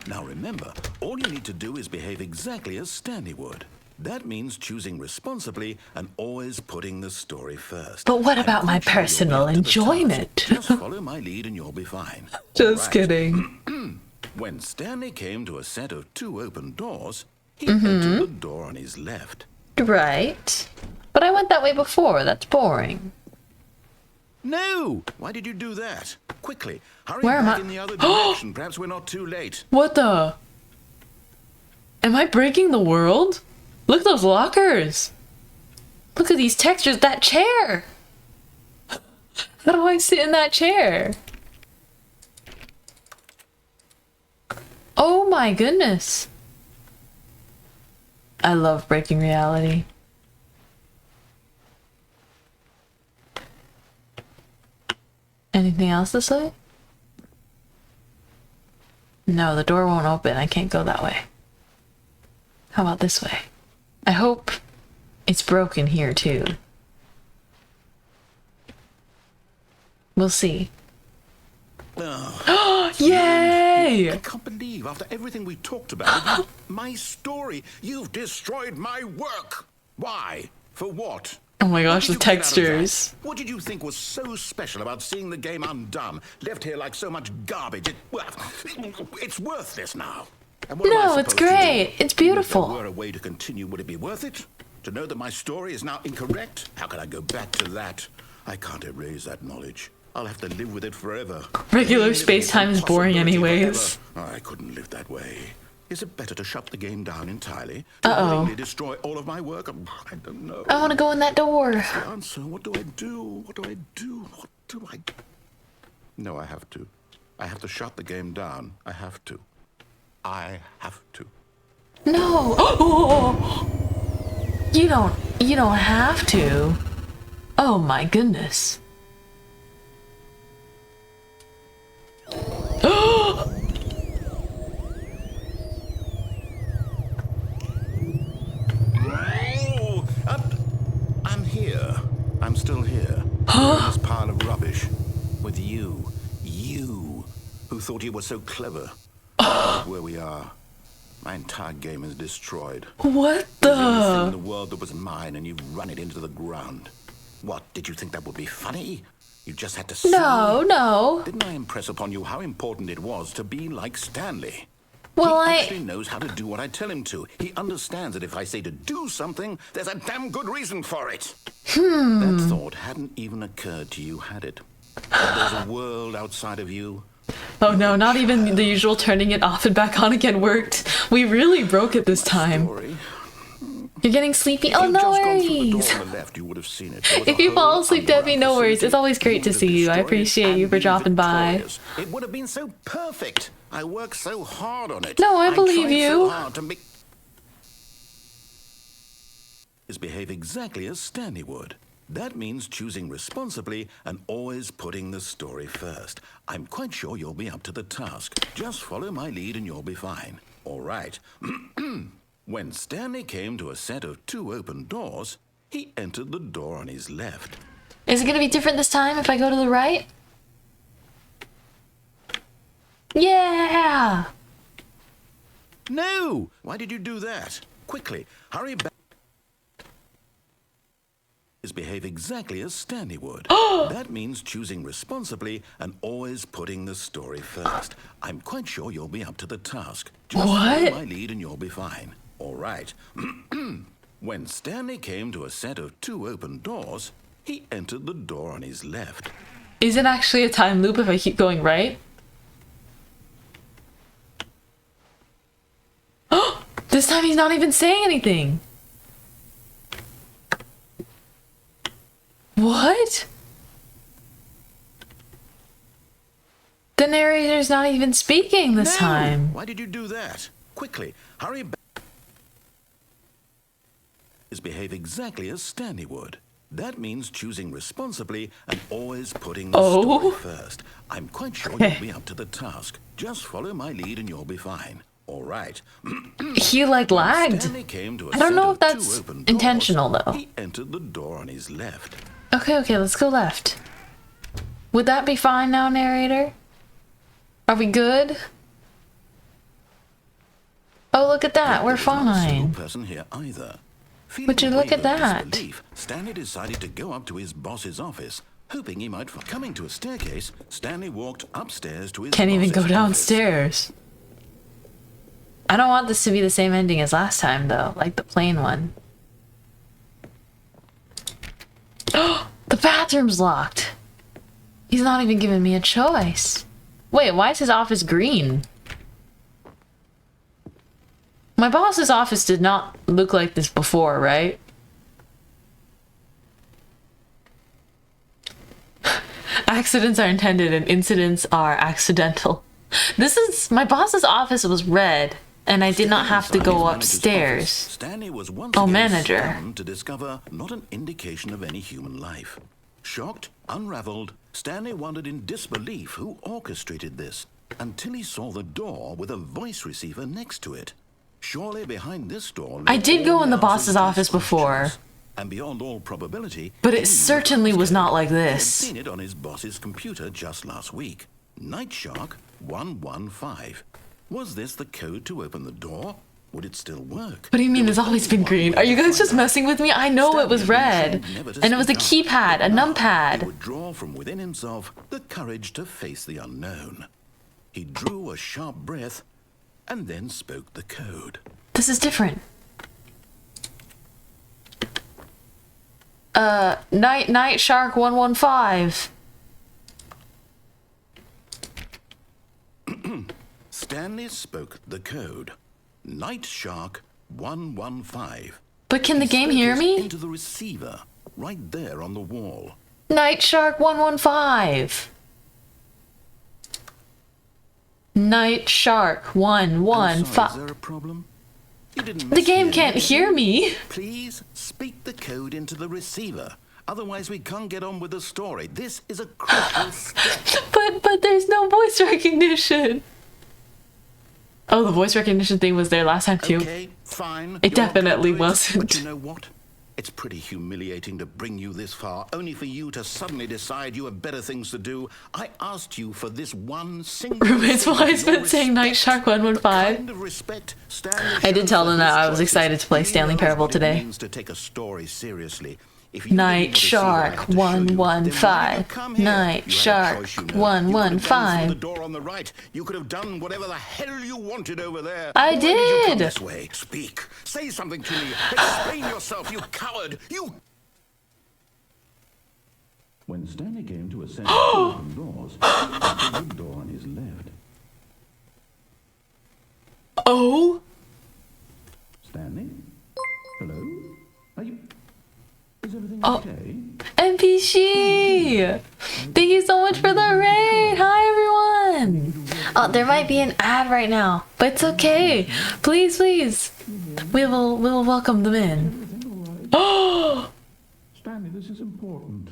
Now remember, all you need to do is behave exactly as Stanley would. That means choosing responsibly and always putting the story first. But what I'm about my quite sure you'll be personal up to the enjoyment? task. Just follow my lead and you'll be fine. Just Alright. kidding. When Stanley came to a set of 2 open doors, he entered the door on his left. Right. But I went that way before. That's boring. No! Why did you do that? Quickly, hurry Where am back I? in the other direction. Perhaps we're not too late. What the? Am I breaking the world? Look at those lockers. Look at these textures. That chair. How do I sit in that chair? Oh my goodness. I love breaking reality. Anything else this way? No, the door won't open. I can't go that way. How about this way? I hope it's broken here too. We'll see. Oh, Yay! I can't believe after everything we talked about, my story, you've destroyed my work. Why? For what? Oh my gosh, the What did you get out of that? textures. What did you think was so special about seeing the game undone, left here like so much garbage? It's worthless now. And what am I No, it's supposed to do? great. It's If there beautiful. were a way to continue, would it be worth it? To know that my story is now incorrect? How can I go back to that? I can't erase that knowledge. I'll have to live with it forever. Regular Living space-time is boring impossibility anyways. forever. I couldn't live that way. Is it better to shut the game down entirely? Uh-oh. To willingly destroy all of my work? I don't know. I want to go in that door. The answer. What do I do? What do I do? What do I... No, I have to. I have to shut the game down. I have to. I have to. No. Oh, you don't have to. Oh my goodness. Oh, I'm here. I'm still here. In this pile of rubbish. With you. You. Who thought you were so clever. Look where we are. My entire game is destroyed. What There's everything in the? the world that was mine and you've run it into the ground. What, did you think that would be funny? You just had to see? No, no. Didn't I impress upon you how important it was to be like Stanley? Well, He actually knows how to do what I tell him to. He understands that if I say to do something, there's a damn good reason for it. That thought hadn't even occurred to you, had it? That there's a world outside of you. Oh no, not even the usual turning it off and back on again worked. We really broke it this time. Story. You're getting sleepy? Oh, You've no just gone through the worries. door on the left, you would have seen it. There was If a you fall whole asleep, Debbie, no underground worries. It's facility. always great to would have see you. I destroyed it appreciate and you for been dropping by. victorious. It would have been so perfect. I worked so hard on it. No, I believe tried you. So hard to make... Is behave exactly as Stanley would. That means choosing responsibly and always putting the story first. I'm quite sure you'll be up to the task. Just follow my lead and you'll be fine. All right. When Stanley came to a set of 2 open doors, he entered the door on his left. Is it gonna be different this time if I go to the right? Yeah! No! Why did you do that? Quickly, hurry back. Behave exactly as Stanley would. That means choosing responsibly and always putting the story first. I'm quite sure you'll be up to the task. Just follow my lead and you'll be fine. All right. When Stanley came to a set of 2 open doors, he entered the door on his left. Is it actually a time loop if I keep going right? This time he's not even saying anything. What? The narrator's not even speaking this time. Why did you do that? Quickly, hurry back. Behave exactly as Stanley would. That means choosing responsibly and always putting the story first. I'm quite sure you'll be up to the task. Just follow my lead and you'll be fine. All right. He like lagged. I don't know if that's intentional though. He entered the door on his left. Okay, let's go left. Would that be fine now, narrator? Are we good? Oh, look at that. We're fine. Person here either. Would you look at that? Stanley decided to go up to his boss's office, hoping he might find. Coming to a staircase, Stanley walked upstairs to his Can't even go boss's downstairs. I don't want this to be the same ending as last time, though, like the plane one. The bathroom's locked. He's not even giving me a choice. Wait, why is his office green? My boss's office did not look like this before, right? Accidents are intended and incidents are accidental. My boss's office was red, and I did not have to go upstairs. Stanley was once manager. to discover not an indication of any human life. Shocked, unraveled, Stanley wondered in disbelief who orchestrated this, until he saw the door with a voice receiver next to it. Surely behind this door... I did go in the boss's office before. And beyond all probability... But it certainly was not like this. He had seen it on his boss's computer just last week. Night Shark 115. Was this the code to open the door? Would it still work? What do you mean it's always been green? Are you guys just messing with me? I know it was red. And it was a keypad, a numpad. He would draw from within himself the courage to face the unknown. He drew a sharp breath and then spoke the code. This is different. Night Shark 115. Stanley spoke the code. Night Shark 115. But can the game hear me? Into the receiver, right there on the wall. Night Shark 115. Night Shark 115. Is there a problem? You didn't The game can't hear me. Please speak the code into the receiver. Otherwise we can't get on with the story. This is a crucial step. But there's no voice recognition. Oh, the voice recognition thing was there last time too. Okay, fine. It definitely wasn't. But you know what? It's pretty humiliating to bring you this far, only for you to suddenly decide you have better things to do. I asked you for this one single... Roommate's wise been saying Night Shark 115. I did tell them that I was excited to play Stanley Parable today. To take a story seriously. Night Shark 115. Night Shark 115. The door on the right. You could have done whatever the hell you wanted over there. I did. This way. Speak. Say something to me. Explain yourself, you coward. You. When Stanley came to a set of open doors, he opened the door on his left. Oh. Stanley? Hello? Are you... Is everything okay? NPC! Thank you so much for the raid! Hi everyone! Oh, there might be an ad right now, but it's okay. Please, please. We will welcome them in. Oh! Stanley, this is important.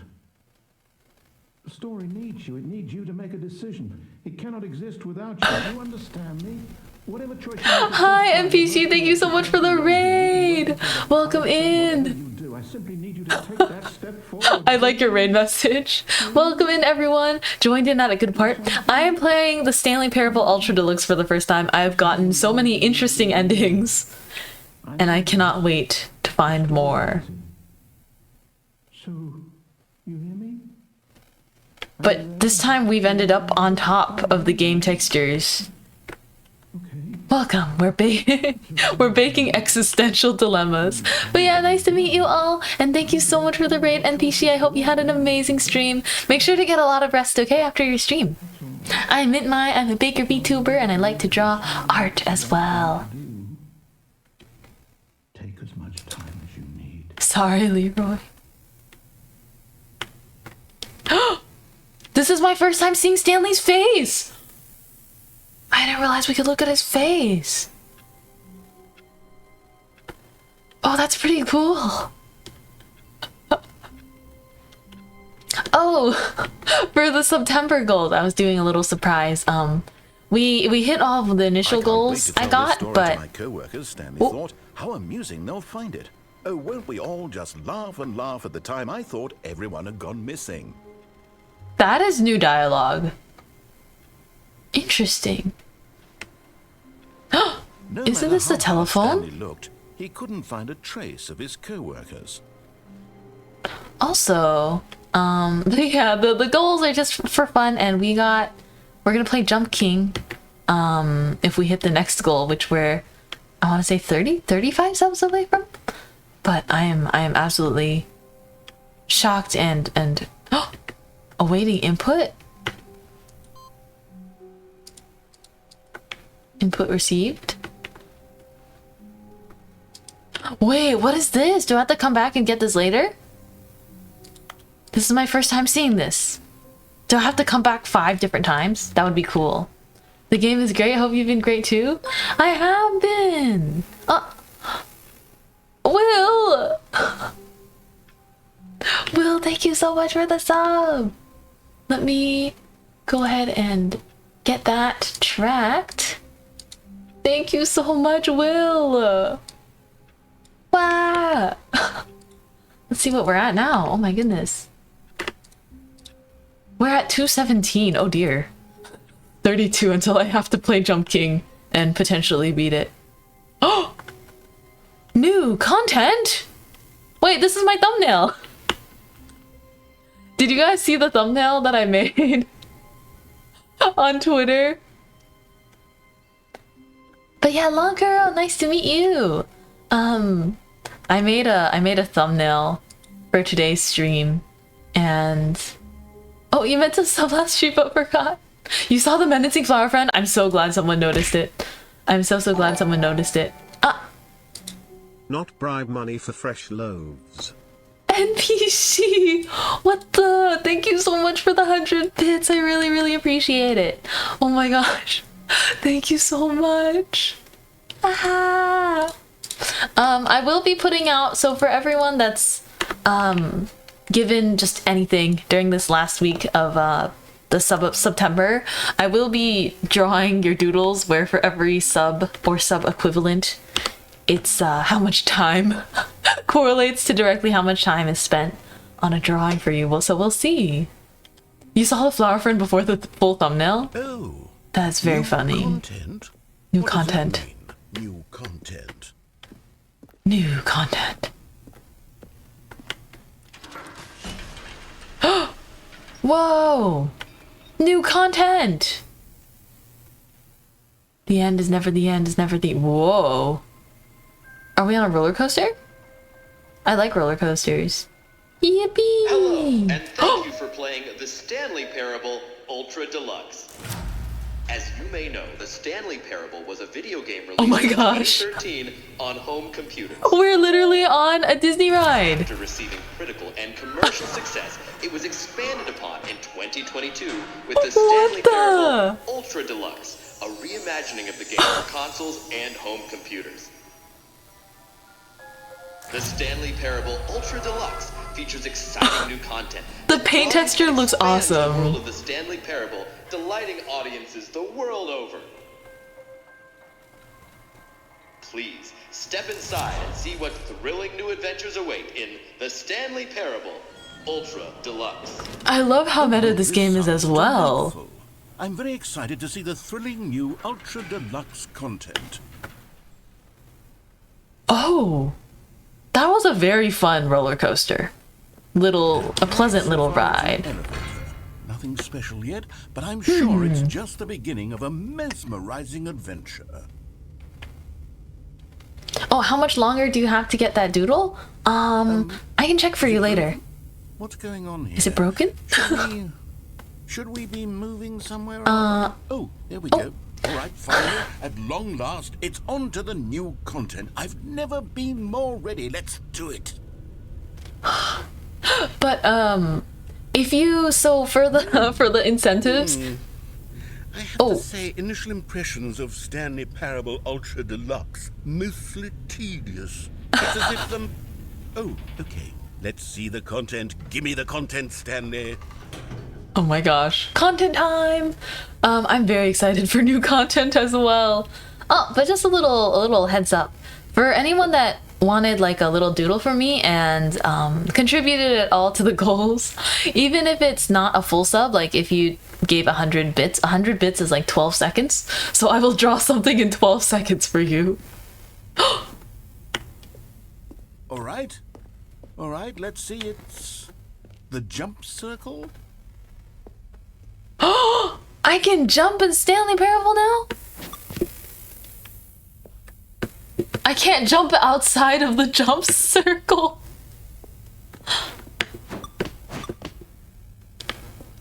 The story needs you. It needs you to make a decision. It cannot exist without you. You understand me? Whatever choice you make. Hi NPC, thank you so much for the raid! Welcome in! I simply need you to take that step forward. I like your raid message. Welcome in everyone. Joined in at a good part. I am playing the Stanley Parable Ultra Deluxe for the first time. I've gotten so many interesting endings. and I cannot wait to find more. So, you hear me? But this time we've ended up on top of the game textures. Okay. Welcome, we're we're baking existential dilemmas. But yeah, nice to meet you all, and thank you so much for the raid, NPC. I hope you had an amazing stream. Make sure to get a lot of rest, okay, after your stream. I'm Mintmai, I'm a baker VTuber, and I like to draw art as well. Take as much time as you need. Sorry, Leroy. This is my first time seeing Stanley's face! I didn't realize we could look at his face. Oh, that's pretty cool. Oh, for the September goals, I was doing a little surprise. We hit all of the initial goals I got, but my co-workers, Stanley thought, how amusing they'll find it. Oh, won't we all just laugh and laugh at the time I thought everyone had gone missing? that is new dialogue. Interesting. No Isn't matter this the how hard telephone? Stanley looked, he couldn't find a trace of his co-workers. Also, yeah, the goals are just for fun, and we're gonna play Jump King, if we hit the next goal, which we're, I want to say 35 subs away from, but I am absolutely shocked and awaiting input. Input received. Wait, what is this? Do I have to come back and get this later? This is my first time seeing this. Do I have to come back 5 different times? That would be cool. The game is great. I hope you've been great too. I have been. Will. Will, thank you so much for the sub. Let me go ahead and get that tracked. Thank you so much, Will. Wow. Let's see what we're at now. Oh my goodness. We're at 217. Oh dear. 32 until I have to play Jump King and potentially beat it. Oh! New content? Wait, this is my thumbnail. Did you guys see the thumbnail that I made on Twitter? But yeah, Long Girl, nice to meet you. I made a thumbnail for today's stream, and oh, you meant to sub last stream but forgot. You saw the menacing flower friend? I'm so glad someone noticed it. I'm so glad someone noticed it. Not bribe money for fresh loaves. NPC! What the? Thank you so much for the 100 bits. I really appreciate it. Oh my gosh. Thank you so much. Ah. I will be putting out, so for everyone that's given just anything during this last week of the sub of September, I will be drawing your doodles where for every sub or sub equivalent, it's how much time correlates to directly how much time is spent on a drawing for you. Well, so we'll see. You saw the flower friend before the full thumbnail? Oh. That's very funny. Content? New What does that content. mean? New content. New content. Whoa! New content! The end is never the end is never the... Whoa! Are we on a roller coaster? I like roller coasters. Yippee! Hello, and thank you for playing the Stanley Parable Ultra Deluxe. As you may know, the Stanley Parable was a video game released Oh my in gosh. 2013 on home computers. We're literally on a Disney ride! After receiving critical and commercial success, it was expanded upon in 2022 with the Stanley Parable Ultra Deluxe, a reimagining of the game for consoles and home computers. The Stanley Parable Ultra Deluxe features exciting new content. The paint texture looks Expands the awesome. world of the Stanley Parable, delighting audiences the world over. Please step inside and see what thrilling new adventures await in the Stanley Parable Ultra Deluxe. I love how meta this game is as well. Delightful. I'm very excited to see the thrilling new Ultra Deluxe content. Ooh, that was a very fun roller coaster. A pleasant little ride. Nothing special yet, but I'm sure it's just the beginning of a mesmerizing adventure. Oh, how much longer do you have to get that doodle? I can check for you later. What's going on here? Is it broken? Should we be moving somewhere? Oh, there we go. All right, finally, at long last, it's on to the new content. I've never been more ready. Let's do it. But if you for the incentives. I have to say, initial impressions of Stanley Parable Ultra Deluxe, mostly tedious. It's as if them... Oh, okay. Let's see the content. Gimme the content, Stanley. Oh my gosh. Content time! I'm very excited for new content as well. Oh, but just a little heads up. For anyone that wanted like a little doodle from me and contributed it all to the goals, even if it's not a full sub, like if you gave 100 bits is like 12 seconds. So I will draw something in 12 seconds for you. All right, let's see. It's the jump circle. I can jump in Stanley Parable now? I can't jump outside of the jump circle.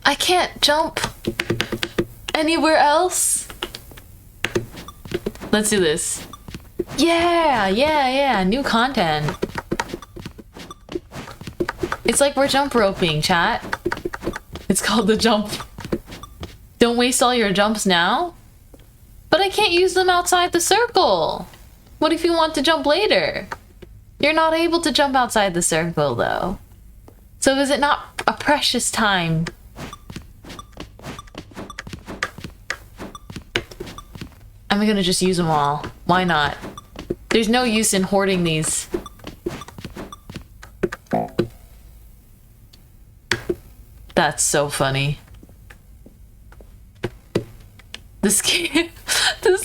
I can't jump anywhere else. Let's do this. Yeah, new content. It's like we're jump roping, chat. It's called the jump. Don't waste all your jumps now. But I can't use them outside the circle. What if you want to jump later? You're not able to jump outside the circle though. So is it not a precious time? I'm gonna just use them all. Why not? There's no use in hoarding these. That's so funny. This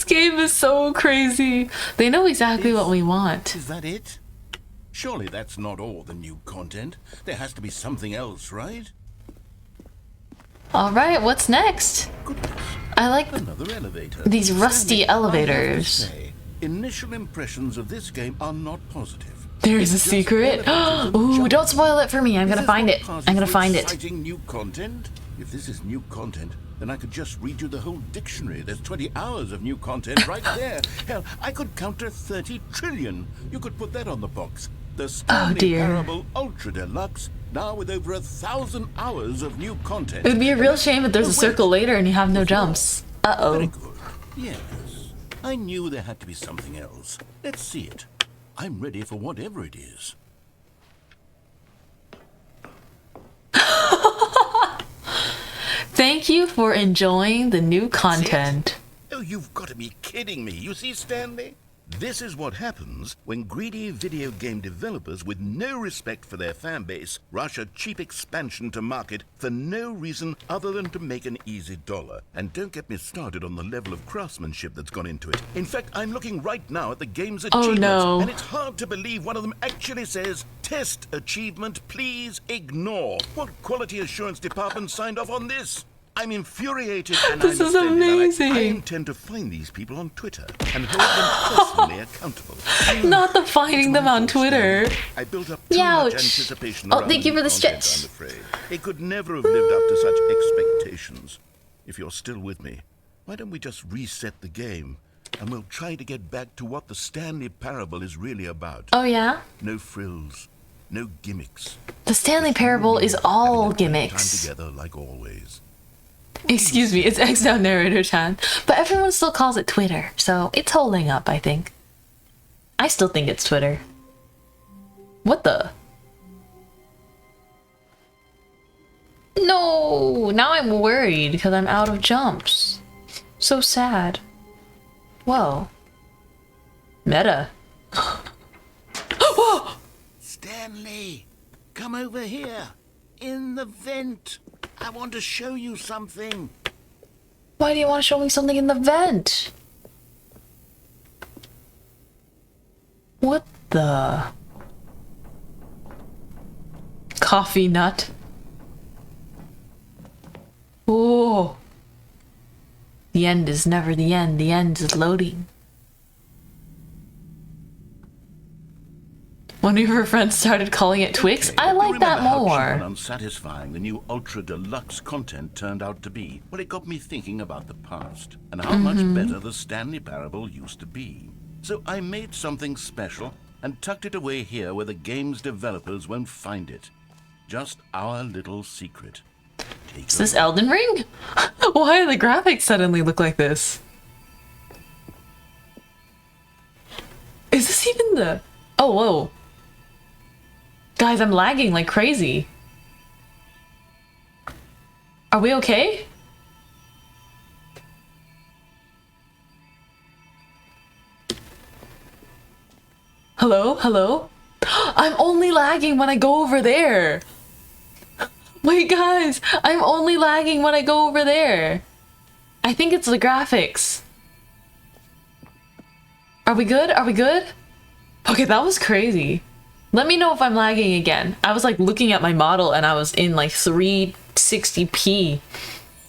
game is so crazy. They know exactly what we want. Is that it? Surely that's not all the new content. There has to be something else, right? All right, what's next? Goodness. I like Another elevator. these rusty Stanley, I have to elevators. say, initial impressions of this game are not positive. There's a It's just secret. elevators and Ooh, jump. don't spoil it for me. I'm Is gonna this find what it. passes I'm gonna for find it. exciting new content? If this is new content, then I could just read you the whole dictionary. There's 20 hours of new content right there. Hell, I could counter 30 trillion. You could put that on the box. The Stanley dear. Parable Ultra Deluxe, now with over 1,000 hours of new content. It would be a real shame if there's a Wait. circle later and you have no jumps. Very Uh-oh. good. Yes. I knew there had to be something else. Let's see it. I'm ready for whatever it is. Thank you for enjoying the new content. Oh, you've got to be kidding me. You see, Stanley? This is what happens when greedy video game developers with no respect for their fan base rush a cheap expansion to market for no reason other than to make an easy dollar. And don't get me started on the level of craftsmanship that's gone into it. In fact, I'm looking right now at the game's achievements, no. and it's hard to believe one of them actually says, "Test achievement, please ignore." What quality assurance department signed off on this? I'm infuriated and This I'm is offended, and amazing. I intend to find these people on Twitter and hold them personally accountable. Not the finding them on Twitter. I built up too much Youch. anticipation Oh, around thank you new for the content, stitch. I'm afraid. It could never have lived up to such expectations. If you're still with me, why don't we just reset the game and we'll try to get back to what the Stanley Parable is really about. Oh yeah? No frills, no gimmicks. The Stanley Parable is all Having a great time gimmicks. together like always. Excuse me, it's X Down Narrator Chan. But everyone still calls it Twitter, so it's holding up, I think. I still think it's Twitter. What the? No! Now I'm worried because I'm out of jumps. So sad. Whoa. Meta. Whoa! Stanley, come over here. In the vent. I want to show you something. Why do you want to show me something in the vent? What the coffee nut. Oh, the end is never the end. The end is loading. One of her friends started calling it Twix. Okay, I you like that remember how cheap more. and unsatisfying the new ultra deluxe content turned out to be. Well, it got me thinking about the past and how much better the Stanley Parable used to be. So I made something special and tucked it away here where the game's developers won't find it. Just our little secret. Take Is this Elden Ring? Why do the graphics suddenly look like this? Is this even the... Oh, whoa. Guys, I'm lagging like crazy. Are we okay? Hello? Hello? I'm only lagging when I go over there. Wait, guys, I'm only lagging when I go over there. I think it's the graphics. Are we good? Are we good? Okay, that was crazy. Let me know if I'm lagging again. I was like looking at my model and I was in like 360p.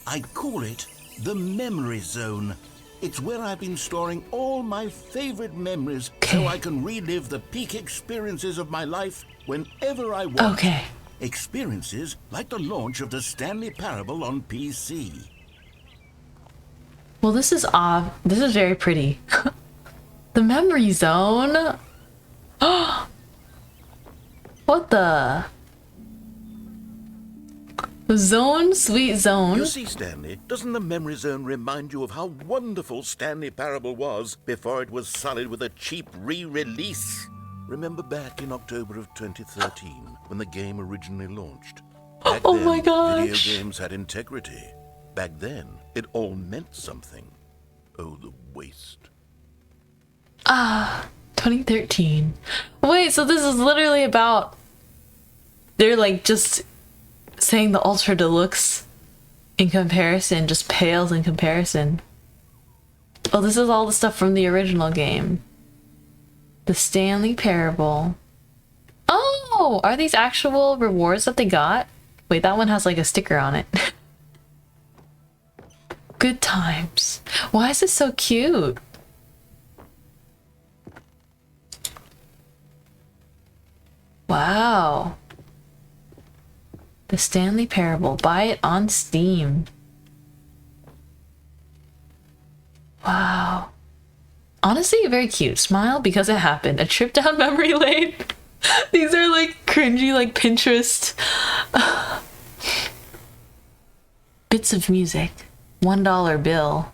I call it the memory zone. It's where I've been storing all my favorite memories so I can relive the peak experiences of my life whenever I want. Okay. Experiences like the launch of the Stanley Parable on PC. Well, this is very pretty. The memory zone. What the? Zone, sweet zone. You see, Stanley, doesn't the memory zone remind you of how wonderful Stanley Parable was before it was sullied with a cheap re-release? Remember back in October of 2013 when the game originally launched? Back Oh then, my gosh. video games had integrity. Back then, it all meant something. Oh, the waste. 2013. Wait, so this is literally about... They're like just saying the Ultra Deluxe in comparison just pales in comparison. Oh, this is all the stuff from the original game. The Stanley Parable. Oh, are these actual rewards that they got? Wait, that one has like a sticker on it. Good times. Why is this so cute? Wow. The Stanley Parable. Buy it on Steam. Wow. Honestly, very cute. Smile because it happened. A trip down memory lane. These are like cringy, like Pinterest. Bits of music. $1 bill.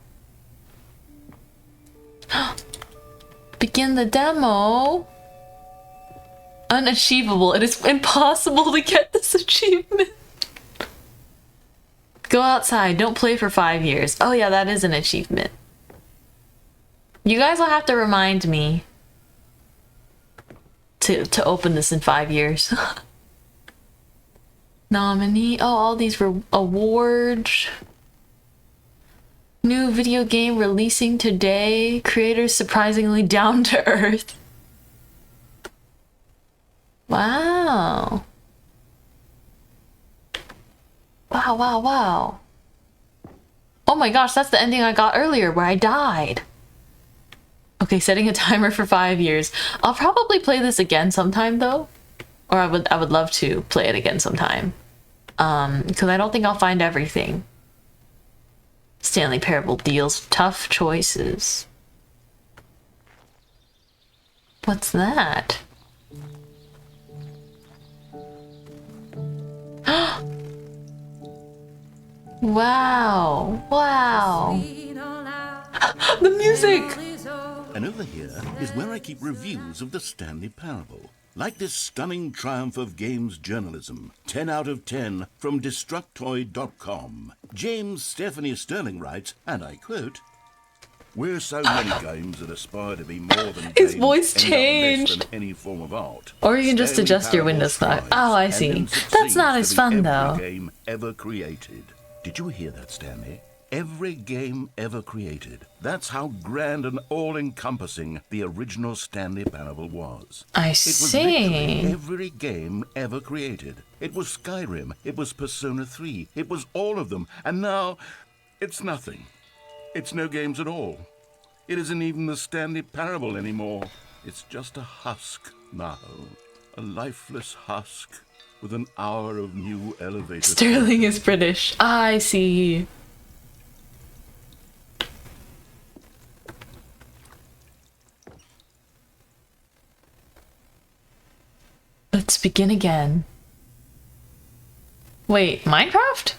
Begin the demo. Unachievable. It is impossible to get this achievement. Go outside. Don't play for 5 years. Oh yeah, that is an achievement. You guys will have to remind me to open this in 5 years. Nominee. Oh, all these awards. New video game releasing today. Creators surprisingly down to earth. Wow. Wow, wow, wow. Oh my gosh, that's the ending I got earlier where I died. Okay, setting a timer for 5 years. I'll probably play this again sometime though. Or I would love to play it again sometime. Because I don't think I'll find everything. Stanley Parable deals tough choices. What's that? Wow. Wow. The music. And over here is where I keep reviews of the Stanley Parable. Like this stunning triumph of games journalism, 10 out of 10 from Destructoid.com. James Stephanie Sterling writes, and I quote, "We're so many games that aspire to be more than His games, voice end up less changed. than any form of art. Or you can just Stanley adjust your Parable Windows strives flag. Oh, I and see. then That's not succeeds as to be fun every though. game ever created." Did you hear that, Stanley? every game ever created. That's how grand and all-encompassing the original Stanley Parable was. I It was see. literally every game ever created. It was Skyrim, it was Persona 3, it was all of them, and now it's nothing. It's no games at all. It isn't even the Stanley Parable anymore. It's just a husk now. A lifeless husk with an hour of new elevator. Sterling is British. I see. Let's begin again. Wait, Minecraft?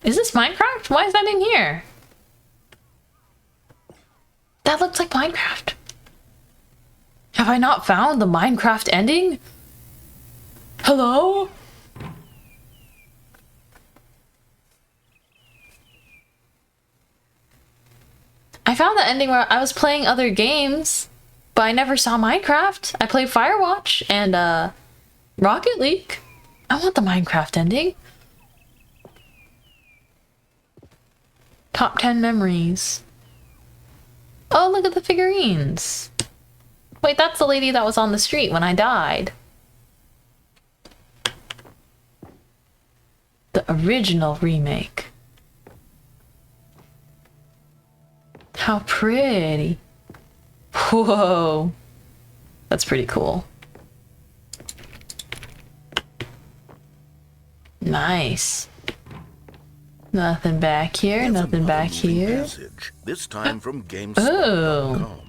Is this Minecraft? Why is that in here? That looks like Minecraft. Have I not found the Minecraft ending? Hello? I found the ending where I was playing other games, but I never saw Minecraft. I played Firewatch and Rocket League. I want the Minecraft ending. Top 10 memories. Oh, look at the figurines. Wait, that's the lady that was on the street when I died. The original remake. How pretty. Whoa. That's pretty cool. Nice. Nothing back here, Here's nothing another back moving here. Passage, this time from Oh. GameSpot.com.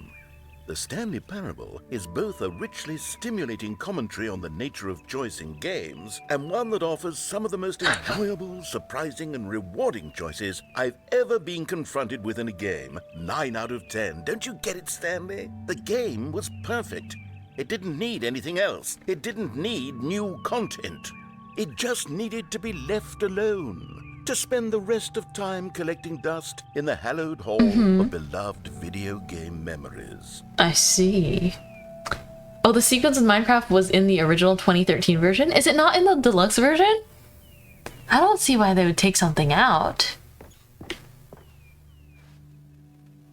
The Stanley Parable is both a richly stimulating commentary on the nature of choice in games and one that offers some of the most enjoyable, surprising, and rewarding choices I've ever been confronted with in a game. 9 out of 10. Don't you get it, Stanley? The game was perfect. It didn't need anything else. It didn't need new content. It just needed to be left alone. To spend the rest of time collecting dust in the hallowed hall of beloved video game memories. I see. Oh, the sequence in Minecraft was in the original 2013 version? Is it not in the deluxe version? I don't see why they would take something out.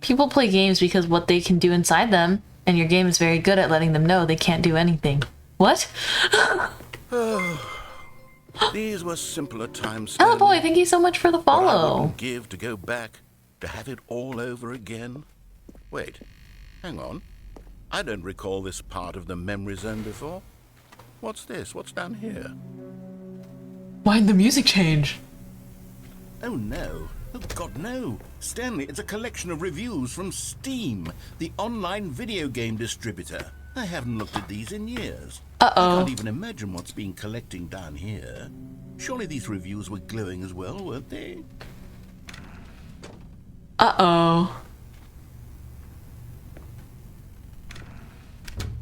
People play games because what they can do inside them, and your game is very good at letting them know they can't do anything. What? These were simpler times, Oh boy, Stanley. thank you so much for the What I follow. wouldn't give to go back, to have it all over again. Wait, hang on. I don't recall this part of the memory zone before. What's this? What's down here? Why'd the music change? Oh no. Oh God, no. Stanley, it's a collection of reviews from Steam, the online video game distributor. I haven't looked at these in years. I can't even imagine what's been collecting down here. Surely these reviews were glowing as well, weren't they? Uh-oh.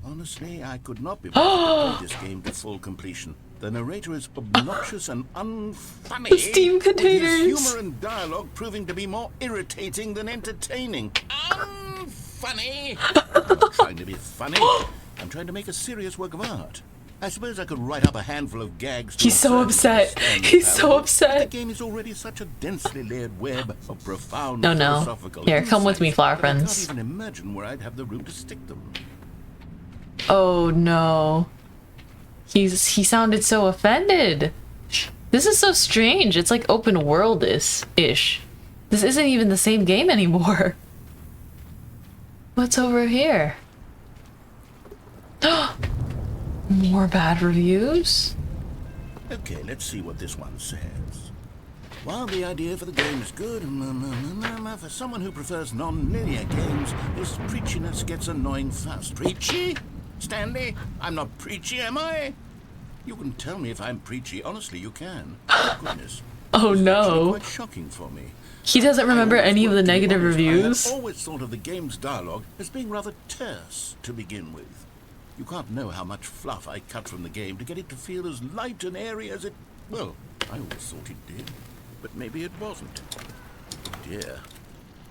Honestly, I could not be bothered to play this game to full completion. The narrator is obnoxious and unfunny. The Steam with his containers. humor and dialogue proving to be more irritating than entertaining. Unfunny! I'm not trying to be funny. I'm trying to make a serious work of art. I suppose I could write up a handful of gags. to He's so observe upset. the Stanley He's so Parable. upset. The game is already such a densely layered web of profound Oh, no. philosophical Here, come with me, insights flower that friends. I can't even imagine where I'd have the room to stick them. Oh no. He sounded so offended. This is so strange. It's like open world-ish. This isn't even the same game anymore. What's over here? More bad reviews? Okay, let's see what this one says. While the idea for the game is good, for someone who prefers non-linear games, this preachiness gets annoying fast. Preachy? Stanley, I'm not preachy, am I? You can tell me if I'm preachy. Honestly, you can. Oh, goodness. Oh This is actually no. quite shocking for me. He doesn't remember I always any of the worked, to be negative honest. reviews. I had always thought of the game's dialogue as being rather terse to begin with. You can't know how much fluff I cut from the game to get it to feel as light and airy as it... Well, I always thought it did, but maybe it wasn't. Dear,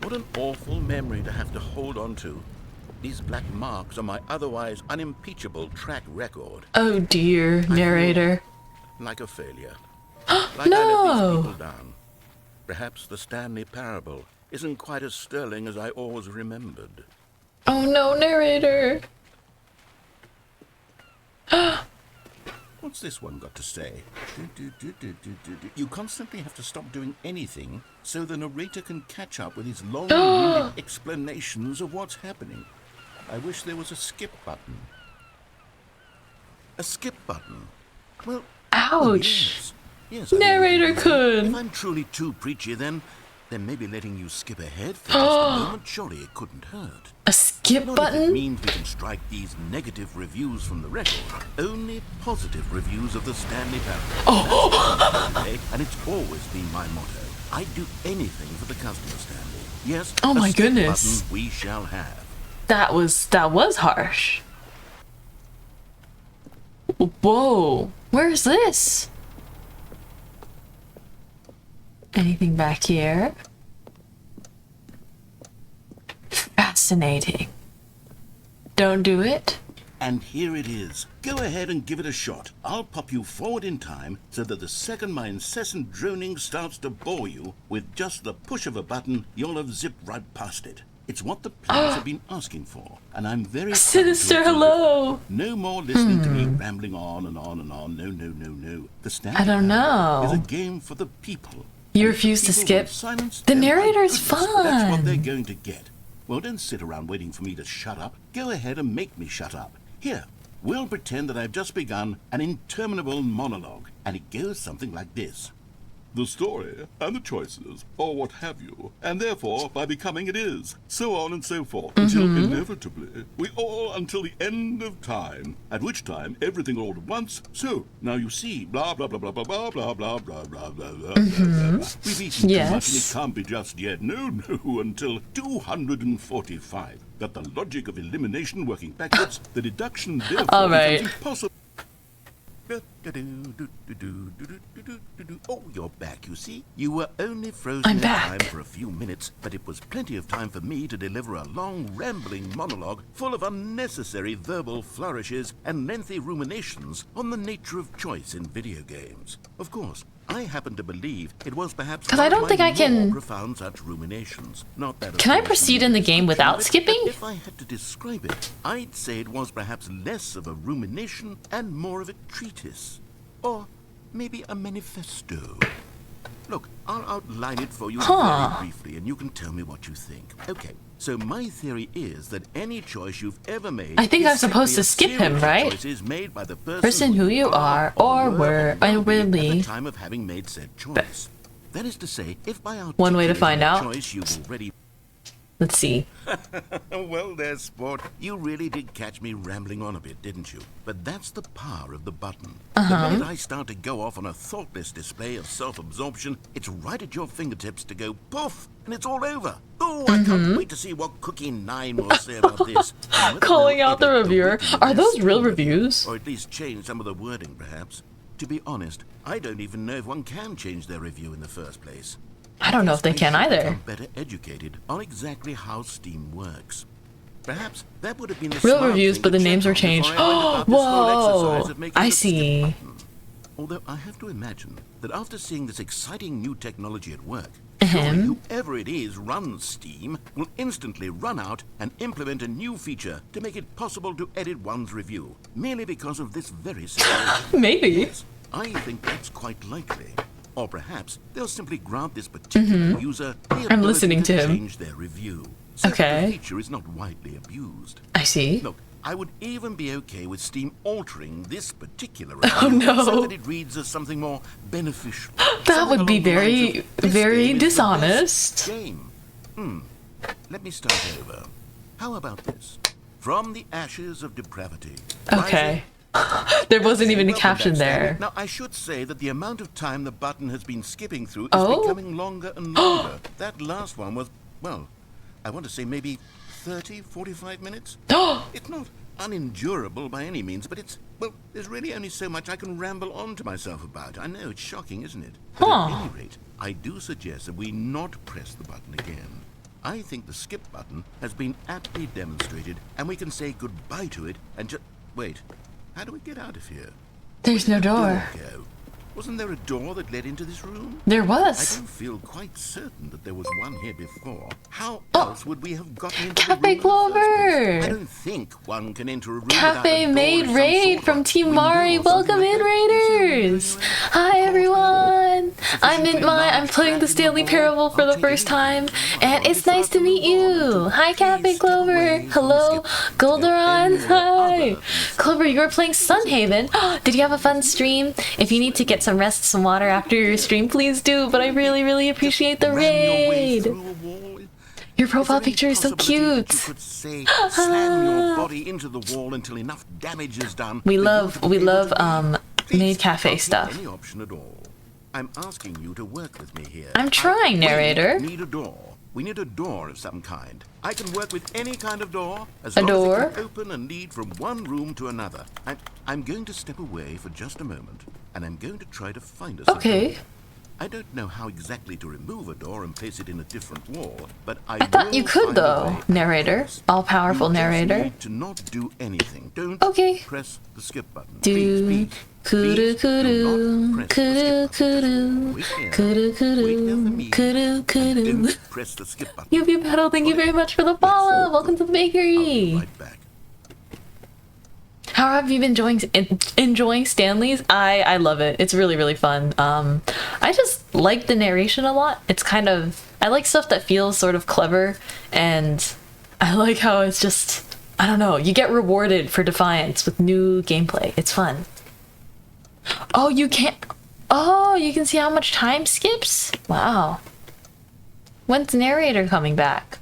what an awful memory to have to hold on to. These black marks are my otherwise unimpeachable track record. Oh dear, narrator. Like a failure. Like I let No. these people down. Perhaps the Stanley parable isn't quite as sterling as I always remembered. Oh no, narrator. What's this one got to say? You constantly have to stop doing anything so the narrator can catch up with his long-winded explanations of what's happening. I wish there was a skip button. A skip button? Well, Ouch. yes, I Narrator really could. If I'm truly too preachy, then maybe letting you skip ahead for just a moment, surely it couldn't hurt. A skip Not if it button? means we can strike these negative reviews from the record. Only positive reviews of the Stanley parable. And it's always been my motto. I'd do anything for the customer, Stanley. Yes, Oh my a skip goodness. button we shall have. That was harsh. Whoa. Where's this? Anything back here? Fascinating. Don't do it. And here it is. Go ahead and give it a shot. I'll pop you forward in time so that the second my incessant droning starts to bore you, with just the push of a button, you'll have zipped right past it. It's what the players have been asking for, and I'm very Sinister proud to approve it. hello. No more listening to me rambling on and on and on. No. The Stanley I don't know. is a game for the people. You And if refuse to people skip? want silence, The then my narrator's goodness, That's what they're fun. going to get. Well, don't sit around waiting for me to shut up. Go ahead and make me shut up. Here, we'll pretend that I've just begun an interminable monologue, and it goes something like this. The story, and the choices, or what have you, and therefore, by becoming it is, so on and so forth, until inevitably, we all until the end of time, at which time everything all at once, so, now you see, blah, blah, blah, blah, blah, blah, blah, blah, blah, blah, blah, blah, blah. We've eaten too much and it can't be just yet, no, until 245. Got the logic of elimination working backwards, the deduction therefore All right. becomes impossible. Oh, you're back, you see. You were only frozen I'm in back. time for a few minutes, but it was plenty of time for me to deliver a long, rambling monologue full of unnecessary verbal flourishes and lengthy ruminations on the nature of choice in video games. Of course, I happen to believe it was perhaps 'Cause I one of don't think my I can- more profound such ruminations. Not that of Can I course proceed you in the know game without description of it, skipping? but if I had to describe it, I'd say it was perhaps less of a rumination and more of a treatise. Or maybe a manifesto. Look, I'll outline it for you very briefly, and you can tell me what you think. Okay, so my theory is that any choice you've ever made... I think is I'm supposed simply to skip a him, series of right? choices made by the Person who you are, or were, and will at the be. time of having made said choice. That is to say, if by One way to articulating find a out. choice you've already... Let's see. Well, there, sport. You really did catch me rambling on a bit, didn't you? But that's the power of the button. The minute I start to go off on a thoughtless display of self-absorption, it's right at your fingertips to go poof, and it's all over. Oh, I can't wait to see what Cookie 9 will say about this. And whether Calling they'll out the edit reviewer. wittiness Are those real in it, reviews? Or at least change some of the wording, perhaps. To be honest, I don't even know if one can change their review in the first place. I don't know if they I can should either. become better educated on exactly how Steam works. Perhaps that would have been the Real smart reviews, thing but to the names check are on changed. before I went about this whole exercise Whoa! of making I the skip see. button. Although I have to imagine that after seeing this exciting new technology at work, Uh-huh. surely whoever it is runs Steam will instantly run out and implement a new feature to make it possible to edit one's review, merely because of this very situation. Maybe. Yes, I think that's quite likely. Or perhaps they'll simply grant this particular user the ability listening to him. change their review, so that Okay. the feature is not widely abused. I see. Look, I would even be okay with Steam altering this particular review Oh, no. so that it reads as something more beneficial. That would be very, very dishonest. dishonest. Game. Let me start over. How about this? From the ashes of depravity. Okay. There wasn't even a Welcome caption back, Stanley. there. Now, I should say that the amount of time the button has been skipping through is Oh? becoming longer and longer. That last one was, well, I want to say maybe 30, 45 minutes. It's not unendurable by any means, but it's, well, there's really only so much I can ramble on to myself about. I know, it's shocking, isn't it? But at any rate, I do suggest that we not press the button again. I think the skip button has been aptly demonstrated, and we can say goodbye to it and just... Wait, how do we get out of here? There's no door. Go. Wasn't there a door that led into this room? There I was. don't feel quite certain that there was one here before. How Oh, else would we have gotten into Cafe the room in the first place? Clover! I don't think one can enter a room Cafe without a door Maid of some Raid sort, from or Team window Mari. or something Welcome like in, that. You see what I'm doing Raiders! anyway? Hi, everyone! I'm Sufficiently Mintmai. I'm large playing the crack in Stanley wall. Parable for I'll the take first time, anything. and it's nice to meet you! Hi, Cafe Please step Clover! away from the Hello, skip button to go Goldoron! anywhere Hi! other than the Clover, you were playing Sunhaven. Did you have a fun stream? If you need to get some rest, some water after your stream, please do, but I really, really appreciate the Ram your way raid! through a wall. Your Is profile there any picture is so possibility that cute! you could say, slam your body into the wall until enough damage is done? We for you love, to be we able love, to leave? Maid Please, Cafe I'll take stuff. Any option at all. I'm asking you to work with me here. I'm trying, narrator. We need a door. We need a door of some kind. I can work with any kind of door as A long door? as it can open and lead from one room to another. I'm going to step away for just a moment, and I'm going to try to find us a Okay. door. I don't know how exactly to remove a door and place it in a different wall, but I thought you will could find a though, way. narrator. All-powerful You just narrator. need to not do anything. Don't Okay. press the skip button. Do Please, kudu please do kudu not press the kudu skip button. kudu Just wait here. Wait here for kudu me. kudu kudu. Don't press the skip button. Yubi Pedal, thank you very much for the follow. Welcome to the I'll be bakery. right back. How have you been enjoying Stanley's? I love it. It's really, really fun. I just like the narration a lot. It's kind of, I like stuff that feels sort of clever, and I like how it's just, I don't know, you get rewarded for Defiance with new gameplay. It's fun. Oh, you can't, oh, you can see how much time skips? Wow. When's narrator coming back?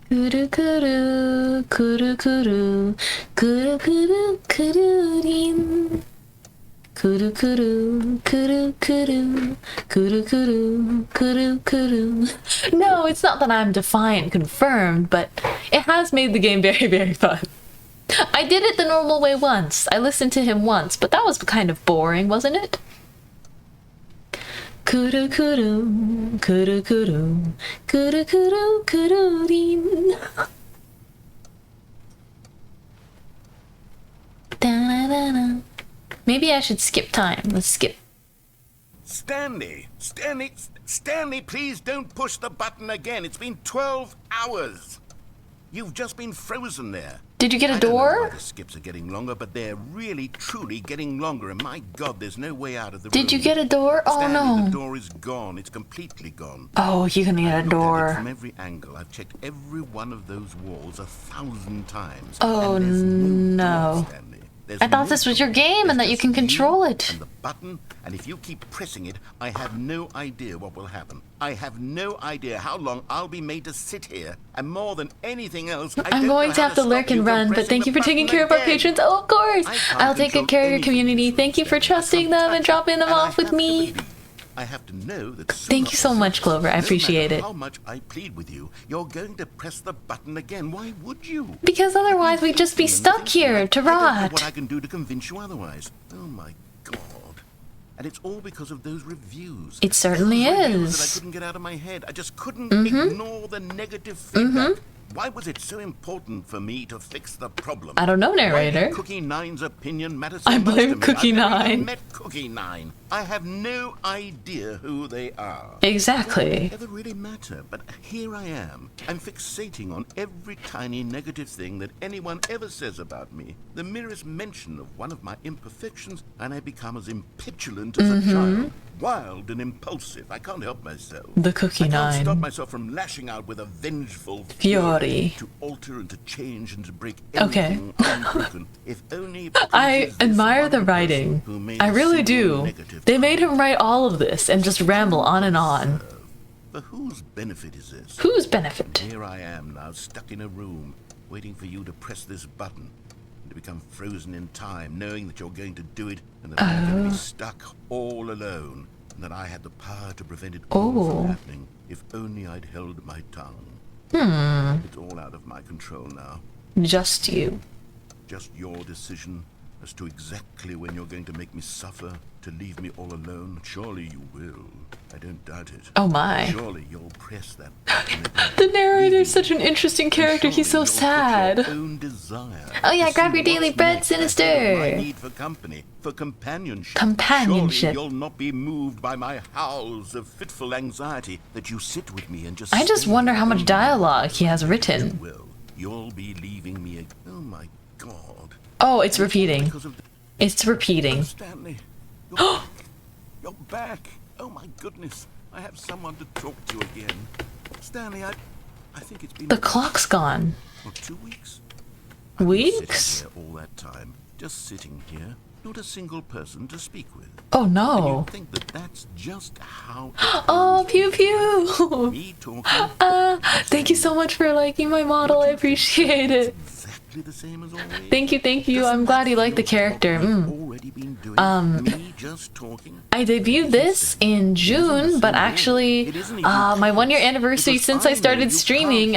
Kuru kuru kuru kuru kuru kuru kuru rin. Kuru kuru kuru kuru kuru kuru kuru kuru. No, it's not that I'm Defiant confirmed, but it has made the game very, very fun. I did it the normal way once. I listened to him once, but that was kind of boring, wasn't it? Kuru kuru kuru kuru kuru kuru kuru rin. Da-da-da-da. Maybe I should skip time. Let's skip. Stanley, please don't push the button again. It's been 12 hours. You've just been frozen there. Did you get a I don't know why door? the skips are getting longer, but they're really, truly getting longer. And my God, there's no way out of the room. Did you get a door? Oh Stanley, the no. door is gone. It's completely gone. Oh, you're gonna get a Looked at it door. from every angle. I've checked every one of those walls 1,000 times. Oh, and there's no. door, Stanley. There's I thought no this was your door. game and There's that you just can control it. And the button, and if you keep pressing it, I have no idea what will happen. I have no idea how long I'll be made to sit here, and more than anything else, I I'm don't going know to how have to stop lurk you and from run, but pressing thank the you for taking button care of our again. patrons. Oh, of course. I can't I'll take good control care of your anything community. this Thank you for week, trusting Stanley. I them and can't dropping them touch it, off with and I have me. to believe. I have to know that Thank you so much, Clover. I appreciate no it. matter how much I plead with you, you're going to press the button again. Why would you? Because otherwise we'd just be stuck here to I don't know what rot. I can do to convince you otherwise. Oh my God. And it's all because of those reviews. It certainly Those reviews is. that I couldn't get out of my head. I just couldn't ignore the negative feedback. Why was it so important for me to fix the problem? I don't know, Why did narrator. Cookie Nine's opinion matter so I much blame to me? Cookie I've never Nine. even met Cookie Nine. I have no idea who they are. Exactly. Ever really matter, but here I am. I'm fixating on every tiny negative thing that anyone ever says about me. The merest mention of one of my imperfections, and I become as impetulant as a child. Wild and impulsive. I can't help myself. The Cookie I can't Nine. stop myself from lashing out with a vengeful Fury. to alter and to change and to break Okay. anything unbroken. If only because I it is this admire the one writing. person who made I a really single do. negative They made him comment. write all of this and just ramble on and on. For whose benefit is this? Whose benefit? Here I am now, stuck in a room, waiting for you to press this button, and to become frozen in time, knowing that you're going to do it, and that I'm going to be stuck all alone, and that I had the power to prevent it all Oh. from happening, if only I'd held my tongue. It's all out of my control now. Just you. Just your decision, as to exactly when you're going to make me suffer, to leave me all alone? Surely you will. I don't doubt it. Oh my. Surely you'll press that The narrator's such an interesting character. He's so sad. Oh yeah, grab your daily bread, Sinister. My need for company, for companionship. Companionship. Surely you'll not be moved by my howls of fitful anxiety that you sit with me and just. I just wonder how much dialogue he has written. Will you'll be leaving me? Oh my God. Oh, it's repeating. It's repeating. Stanley, you're back. You're back. Oh my goodness. I have someone to talk to again. Stanley, I think it's been The clock's gone. or 2 weeks. Weeks? Sitting here all that time, just sitting here, not a single person to speak with. Oh And no. you think that that's just how Oh, pew pew. me talking Thank you so much for liking my model. I appreciate it. exactly the same as always? Thank you, thank you. I'm glad you like the character. Already been doing me just talking. I debuted this in June, but actually, my 1 year anniversary since I started streaming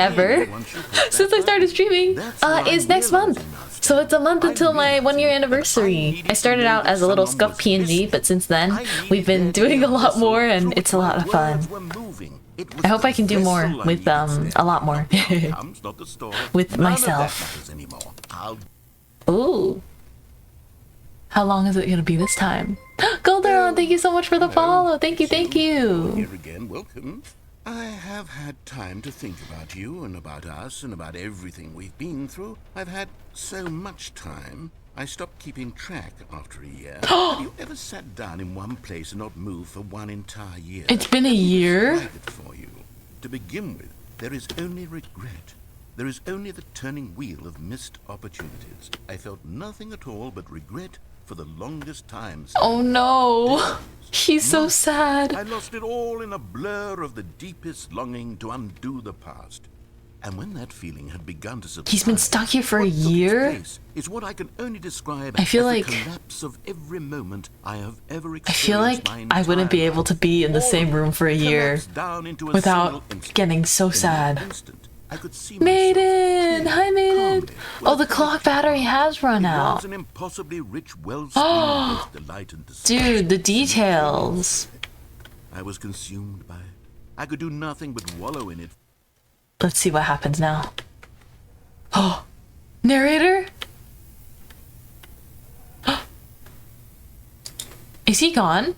is next month. So it's a month until my 1 year anniversary. I started out as a little scuffed PNG, but since then, we've been doing a lot more and it's a lot of fun. I hope I can do more with, a lot more. With myself. Ooh. How long is it gonna be this time? Golderon, thank you so much for the follow. Thank you, thank you. Here again, welcome. I have had time to think about you and about us and about everything we've been through. I've had so much time. I stopped keeping track after a year. Have you ever sat down in one place and not moved for one entire year? It's been a year? Describe it for you. To begin with, there is only regret. There is only the turning wheel of missed opportunities. I felt nothing at all but regret for the longest time. Oh no. He's so sad. I lost it all in a blur of the deepest longing to undo the past. And when that feeling had begun to subside, He's been stuck here for a what took its year? place is what I can only describe I feel as like- the collapse of every moment I have ever I experienced. feel like my I wouldn't be entire able to life. be in the All same of room it for a year collapsed down into a without single instant. getting so In that sad. instant, I could see Maiden! myself Hi, Maiden! calmly, Oh, the with clock battery has run It was out. an impossibly rich wellspring of both delight and despair. Dude, the details. I was consumed by it. I could do nothing but wallow in it. Let's see what happens now. Oh, narrator? Is he gone?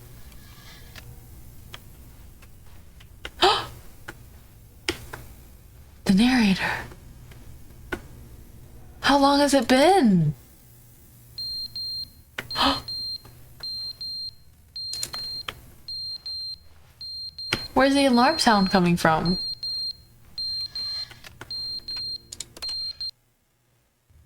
The narrator. How long has it been? Where's the alarm sound coming from?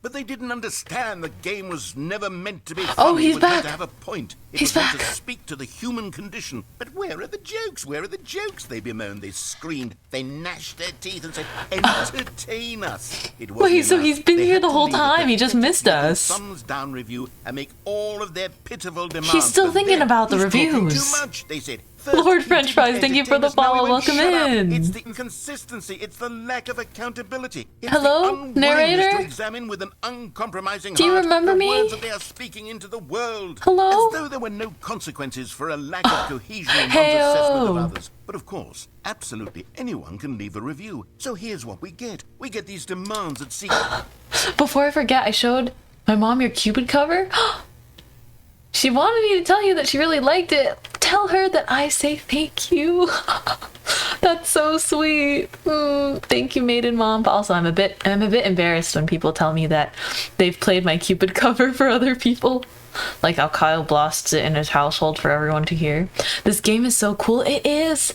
But they didn't understand the game was never meant to be fun. Oh, he's It was meant back. to have a point. It He's was meant back. to speak to the human condition. But where are the jokes? Where are the jokes? They bemoaned, they screamed, they gnashed their teeth and said, entertain us. It wasn't Wait, so enough. he's been They here had the to whole leave a time, he just pathetic missed little us. thumbs down review and make all of their pitiful demands. still for thinking them. about the He's talking reviews. Too much, they said. Lord First, he French didn't Fries, thank you for entertain the us. Now follow. he went, Welcome "Shut up." in. It's the inconsistency. It's the lack of accountability. It's Hello, the unwillingness narrator? to examine with an uncompromising Do you heart remember the me? words that they are speaking into the world. Hello? As though there were no consequences for a lack of cohesion in one's Heyo. assessment of others. But of course, absolutely anyone can leave a review. So here's what we get. We get these demands that seek... Before I forget, I showed my mom your Cupid cover. She wanted me to tell you that she really liked it. Tell her that I say thank you. That's so sweet. Thank you, Maiden Mom. But also, I'm a bit embarrassed when people tell me that they've played my Cupid cover for other people. Like how Kyle blasts it in his household for everyone to hear. This game is so cool. It is.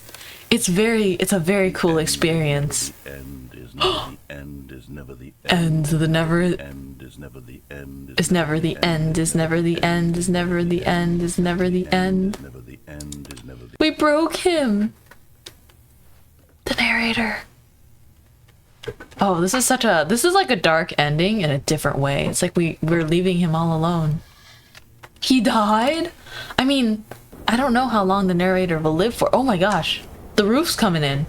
It's a very cool experience. The end is never the end is never the And the never end is never the end is never the end, is never the end, is never the end, is never the end. never the end is never the We broke him. The narrator. Oh, this is like a dark ending in a different way. It's like we're leaving him all alone. He died? I mean, I don't know how long the narrator will live for. Oh my gosh. The roof's coming in.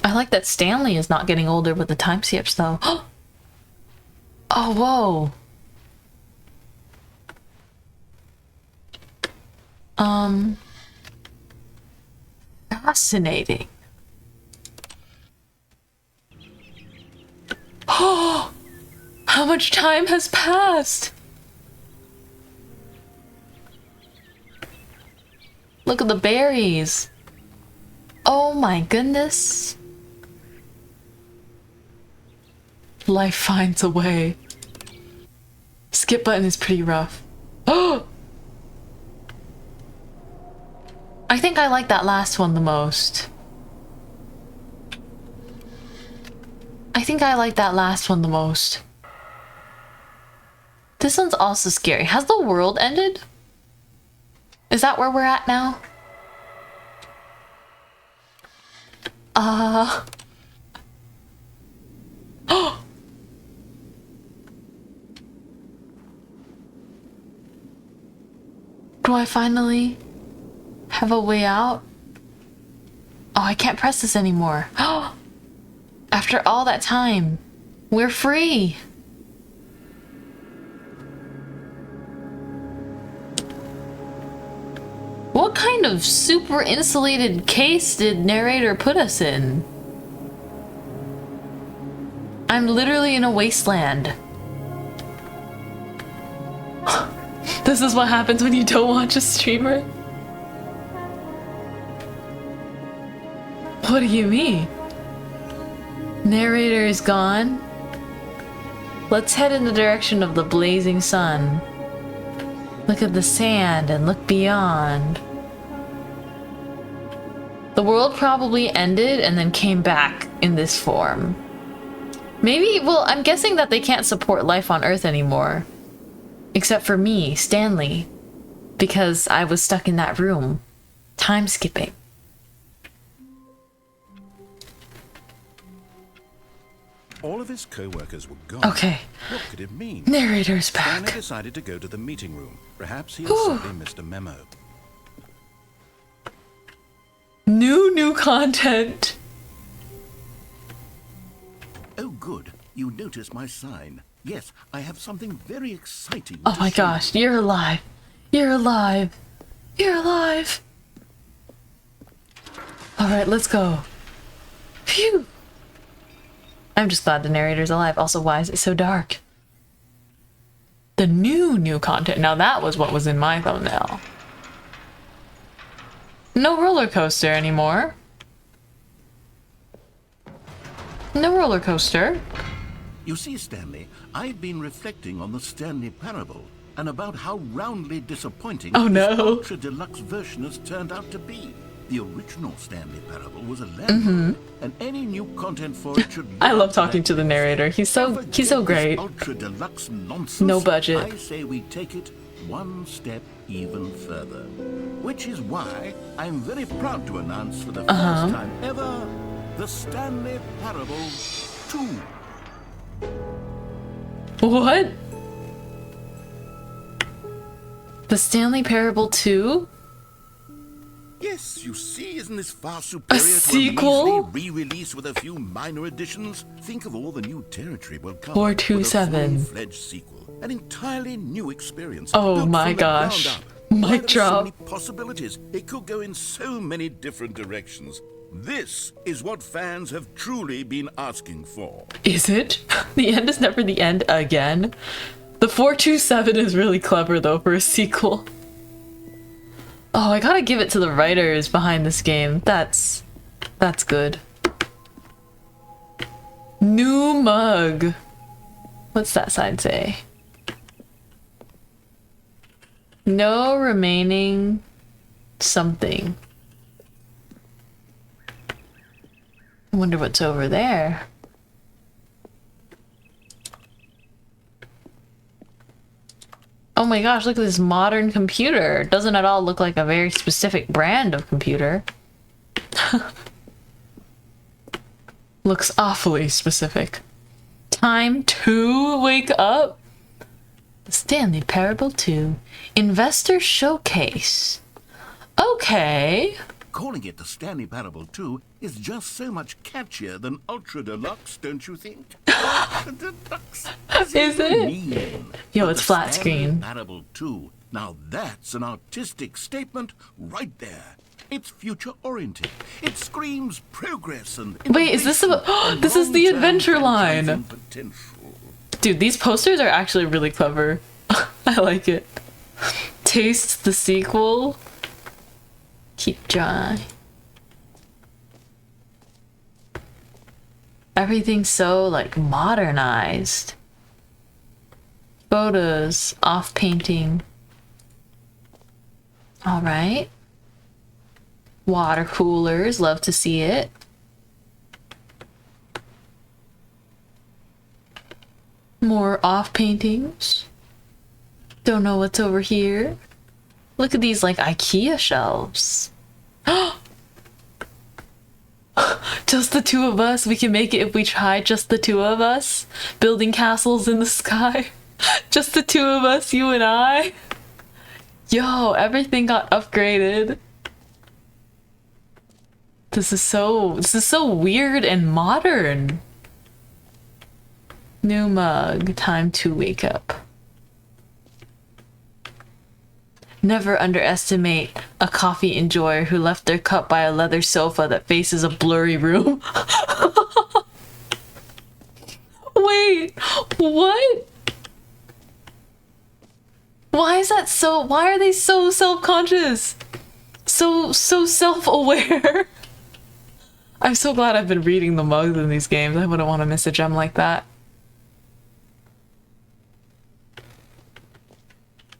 I like that Stanley is not getting older with the time skips though. Oh, whoa. Fascinating. Oh, how much time has passed? Look at the berries. Oh my goodness. Life finds a way. Skip button is pretty rough. Oh! I think I like that last one the most. I think I like that last one the most. This one's also scary. Has the world ended? Is that where we're at now? Oh! Do I finally have a way out? Oh, I can't press this anymore. After all that time, we're free. What kind of super insulated case did narrator put us in? I'm literally in a wasteland. This is what happens when you don't watch a streamer? What do you mean? Narrator is gone. Let's head in the direction of the blazing sun. Look at the sand and look beyond. The world probably ended and then came back in this form. Maybe, well, I'm guessing that they can't support life on Earth anymore. Except for me, Stanley. Because I was stuck in that room. Time skipping. All of his co-workers were gone. Okay. What could it mean? Narrator's back. Stanley decided to go to the meeting room. Perhaps he had simply missed a memo. New content. Oh, good. You noticed my sign. Yes, I have something very exciting Oh to my show gosh, you. you're alive. You're alive. You're alive. Alright, let's go. Phew. I'm just glad the narrator's alive. Also, why is it so dark? The new content. Now that was what was in my thumbnail. No roller coaster anymore. No roller coaster. You see, Stanley, I've been reflecting on the Stanley parable and about how roundly disappointing Oh, no. this ultra deluxe version has turned out to be. The original Stanley parable was a landmark, and any new content for it should. I love talking to the narrator. He's so great. Ultra deluxe nonsense. No budget. I say we take it one step even further, which is why I'm very proud to announce for the first time ever the Stanley Parable 2. What? The Stanley Parable 2? Yes, you see, isn't this far superior to sequel? a measly re-release with a few minor additions? Think of all the new territory we'll cover. 427. With a fully-fledged sequel, an entirely new experience. Oh built my from the ground gosh. up. Mic Why, there are drop. So many possibilities. It could go in so many different directions. This is what fans have truly been asking for. Is it? The end is never the end again. The 427 is really clever though for a sequel. Oh, I gotta give it to the writers behind this game. That's good. New mug. What's that sign say? No remaining something. I wonder what's over there. Oh my gosh, look at this modern computer. Doesn't at all look like a very specific brand of computer. Looks awfully specific. Time to wake up. The Stanley Parable 2 Investor Showcase. Okay. calling it the Stanley Parable 2 is just so much catchier than Ultra Deluxe, don't you think? Ultra Deluxe. Is it? Mean. Yo, But it's the flat Stanley screen. Parable 2. Now that's an artistic statement right there. It's future-oriented. It screams progress and Wait, is this innovation the and this is the long-term adventure line? franchising potential. Dude, these posters are actually really clever. I like it. Taste the sequel. Keep dry. Everything's so like modernized. Photos, off painting. All right. Water coolers, love to see it. More off paintings. Don't know what's over here. Look at these like IKEA shelves. Just the two of us. We can make it if we try. Just the two of us. Building castles in the sky. Just the two of us, you and I. Yo, everything got upgraded. This is so weird and modern. New mug. Time to wake up. Never underestimate a coffee enjoyer who left their cup by a leather sofa that faces a blurry room. Wait, what? Why is that so? Why are they so self-conscious? So self-aware? I'm so glad I've been reading the mugs in these games. I wouldn't want to miss a gem like that.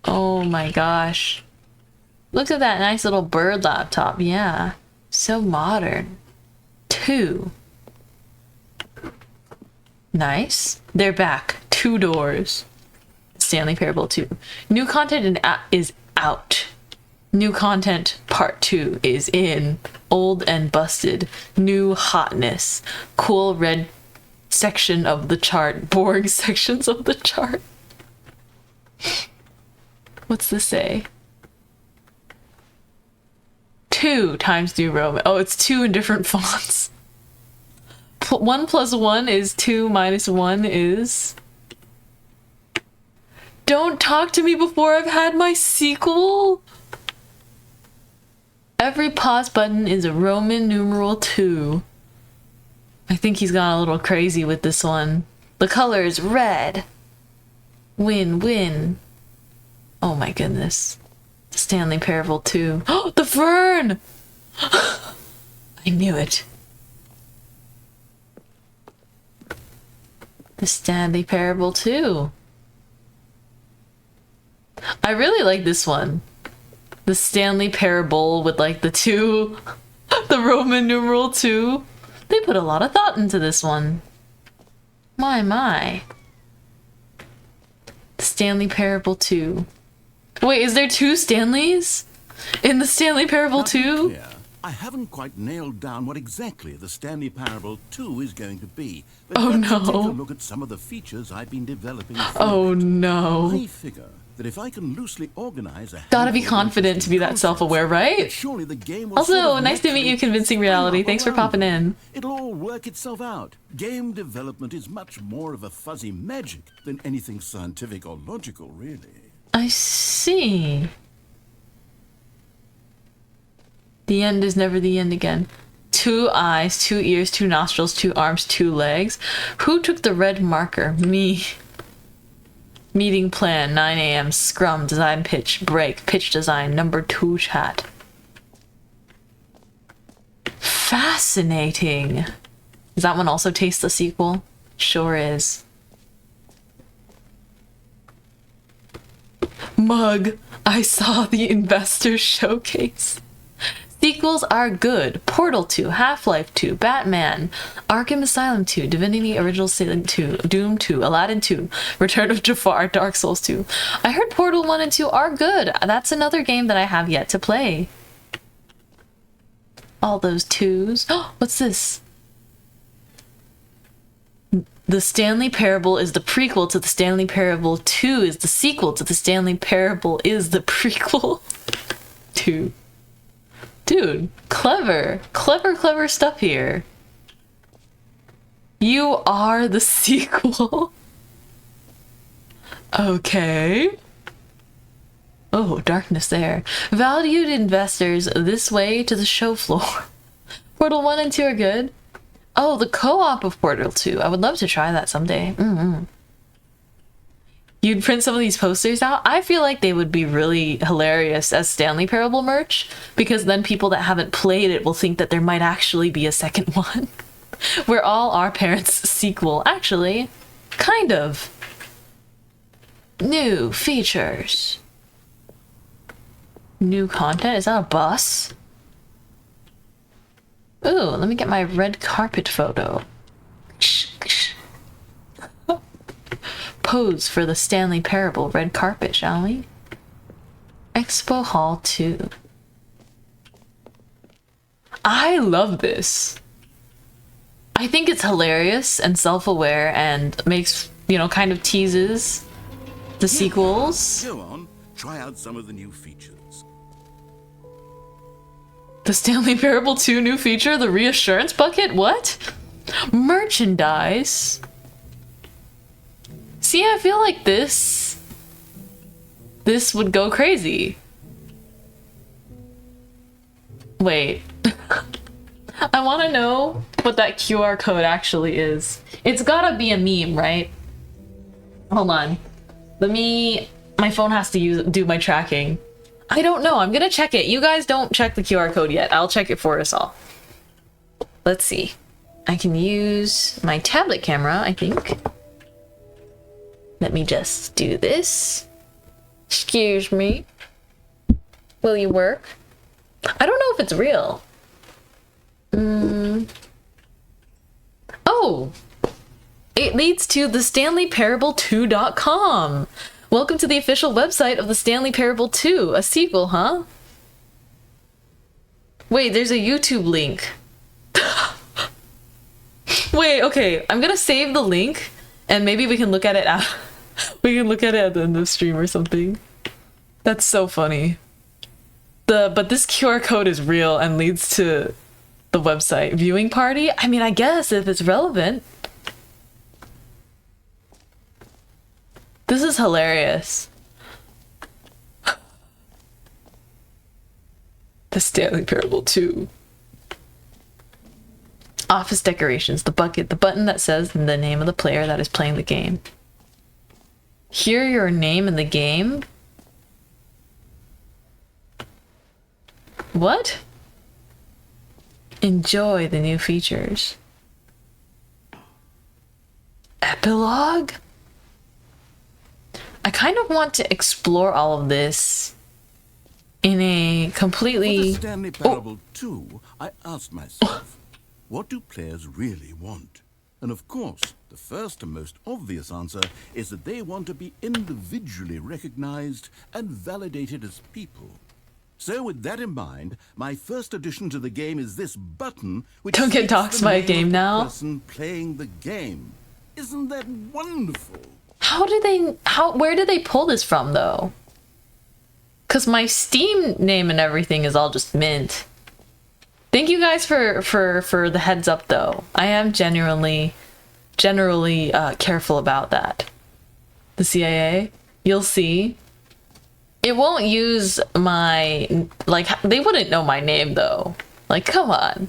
Oh my gosh. Look at that nice little bird laptop. Yeah. So modern. 2. Nice. They're back. 2 doors. Stanley Parable 2. New content is out. New content part 2 is in. Old and busted. New hotness. Cool red section of the chart. Boring sections of the chart. What's this say? 2 times New Roman. Oh, it's 2 in different fonts. 1 plus 1 is 2 minus 1 is... Don't talk to me before I've had my sequel. Every pause button is a Roman numeral 2. I think he's gone a little crazy with this one. The color is red. Win, win. Oh my goodness. Stanley Parable 2. Oh, the fern! I knew it. The Stanley Parable 2. I really like this one. The Stanley Parable with like the 2, the Roman numeral 2. They put a lot of thought into this one. My. Stanley Parable 2. Wait, is there 2 Stanleys? In the Stanley Parable 2? Yeah, I haven't quite nailed down what exactly the Stanley Parable 2 is going to be. But Oh, let's no. take a look at some of the features I've been developing. for Oh it. no. I figure that if I can loosely organize a Gotta be handful of confident to be that interesting self-aware, concepts, right? surely the game will Also, sort of nice to meet you, naturally Convincing spring Reality. up Thanks for around popping me. in. It'll all work itself out. Game development is much more of a fuzzy magic than anything scientific or logical, really. I see. The end is never the end again. 2 eyes, 2 ears, 2 nostrils, 2 arms, 2 legs. Who took the red marker? Me. Meeting plan, 9 a.m. Scrum, design pitch, break, pitch design, number 2 chat. Fascinating. Is that one also Taste the Sequel? Sure is. Mug, I saw the investor showcase. Sequels are good. Portal 2, Half-Life 2, Batman, Arkham Asylum 2, Divinity Original Sin 2, Doom 2, Aladdin 2, Return of Jafar, Dark Souls 2. I heard Portal 1 and 2 are good. That's another game that I have yet to play. All those 2s. Oh, what's this? The Stanley Parable is the prequel to the Stanley Parable 2 is the sequel to the Stanley Parable is the prequel 2. Dude, clever. Clever stuff here. You are the sequel. Okay. Oh, darkness there. Valued investors, this way to the show floor. Portal 1 and 2 are good. Oh, the co-op of Portal 2. I would love to try that someday. You'd print some of these posters out? I feel like they would be really hilarious as Stanley Parable merch, because then people that haven't played it will think that there might actually be a second one. We're all our parents' sequel. Actually, kind of. New features. New content? Is that a bus? Ooh, let me get my red carpet photo. Pose for the Stanley Parable red carpet, shall we? Expo Hall 2. I love this. I think it's hilarious and self-aware and makes, you know, kind of teases the sequels. Go on, try out some of the new features. The Stanley Parable 2 new feature, the reassurance bucket? What? Merchandise? See, I feel like this would go crazy. Wait. I want to know what that QR code actually is. It's gotta be a meme, right? Hold on. My phone has to do my tracking. I don't know. I'm gonna check it. You guys don't check the QR code yet. I'll check it for us all. Let's see. I can use my tablet camera, I think. Let me just do this. Excuse me. Will you work? I don't know if it's real. Oh! It leads to the StanleyParable2.com. Welcome to the official website of the Stanley Parable 2, a sequel, huh? Wait, there's a YouTube link. Wait, okay, I'm gonna save the link and maybe we can look at it we can look at it at the end of the stream or something. That's so funny. But this QR code is real and leads to the website. Viewing party? I mean, I guess if it's relevant. This is hilarious. The Stanley Parable 2. Office decorations. The bucket. The button that says the name of the player that is playing the game. Hear your name in the game? What? Enjoy the new features. Epilogue? I kind of want to explore all of this in a completely... For the Stanley Parable 2, I asked myself, what do players really want? And of course, the first and most obvious answer is that they want to be individually recognized and validated as people. So with that in mind, my first addition to the game is this button, which don't get doxed by a game now. Person playing the game. Isn't that wonderful? Where did they pull this from though? Cause my Steam name and everything is all just mint. Thank you guys for the heads up though. I am generally careful about that. The CIA, you'll see. It won't use my, like, they wouldn't know my name though. Like, come on.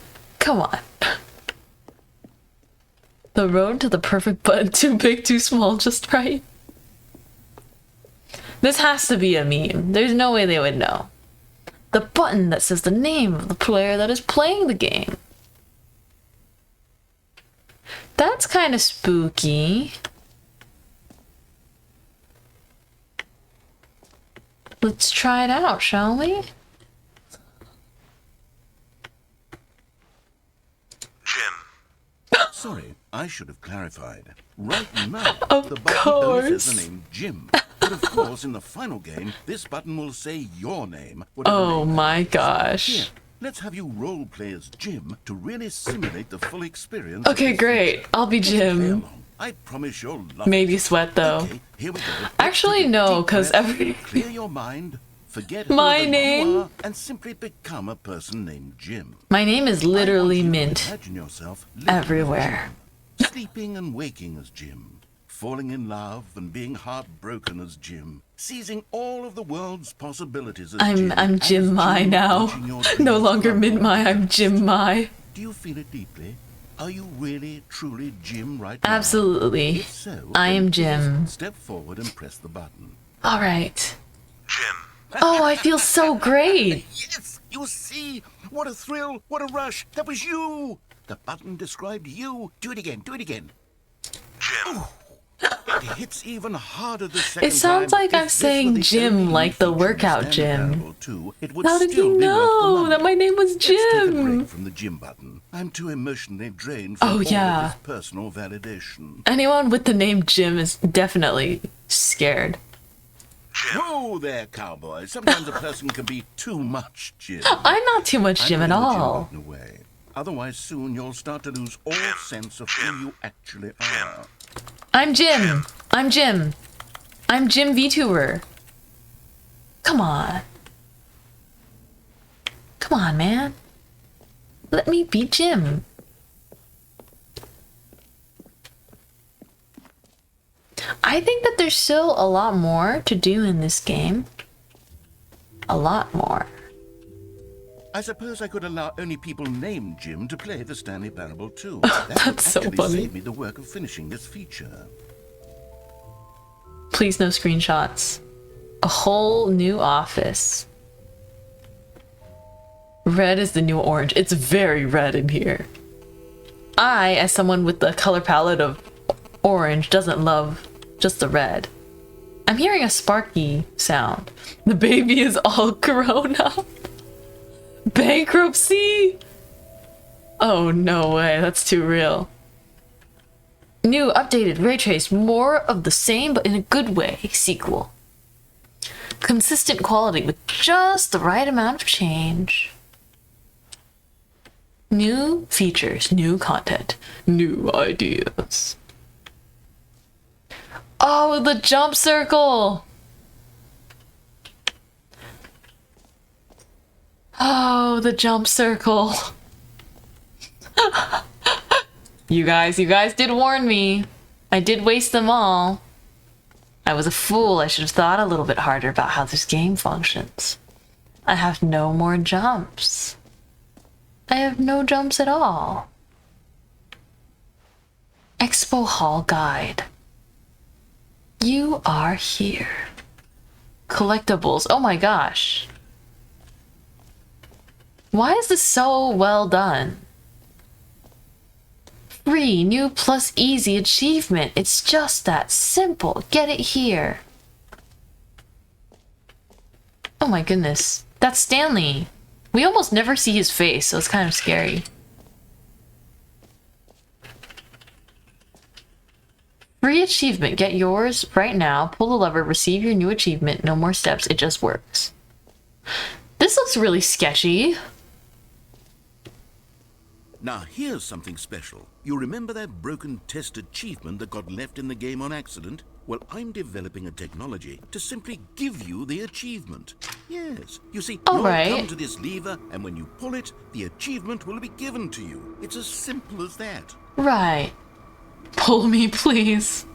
The road to the perfect button, too big, too small, just right. This has to be a meme. There's no way they would know. The button that says the name of the player that is playing the game. That's kind of spooky. Let's try it out, shall we? Jim. Sorry, I should have clarified. Right now, Of the button only course. says the name Jim. But of course, in the final game, this button will say your name. Oh name my that is. gosh. Here, let's have you role play as Jim to really simulate the full experience. Okay, great. I'll be Play Jim. along. I promise you'll love Maybe it. Sweat though. Okay, here we go. Let's Actually, take a no, deep 'cause breath, every- clear your mind, Forget My whoever name? you are and simply become a person named Jim. My name is literally I want you to Mint imagine yourself living as everywhere. Jim, sleeping and waking as Jim, falling in love and being heartbroken as Jim, seizing all of the world's possibilities as Jim. I'm as Jim Mai now. watching your No dreams longer crumble. Mintmai, I'm Jim Mai. Do you feel it deeply? Are you really, truly Jim right now? Absolutely. If so, I then am please Jim. Step forward and press the button. Alright. Oh, I feel so great. Yes, you see? What a thrill, what a rush. That was you. The button described you. Do it again, do it again. Jim. It hits even harder the second It sounds time. like If I'm this saying were the gym, only like the feature in workout Stanley gym. Parable 2, it would How did still you be worth the know money. that my name was Let's take a Jim? break from the gym button. I'm too emotionally drained from Oh, all yeah. of this personal validation. Anyone with the name Jim is definitely scared. Whoa there, cowboy. Sometimes a person can be too much Jim. I'm not too much Jim at I'm putting the all. gym button away. Otherwise, soon you'll start to lose all sense of who you actually are. I'm Jim. I'm Jim. I'm Jim VTuber. Come on. Come on, man. Let me be Jim. I think that there's still a lot more to do in this game. A lot more. I suppose I could allow only people named Jim to play the Stanley Parable 2. That would That's so actually funny. save me the work of finishing this feature. Please no screenshots. A whole new office. Red is the new orange. It's very red in here. I, as someone with the color palette of orange, doesn't love just the red. I'm hearing a sparky sound. The baby is all grown up. Bankruptcy? Oh, no way. That's too real. New, updated, ray trace, more of the same but in a good way sequel. Consistent quality with just the right amount of change. New features, new content, new ideas. Oh, the jump circle! Oh, the jump circle. You guys did warn me. I did waste them all. I was a fool. I should have thought a little bit harder about how this game functions. I have no more jumps. I have no jumps at all. Expo Hall Guide. You are here. Collectibles. Oh my gosh. Why is this so well done? Free, new plus easy achievement. It's just that simple. Get it here. Oh my goodness. That's Stanley. We almost never see his face, so it's kind of scary. Free achievement. Get yours right now. Pull the lever, receive your new achievement. No more steps. It just works. This looks really sketchy. Now here's something special. You remember that broken test achievement that got left in the game on accident? Well, I'm developing a technology to simply give you the achievement. Yes. You see, All you'll right. come to this lever, and when you pull it, the achievement will be given to you. It's as simple as that. Right. Pull me, please.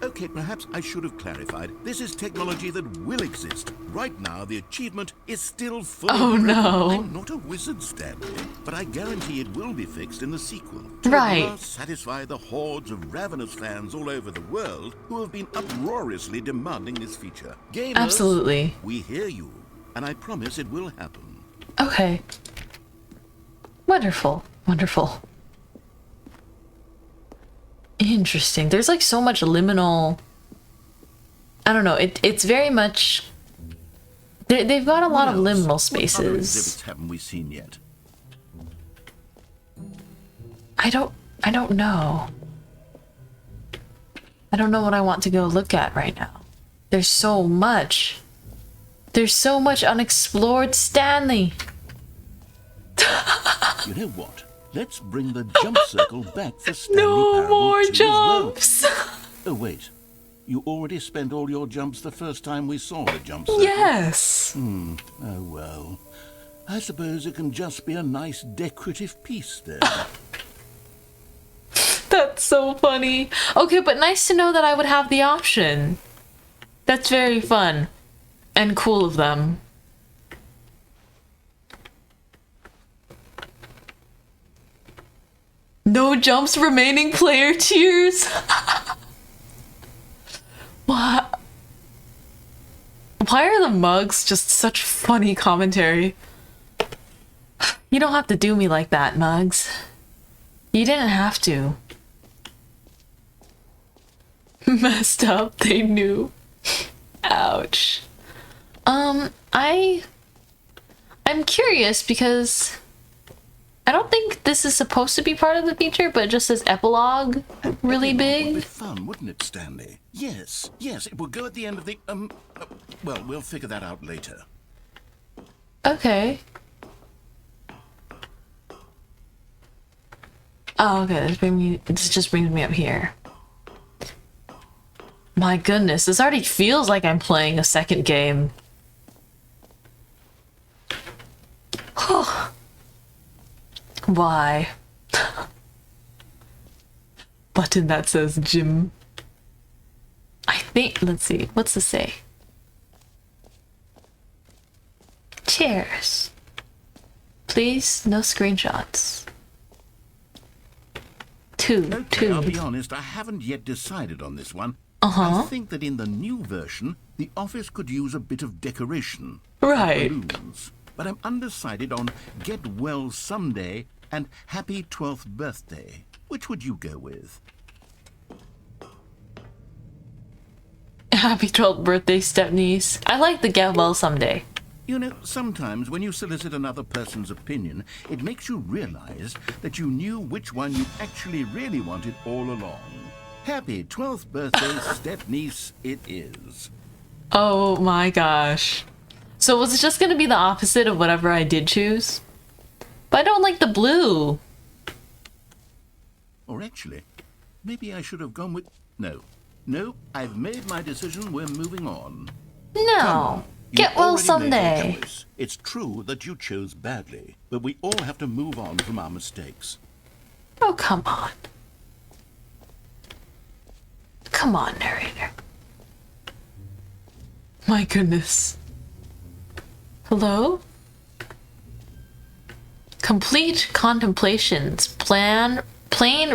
Okay, perhaps I should have clarified. This is technology that will exist. Right now, the achievement is still fully Oh, broken. no. I'm not a wizard, Stanley, but I guarantee it will be fixed in the sequel. To Right. at last satisfy the hordes of ravenous fans all over the world who have been uproariously demanding this feature. Gamers, Absolutely. we hear you, and I promise it will happen. Okay. Wonderful. Wonderful. Interesting. There's like so much liminal. I don't know. It's very much. They've got a lot of What else? liminal What other spaces. exhibits haven't we seen yet? I don't know. I don't know what I want to go look at right now. There's so much. There's so much unexplored Stanley. You know what? Let's bring the jump circle back for Stanley No Parable more 2 as well. jumps. Oh, wait. You already spent all your jumps the first time we saw the jump circle. Yes. Oh well. I suppose it can just be a nice decorative piece then. That's so funny. Okay, but nice to know that I would have the option. That's very fun and cool of them. No jumps remaining, player cheers. What? Why are the mugs just such funny commentary? You don't have to do me like that, mugs. You didn't have to. Messed up, they knew. Ouch. I'm curious because I don't think this is supposed to be part of the feature, but it just says epilogue really It would be big. fun, wouldn't it, Stanley? Yes, it will go at the end of the, well, we'll figure that out later. Okay. Oh, okay. This just brings me up here. My goodness, this already feels like I'm playing a second game. Why? Button that says gym. I think, let's see, what's this say? Cheers. Please, no screenshots. Okay, I'll be honest, I haven't yet decided on this one. I think that in the new version, the office could use a bit of decoration. Right. Balloons. But I'm undecided on Get Well Someday and Happy 12th Birthday. Which would you go with? Happy 12th birthday, stepniece. I like the get well someday. You know, sometimes when you solicit another person's opinion, it makes you realize that you knew which one you actually really wanted all along. Happy 12th birthday, stepniece, it is. Oh my gosh. So was it just gonna be the opposite of whatever I did choose? But I don't like the blue. Or actually, maybe I should have gone with... No, I've made my decision, we're moving on. No. You Get well already made your someday. choice. It's true that you chose badly, but we all have to move on from our mistakes. Oh, come on. Come on, narrator. My goodness. Hello? Complete contemplations. Plain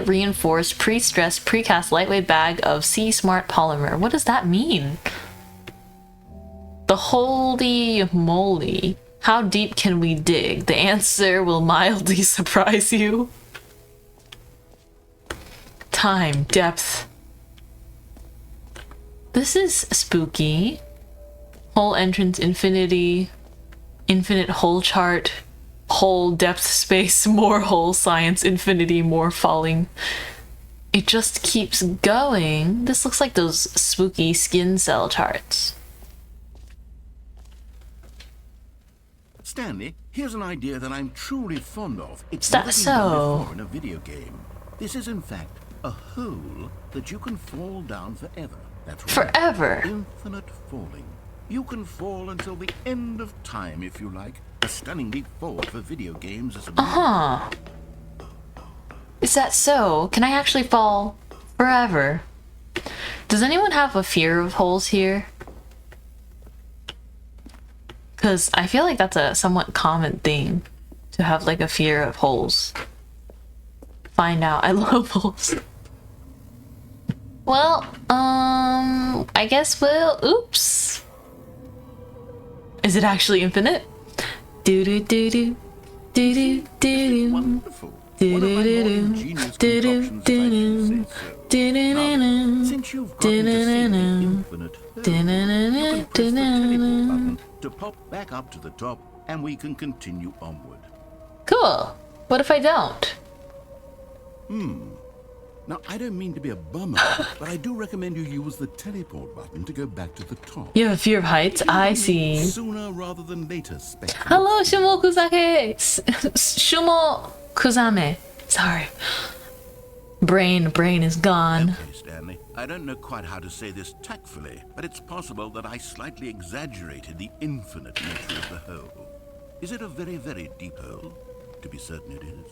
reinforced pre-stressed precast lightweight bag of Sea Smart polymer. What does that mean? The holy moly. How deep can we dig? The answer will mildly surprise you. Time, depth. This is spooky. Hole entrance, infinity, infinite hole chart, hole depth space, more hole science, infinity, more falling. It just keeps going. This looks like those spooky skin cell charts. Stanley, here's an idea that I'm truly fond of. It's Is that never been done so? before in a video game. This is in fact a hole that you can fall down forever. That's right. Forever. Infinite falling. You can fall until the end of time if you like. A stunning leap forward for video games as a Huh. Is that so? Can I actually fall forever? Does anyone have a fear of holes here? Because I feel like that's a somewhat common thing to have like a fear of holes. Find out. I love holes. Well, I guess we'll... Oops. Is it actually infinite? Do-do-do-do. Do-do-do-do. wonderful. One of my more ingenious concoctions, if I can say so. Now, since you've gotten to see the infinite hole, you can press the teleport button to pop back up to the top, and we can continue onward. Cool. What if I don't? Now, I don't mean to be a bummer, but I do recommend you use the teleport button to go back to the top. You have a fear of heights? I see. Sooner rather than later, Spectre. Hello, Shumo Kuzake. Shumo Kuzame. Sorry. Brain is gone. Okay, Stanley, I don't know quite how to say this tactfully, but it's possible that I slightly exaggerated the infinite nature of the hole. Is it a very, very deep hole? To be certain it is.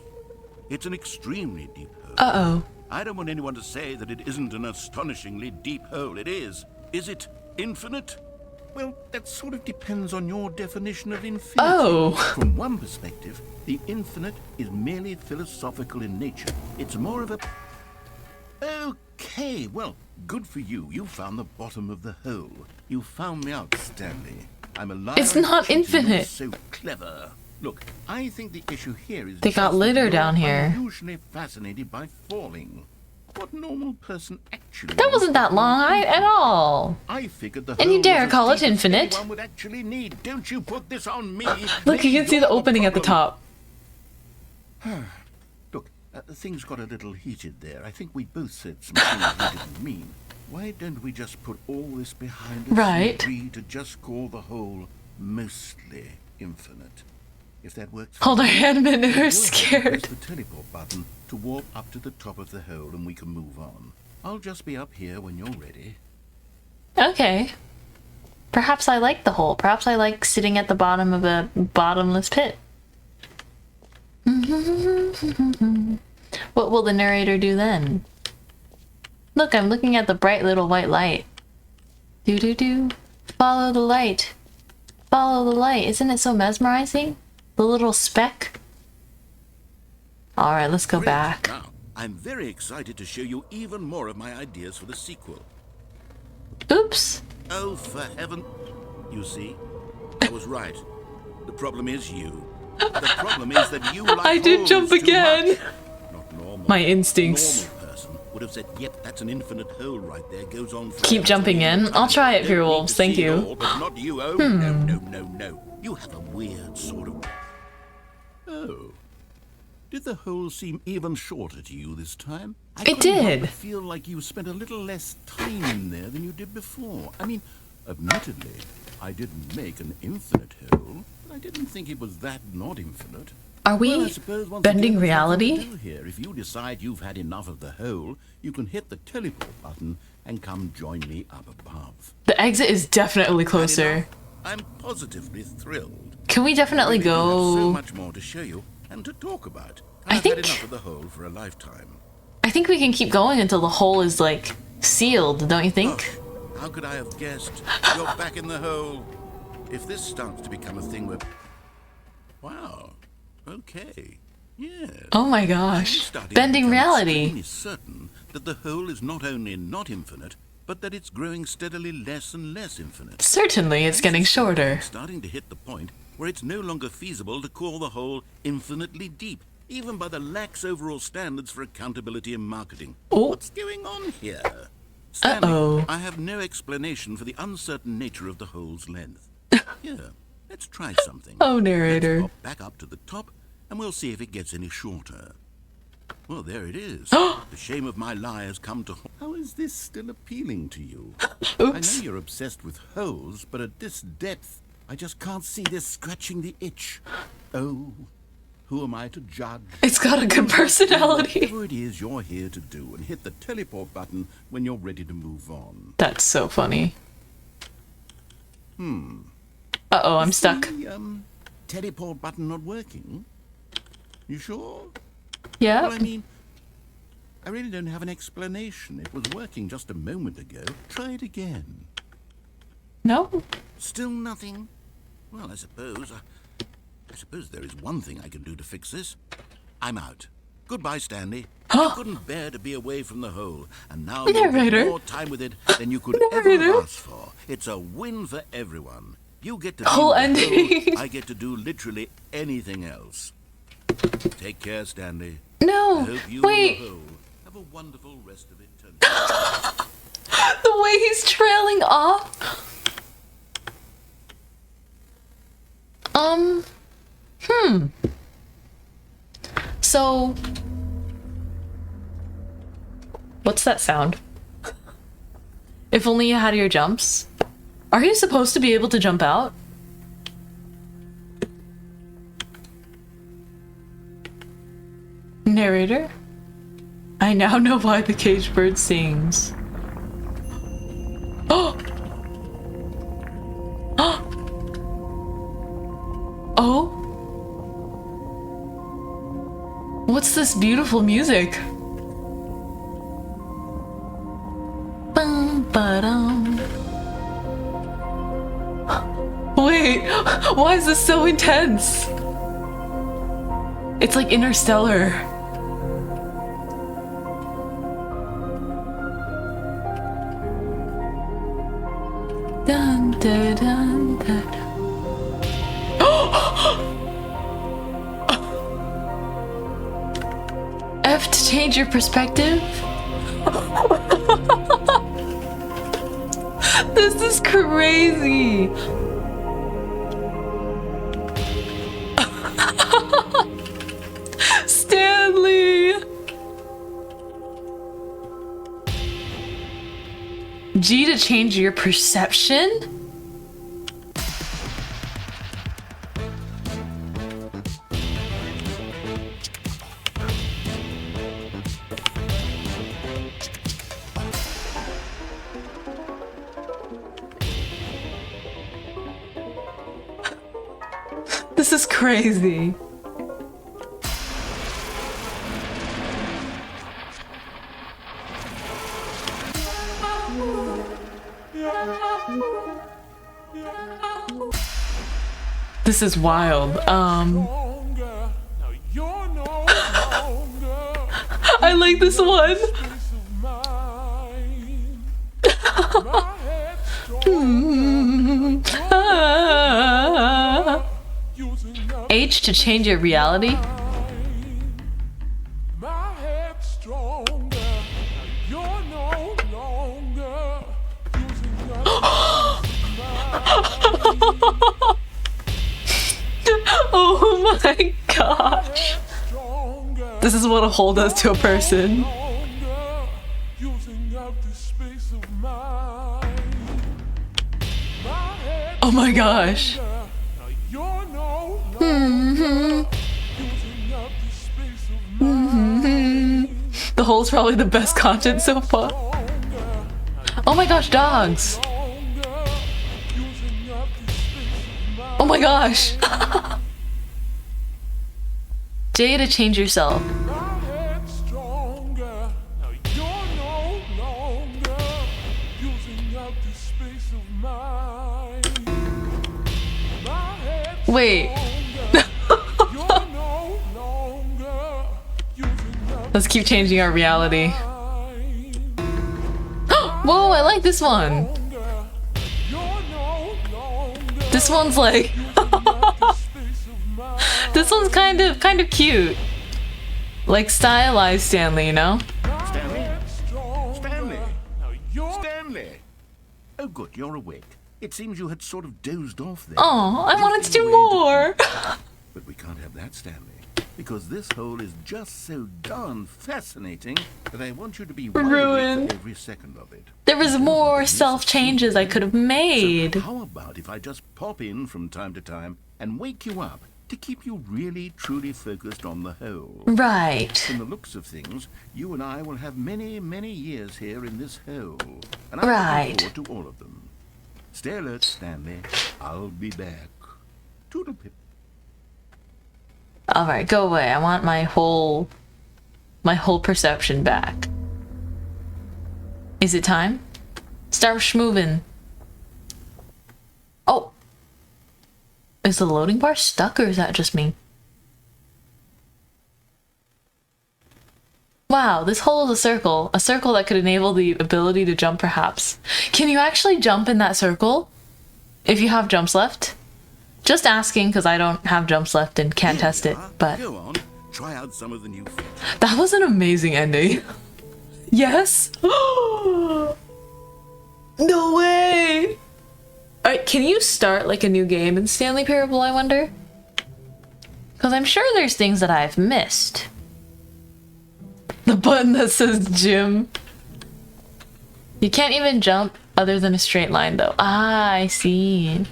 It's an extremely deep hole. Uh-oh. I don't want anyone to say that it isn't an astonishingly deep hole. It is. Is it infinite? Well, that sort of depends on your definition of infinity. Oh. From one perspective, the infinite is merely philosophical in nature. It's more of a... Okay, well, good for you. You found the bottom of the hole. You found me out, Stanley. I'm a liar. It's not and cheating. You're infinite. so clever. Look, I think the issue here is They got just that litter you're down here. unusually fascinated by falling. What normal person actually... That wasn't that long at all. I figured the And you hole dare was call as it deep as infinite? anyone would actually need. Don't you put this on me. Look, you can see the opening at the top. Look, things got a little heated there. I think we both said some things we didn't mean. Why don't we just put all this behind us Right. and agree to just call the hole mostly infinite? If that works for Hold her you, hand a minute, then we're go ahead and scared. press the teleport button to warp up to the top of the hole and we can move on. I'll just be up here when you're ready. Okay. Perhaps I like the hole. Perhaps I like sitting at the bottom of a bottomless pit. What will the narrator do then? Look, I'm looking at the bright little white light. Do-do-do. Follow the light. Follow the light. Isn't it so mesmerizing? The little speck. Alright, let's go Great. back. Now, I'm very excited to show you even more of my ideas for the sequel. Oops. Oh, for heaven. You see, I was right. The problem is you. The problem is that you like I did holes jump too again. much. Not normal. My instincts. A normal person would have said, yep, that's an infinite hole right there. Goes on forever. Keep jumping in. I'll try it, Don't Fear need Wolves. to Thank see it you. all, but not you. Oh, no, no, no, no. You have a weird sort of... Oh. Did the hole seem even shorter to you this time? I It couldn't help did. but feel like you spent a little less time in there than you did before. I mean, admittedly, I didn't make an infinite hole, but I didn't think it was that not infinite. Are we Well, I suppose once bending again, there's nothing to reality? do here. If you decide you've had enough of the hole, you can hit the teleport button and come join me up above. The exit is definitely Had closer. enough? I'm positively thrilled. Can we definitely I really do have so go? much more to show you and to talk about. I I've think- had enough of the hole for a lifetime. I think we can keep going until the hole is like sealed, don't you think? Oh, how could I have guessed? You're back in the hole. If this starts to become a thing where... Wow. Okay. Yes. Oh my I'm gosh. starting to Bending become reality. extremely certain that the hole is not only not infinite, but that it's growing steadily less and less infinite. Certainly, it's getting shorter. I'm starting to hit the point where it's no longer feasible to call the hole infinitely deep, even by the lax overall standards for accountability and marketing. Oh. What's going on here? Stanley, Uh-oh. I have no explanation for the uncertain nature of the hole's length. Here, let's try something. Oh, narrator. Let's pop back up to the top, and we'll see if it gets any shorter. Well, there it is. The shame of my lie has come to... How is this still appealing to you? I Oops. know you're obsessed with holes, but at this depth, I just can't see this scratching the itch. Oh, who am I to judge? It's got a good personality. Whatever it is you're here to do, and hit the teleport button when you're ready to move on. That's so funny. Uh-oh, I'm stuck. The, teleport button not working? You sure? Yeah. Well, I mean, I really don't have an explanation. It was working just a moment ago. Try it again. No? Still nothing? Well, I suppose there is one thing I can do to fix this. I'm out. Goodbye, Stanley. You couldn't bear to be away from the hole, and now you'll Narrator. have more time with it than you could ever Narrator. have asked for. It's a win for everyone. You get to do Whole the ending. hole, I get to do literally anything else. Take care, Stanley. I No. hope you Wait. and the hole have a wonderful rest of eternity. The way he's trailing off. So, what's that sound? If only you had your jumps. Are you supposed to be able to jump out? Narrator? I now know why the caged bird sings. Oh! Oh! What's this beautiful music? Bum, ba-dum. Wait, why is this so intense? It's like Interstellar. Dun, dun, dun, dun. F to change your perspective? This is crazy. Stanley. G to change your perception? This is crazy. This is wild. I like this one. H to change your reality? Oh my gosh. This is what a hole does to a person. Oh my gosh. The hole's probably the best content so far. Oh my gosh, dogs. Oh my gosh. J to change yourself. Wait. Let's keep changing our reality. Whoa, I like this one. This one's like this one's kind of cute. Like stylized Stanley, you know? Stanley? Stanley? Stanley! Oh good, you're awake. It seems you had sort of dozed off there. Oh, I wanted to do more. But we can't have that, Stanley. Because this hole is just so darn fascinating that I want you to be Ruined. for every second of it. There was more self-changes I could have made. So how about if I just pop in from time to time and wake you up to keep you really, truly focused on the hole? Right. From the looks of things, you and I will have many, many years here in this hole. And I'm Right. looking forward to all of them. Stay alert, Stanley. I'll be back. Toodle pip. Alright, go away. I want my whole perception back. Is it time? Start schmovin'. Oh! Is the loading bar stuck or is that just me? Wow, this hole is a circle. A circle that could enable the ability to jump perhaps. Can you actually jump in that circle? If you have jumps left? Just asking because I don't have jumps left and can't test it, but... Go on. Try out some of the new features. That was an amazing ending. Yes? No way! Alright, can you start like a new game in Stanley Parable, I wonder? Because I'm sure there's things that I've missed. The button that says gym. You can't even jump other than a straight line though. Ah, I see.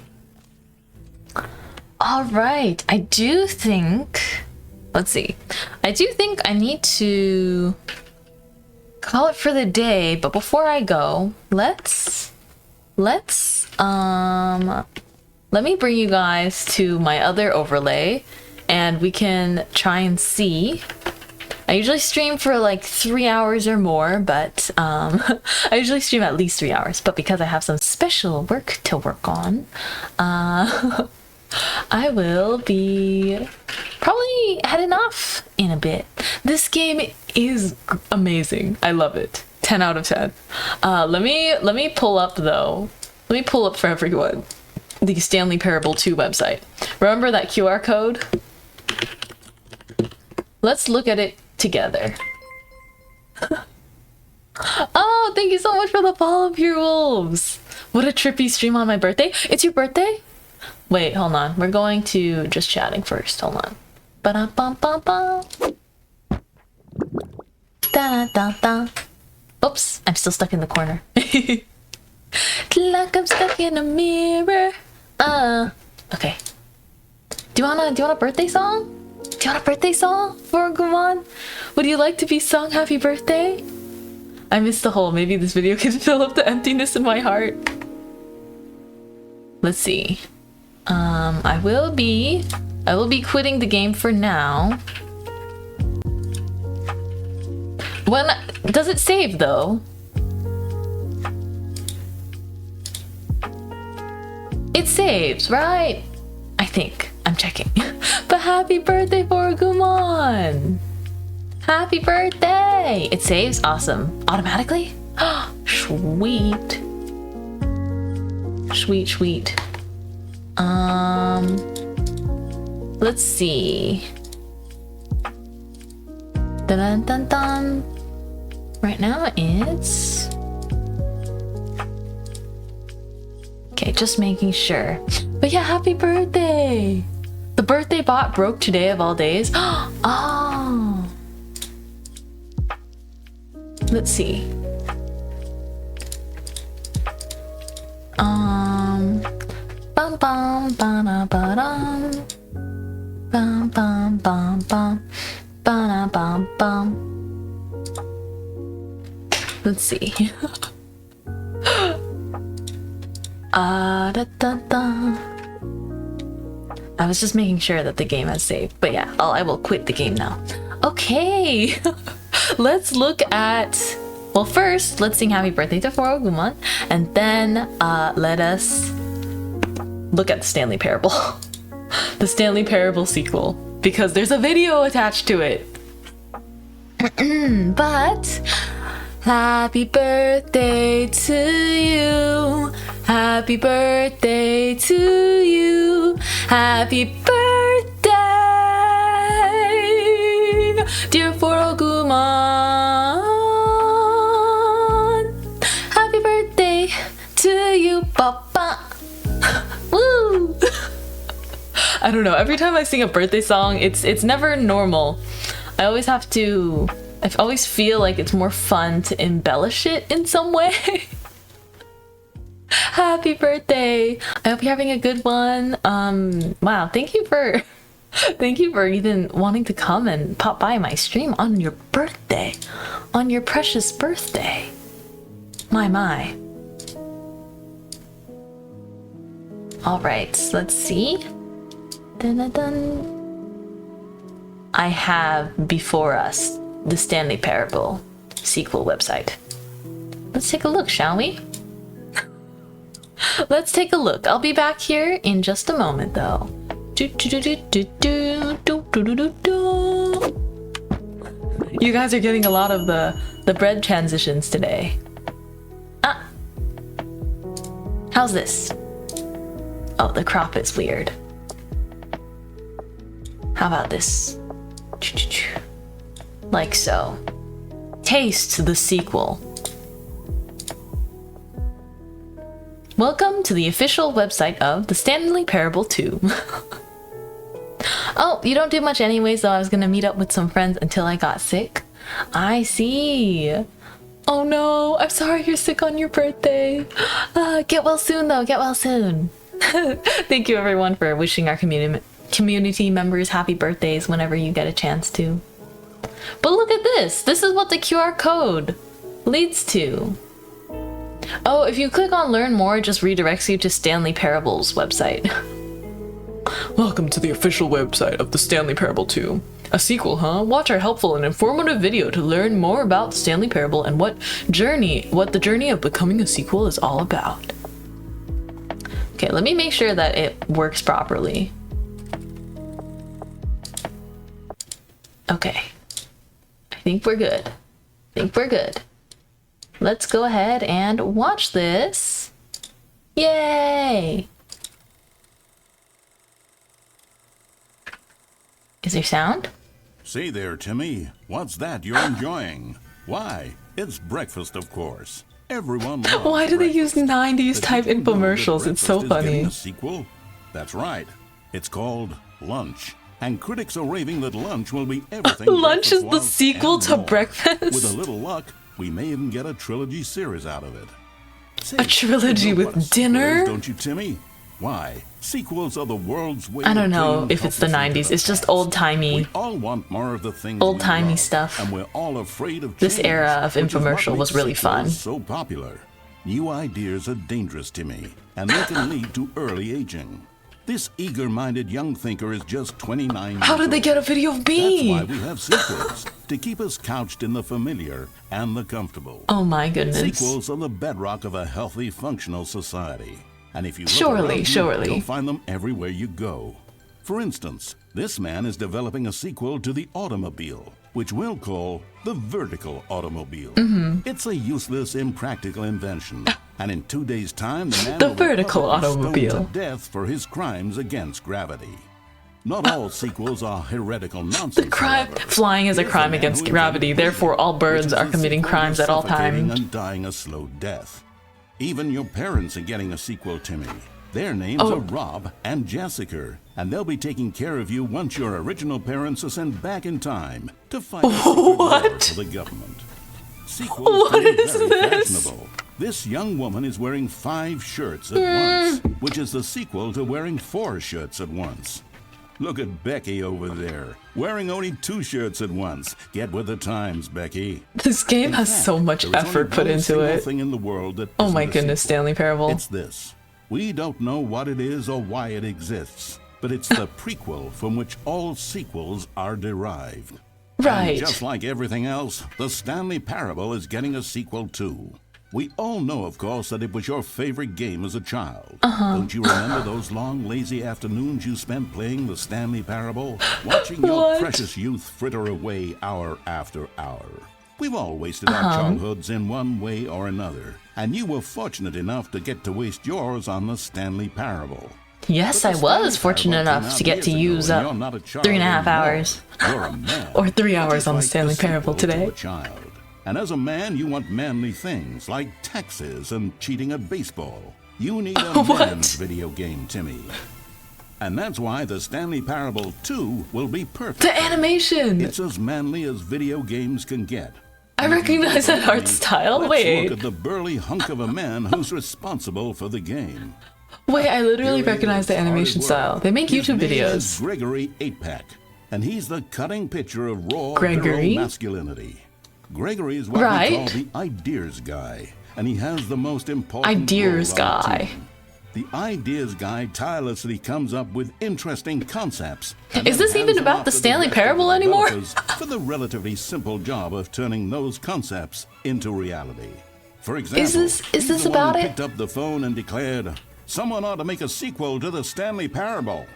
Alright, I do think... Let's see. I do think I need to call it for the day, but before I go, let's let's let me bring you guys to my other overlay and we can try and see. I usually stream for like 3 hours or more, but I usually stream at least 3 hours, but because I have some special work to work on, I will be probably heading off in a bit. This game is amazing. I love it. 10 out of 10. Let me pull up though. Let me pull up for everyone the Stanley Parable 2 website. Remember that QR code? Let's look at it together. Oh, thank you so much for the follow, Pure Wolves. What a trippy stream on my birthday. It's your birthday? Wait, hold on. We're going to just chatting first. Hold on. Ba-da-bum-bum-bum. Da-da-da-da. Oops, I'm still stuck in the corner. Like I'm stuck in a mirror. Okay. Do you want a birthday song? Do you want a birthday song for Gumon? Would you like to be sung happy birthday? I missed the hole. Maybe this video can fill up the emptiness in my heart. Let's see. I will be quitting the game for now. When does it save though? It saves, right? I think. I'm checking. But happy birthday for Gumon! Happy birthday! It saves? Awesome. Automatically? Sweet. Sweet, sweet. Let's see. Dun dun dun dun. Right now it's... Okay, just making sure. But yeah, happy birthday! The birthday bot broke today of all days. Oh! Let's see. Bum bum ba ba dum. Bum bum bum bum. Ba bum bum. Let's see. Da da da. I was just making sure that the game has saved, but yeah, I will quit the game now. Okay, let's look at. Well, first, let's sing Happy Birthday to Forogumon, and then let us look at the Stanley Parable, the Stanley Parable sequel, because there's a video attached to it. But happy birthday to you. Happy birthday to you. Happy birthday, dear Forogumon. Happy birthday to you, Papa. Woo! I don't know. Every time I sing a birthday song, it's never normal. I always have to. I always feel like it's more fun to embellish it in some way. Happy birthday! I hope you're having a good one. Wow, thank you for even wanting to come and pop by my stream on your birthday. On your precious birthday. My. Alright, let's see. Dun-dun-dun. I have before us the Stanley Parable sequel website. Let's take a look, shall we? Let's take a look. I'll be back here in just a moment, though. You guys are getting a lot of the bread transitions today. How's this? Oh, the crop is weird. How about this? Like so. Taste the sequel. Welcome to the official website of the Stanley Parable 2. Oh, you don't do much anyways, though. I was gonna meet up with some friends until I got sick. I see. Oh no, I'm sorry you're sick on your birthday. Get well soon, though. Get well soon. Thank you, everyone, for wishing our community members happy birthdays whenever you get a chance to. But look at this. This is what the QR code leads to. Oh, if you click on Learn More, it just redirects you to Stanley Parable's website. Welcome to the official website of the Stanley Parable 2. A sequel, huh? Watch our helpful and informative video to learn more about the Stanley Parable and what the journey of becoming a sequel is all about. Okay, let me make sure that it works properly. Okay. I think we're good. Let's go ahead and watch this. Yay! Is there sound? Say there, Timmy. What's that you're enjoying? Why, it's breakfast, of course. Everyone loves Why do they use breakfast. 90s type But did you know that infomercials? It's so breakfast is getting funny. a sequel? That's right. It's called Lunch. And critics are raving that Lunch will be everything Lunch is breakfast the was sequel and to more. Breakfast? With a little luck, we may even get a trilogy series out of it. Say, A trilogy you know with what a sequel dinner? is, don't you, Timmy? Why? Sequels are the world's way I don't of know bringing if it's the culture to 90s. the It's just past. old-timey. We all want more of the things Old-timey we love, stuff. and we're all afraid of This change, era of which is what infomercial was makes really sequels fun. So popular. New ideas are dangerous, Timmy, and they can lead to early aging. This eager-minded young thinker is just 29 How years did they old. get a video of That's me? why we have sequels, to keep us couched in the familiar and the comfortable. Oh my goodness. Sequels are the bedrock of a healthy, functional society. And if you look Surely, around you, surely. you'll find them everywhere you go. For instance, this man is developing a sequel to the automobile, which we'll call the vertical automobile. It's a useless, impractical invention. And in 2 days' time, the man The will be vertical publicly stoned automobile. to death for his crimes against gravity. Not all sequels are heretical nonsense. The crime however. flying is a Here's crime man against who gravity, invented therefore all which birds is are a committing sequel to crimes at all suffocating times. and dying a slow death. Even your parents are getting a sequel, Timmy. Their names Oh. are Rob and Jessica, and they'll be taking care of you once your original parents are sent back in time to fight a secret war What? for the government. Sequels What can be is very this? fashionable. This young woman is wearing 5 shirts at once, which is the sequel to wearing 4 shirts at once. Look at Becky over there, wearing only 2 shirts at once. Get with the times, Becky. This game In has fact, so much there is effort only put one into single it. thing in the world that Oh isn't my a goodness, sequel. Stanley Parable. It's this. We don't know what it is or why it exists, but it's the prequel from which all sequels are derived. Right. And just like everything else, the Stanley Parable is getting a sequel too. We all know, of course, that it was your favorite game as a child. Don't you remember those long, lazy afternoons you spent playing the Stanley Parable? Watching your What? precious youth fritter away hour after hour. We've all wasted our childhoods in one way or another, and you were fortunate enough to get to waste yours on the Stanley Parable. Yes, But I the was Stanley fortunate Parable enough came to out get to years ago, use and up you're not a child 3.5 anymore. hours. You're a man. Or 3 hours which is on the like Stanley sequel Parable to today. a child. And as a man, you want manly things like taxes and cheating at baseball. You need a What? man's video game, Timmy. And that's why the Stanley Parable 2 will be perfect. The animation! It's as manly as video games can get. I And if you recognize don't that art believe me, style. let's Wait. look at the burly hunk of a man who's responsible for the game. Wait, I literally Here he recognize is, the hard animation at work. style. They make His YouTube name videos. is Gregory 8-Pack, and he's the cutting picture of raw Gregory? virile masculinity. Gregory is what Right. we call the ideas guy, and he has the most important Ideas role on the guy. team. The ideas guy tirelessly comes up with interesting concepts. and Is then this even hands them about off the to Stanley rest of the Parable anymore? developers for the relatively simple job of turning those concepts into reality. For example, this he's this the one about who it? picked up the phone and declared, "Someone ought to make a sequel to the Stanley Parable."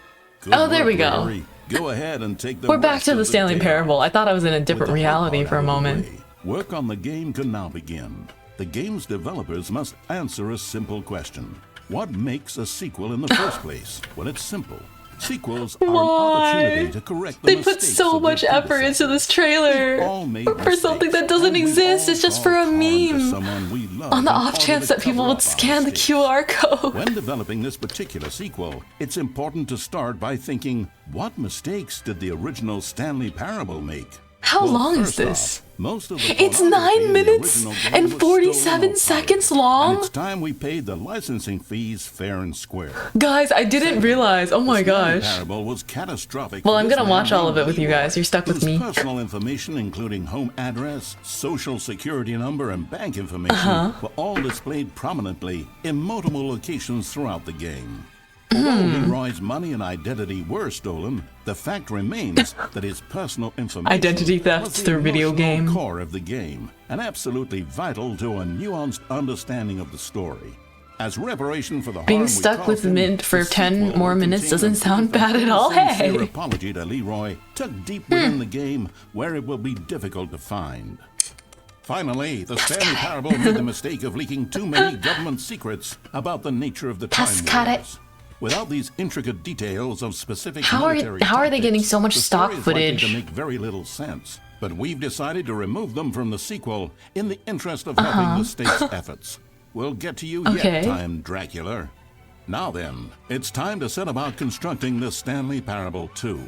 Good Oh, there work, we go. Gregory. Go ahead and take the We're back rest to of the Stanley day Parable. off. I thought I was in a different With the hard reality part for a out of the moment. way, work on the game can now begin. The game's developers must answer a simple question. What makes a sequel in the first place? Well, it's simple. Sequels are an opportunity to correct the They put mistakes so of their much effort into this trailer We've all made for something that mistakes, doesn't and we've exist. all It's just for a talked hard to meme. someone we love On the in off order chance to that people cover would up our scan the mistakes. QR code. When developing this particular sequel, it's important to start by thinking, what mistakes did the original Stanley Parable make? How Well, long is first this? off, most of the It's pornography 9 in the minutes original game and was 47 stolen seconds outright, long? And it's time we paid the licensing fees fair and square. Guys, I didn't realize. Oh my The Stanley gosh. Parable was catastrophic. Well, for I'm this gonna man watch all named of it with you Leroy, guys. You're stuck with whose me. personal information, including home address, social security number, and bank information, were all displayed prominently in multiple locations throughout the game. Although Leroy's money and identity were stolen, the fact remains that his personal information Identity theft was the through video emotional game. core of the game, and absolutely vital to a nuanced understanding of the story. As reparation for the Being harm we stuck with caused him, Mint for the 10 sequel more will minutes contain doesn't a sound brief bad at and all. sincere Hey. apology to Leroy, tucked deep within the game where it will be difficult to find. Finally, the Stanley Parable made the mistake of leaking too many government secrets about the nature of the time Cascade. wars. Without these intricate details of specific How are military they getting tactics, so much the stock story is likely footage? to make very little sense. But we've decided to remove them from the sequel in the interest of helping the state's efforts. We'll get to you Okay. yet, Time Dracula. Now then, it's time to set about constructing the Stanley Parable 2.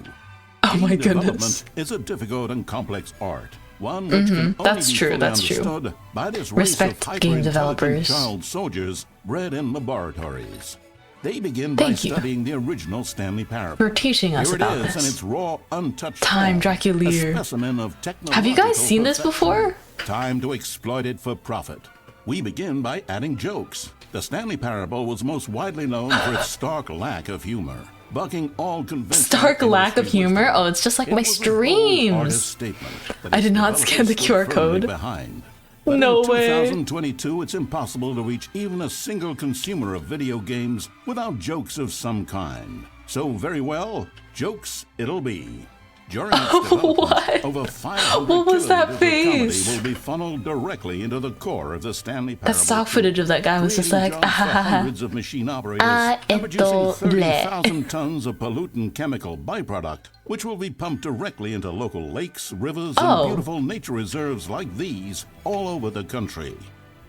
Oh my Game goodness. development is a difficult and complex art. One which can only That's be true, fully that's true. understood by this Respect race of game hyper-intelligent developers. child soldiers bred in laboratories. They begin by Thank you studying the original Stanley Parable. for teaching us Here it about is in this. its raw, untouched Time form, Dracula. a specimen of Have you guys technological seen this perfection. before? Time to exploit it for profit. We begin by adding jokes. The Stanley Parable was most widely known for its stark lack of humor, bucking all conventional Stark lack of industry humor? wisdom. Oh, it's just like It my was a bold streams. artist statement that I its did not scan the developers QR stood firmly code. behind. But No in way. 2022, it's impossible to reach even a single consumer of video games without jokes of some kind. So very well, jokes it'll be. During its development, What? over 500 What was that kiloliters of comedy face? will be funneled directly into the core of the Stanley That Parable stock 2, footage of that guy was just creating like, jobs for hundreds of machine operators and producing ito 30,000 tons of pollutant chemical byproduct, which will be pumped directly into local lakes, rivers, Oh. and beautiful nature reserves like these all over the country.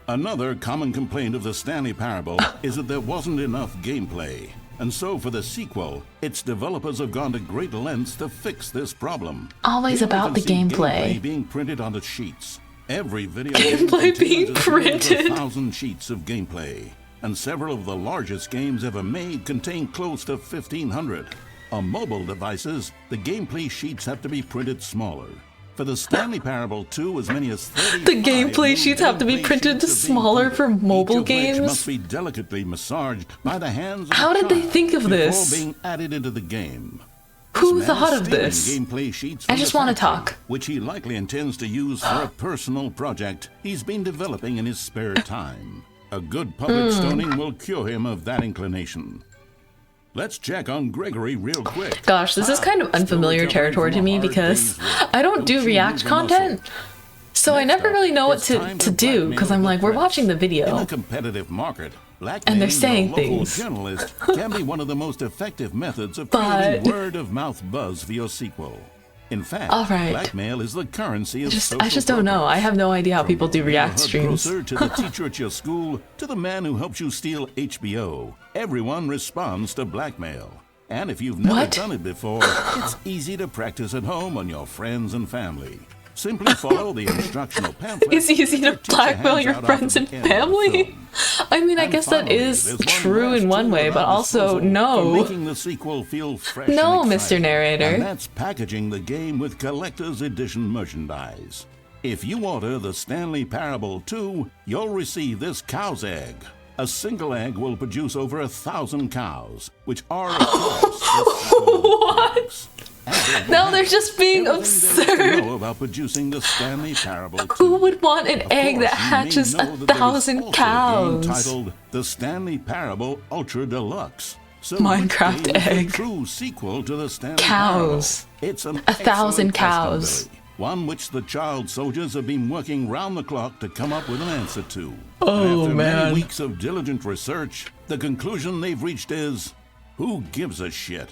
Another common complaint of the Stanley Parable is that there wasn't enough gameplay. And so for the sequel, its developers have gone to great lengths to fix this problem. Always Here we about can the see gameplay. being printed onto sheets. Every video Gameplay game being contains as many as printed. 1,000 sheets of gameplay, and several of the largest games ever made contain close to 1,500. On mobile devices, the gameplay sheets have to be printed smaller. For the Stanley Parable 2, as many as 35 The gameplay new sheets have to be gameplay printed sheets are being smaller printed, for mobile each of which games? must be delicately massaged by the hands of How a did they child think of before this? being added into the game. Who This man thought is of stealing this? gameplay sheets I from just the wanna factory, talk. which he likely intends to use for a personal project he's been developing in his spare time. A good public stoning will cure him of that inclination. Let's check on Gregory real quick. Gosh, this is kind of unfamiliar territory to me because I don't do React content. So I never really know what to do because I'm like, we're watching the In a video. competitive market, And they're saying a local things. journalist can be one of the most effective methods of But- creating word-of-mouth buzz for your sequel. In fact, All right. blackmail is the currency of I just don't know. I have no idea how people do React streams. Grocer to the teacher at your school to the man who helps you steal HBO. Everyone responds to blackmail. And if you've never What? done it before, it's easy to practice at home on your friends and family. Simply follow the instructional pamphlet. It's easy to your teacher blackmail hands your out friends after and the end of the family. film. I mean, I And guess that finally, is there's one true last in one tool way, at but our also disposal for no. making the sequel feel fresh No, and Mr. exciting. Narrator. And that's packaging the game with collector's edition merchandise. If you order the Stanley Parable 2, you'll receive this cow's egg. A single egg will produce over 1,000 cows, which are, of course, What? Now they're just being absurd. Know about producing the Stanley Parable 2. Who would want an Of egg that course, you may hatches know that there is 1,000 also a game cows? titled The Stanley Parable Ultra Deluxe. So Minecraft which game is egg. the true sequel to the Stanley Cows. Parable? It's an 1,000 excellent cows. question, Billy. One which the child soldiers have been working round the clock to come up with an answer to. Oh, After man. many weeks of diligent research, the conclusion they've reached is, who gives a shit?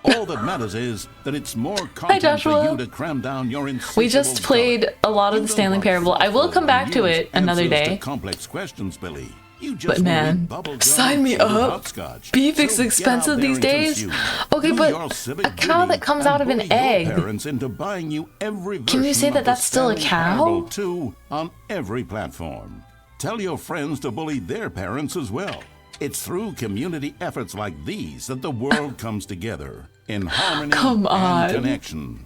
All that matters is that it's more content for Joshua. you to cram down your We just insatiable played belly. a lot of You the don't Stanley want Parable. I will thoughtful come back to and it another answers to day. complex questions, Billy. You just But wanna man, eat bubble gum sign and me sugar up. hopscotch. Beef is So get out expensive there these and days. consume. Okay, Do but your civic a cow duty that comes and out of an bully your egg. parents into buying you every Can you version say of that the that's still a Stanley cow? Parable 2 on every platform. Tell your friends to bully their parents as well. It's through community efforts like these that the world comes together in harmony Come on. and connection.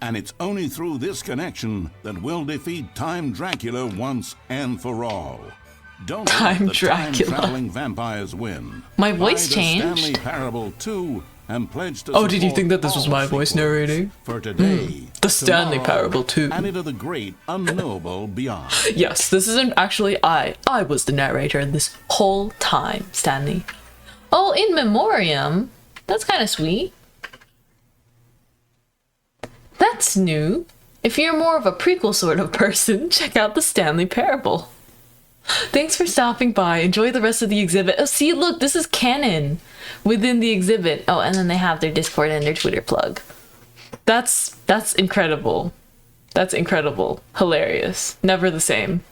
And it's only through this connection that we'll defeat Time Dracula once and for all. Don't Time let the Dracula. time-traveling vampires win. My Buy voice the changed. Stanley Parable 2 and pledge to Oh, did you support think that this was all my voice sequels narrating? For today, The Stanley tomorrow, Parable 2. and into the great unknowable beyond. Yes, this isn't actually I. I was the narrator this whole time, Stanley. Oh, in memoriam? That's kind of sweet. That's new. If you're more of a prequel sort of person, check out the Stanley Parable. Thanks for stopping by. Enjoy the rest of the exhibit. Oh, see, look, this is canon within the exhibit. Oh, and then they have their Discord and their Twitter plug. That's incredible. That's incredible. Hilarious. Never the same.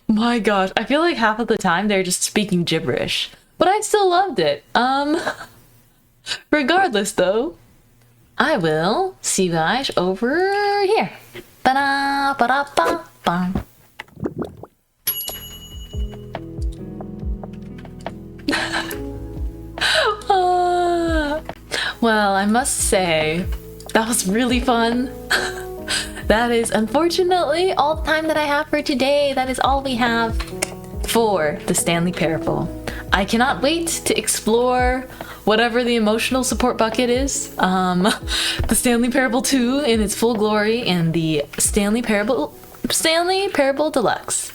My gosh, I feel like half of the time they're just speaking gibberish, but I still loved it. Regardless though, I will see you guys over here. Ba-da, ba-da, ba, ba. Well, I must say, that was really fun. That is unfortunately all the time that I have for today. That is all we have for the Stanley Parable. I cannot wait to explore whatever the emotional support bucket is. The Stanley Parable 2 in its full glory and the Stanley Parable Deluxe.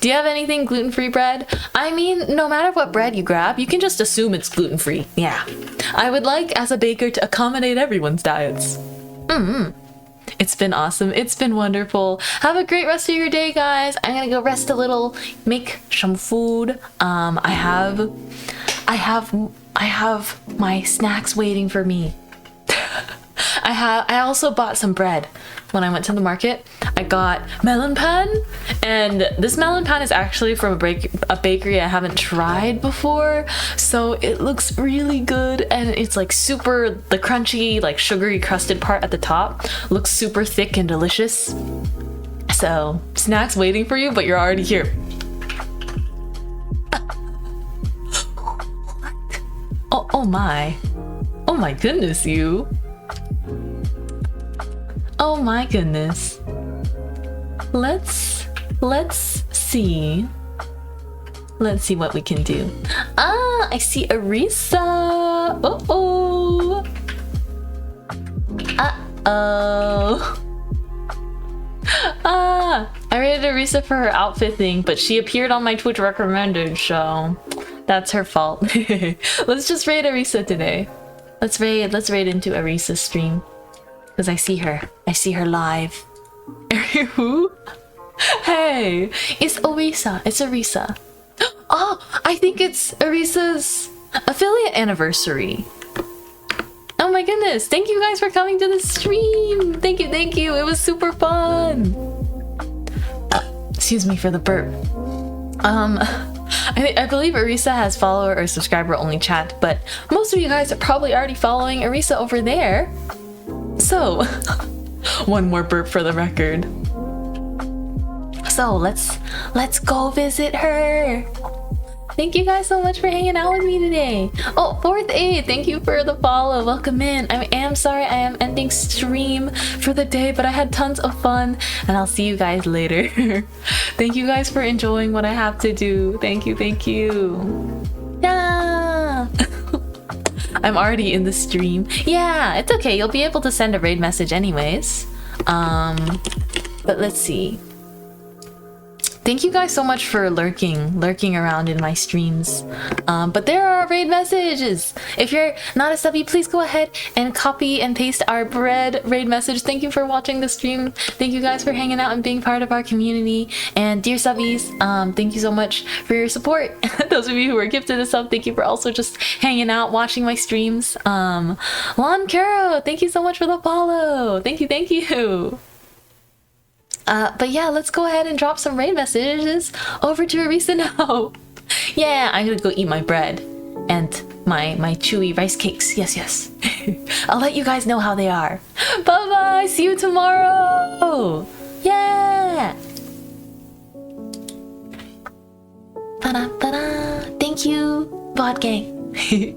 Do you have anything gluten-free bread? I mean, no matter what bread you grab, you can just assume it's gluten-free. Yeah. I would like, as a baker, to accommodate everyone's diets. It's been awesome. It's been wonderful. Have a great rest of your day, guys. I'm gonna go rest a little, make some food. I have my snacks waiting for me. I also bought some bread when I went to the market. I got melon pan, and this melon pan is actually from a bakery I haven't tried before, so it looks really good, and it's like super, the crunchy, like sugary crusted part at the top looks super thick and delicious. So snacks waiting for you, but you're already here. Oh my goodness, you. Oh my goodness. Let's see. Let's see what we can do. Ah, I see Arisa. Uh-oh. Uh-oh. Ah, I rated Arisa for her outfit thing, but she appeared on my Twitch recommended, so that's her fault. Let's just raid Arisa today. Let's raid into Arisa's stream. Because I see her live. Who? Hey, it's Arisa. It's Arisa. Oh, I think it's Arisa's affiliate anniversary. Oh my goodness. Thank you guys for coming to the stream. Thank you. It was super fun. Excuse me for the burp. I believe Arisa has follower or subscriber only chat, but most of you guys are probably already following Arisa over there. So, one more burp for the record. So let's go visit her. Thank you guys so much for hanging out with me today. Oh, Fourth Aid, thank you for the follow. Welcome in. I am sorry I am ending stream for the day, but I had tons of fun, and I'll see you guys later. Thank you guys for enjoying what I have to do. Thank you. Yeah. I'm already in the stream. Yeah, it's okay. You'll be able to send a raid message anyways. But let's see. Thank you guys so much for lurking around in my streams. But there are raid messages. If you're not a subby, please go ahead and copy and paste our raid message. Thank you for watching the stream. Thank you guys for hanging out and being part of our community. And dear subbies, thank you so much for your support. Those of you who are gifted a sub, thank you for also just hanging out, watching my streams. Lon Caro, thank you so much for the follow. Thank you. But yeah, let's go ahead and drop some raid messages over to Arisa now. Yeah, I'm gonna go eat my bread and my chewy rice cakes. Yes. I'll let you guys know how they are. Bye bye. See you tomorrow. Yeah. Ta-da, ta-da. Thank you, Bot Gang.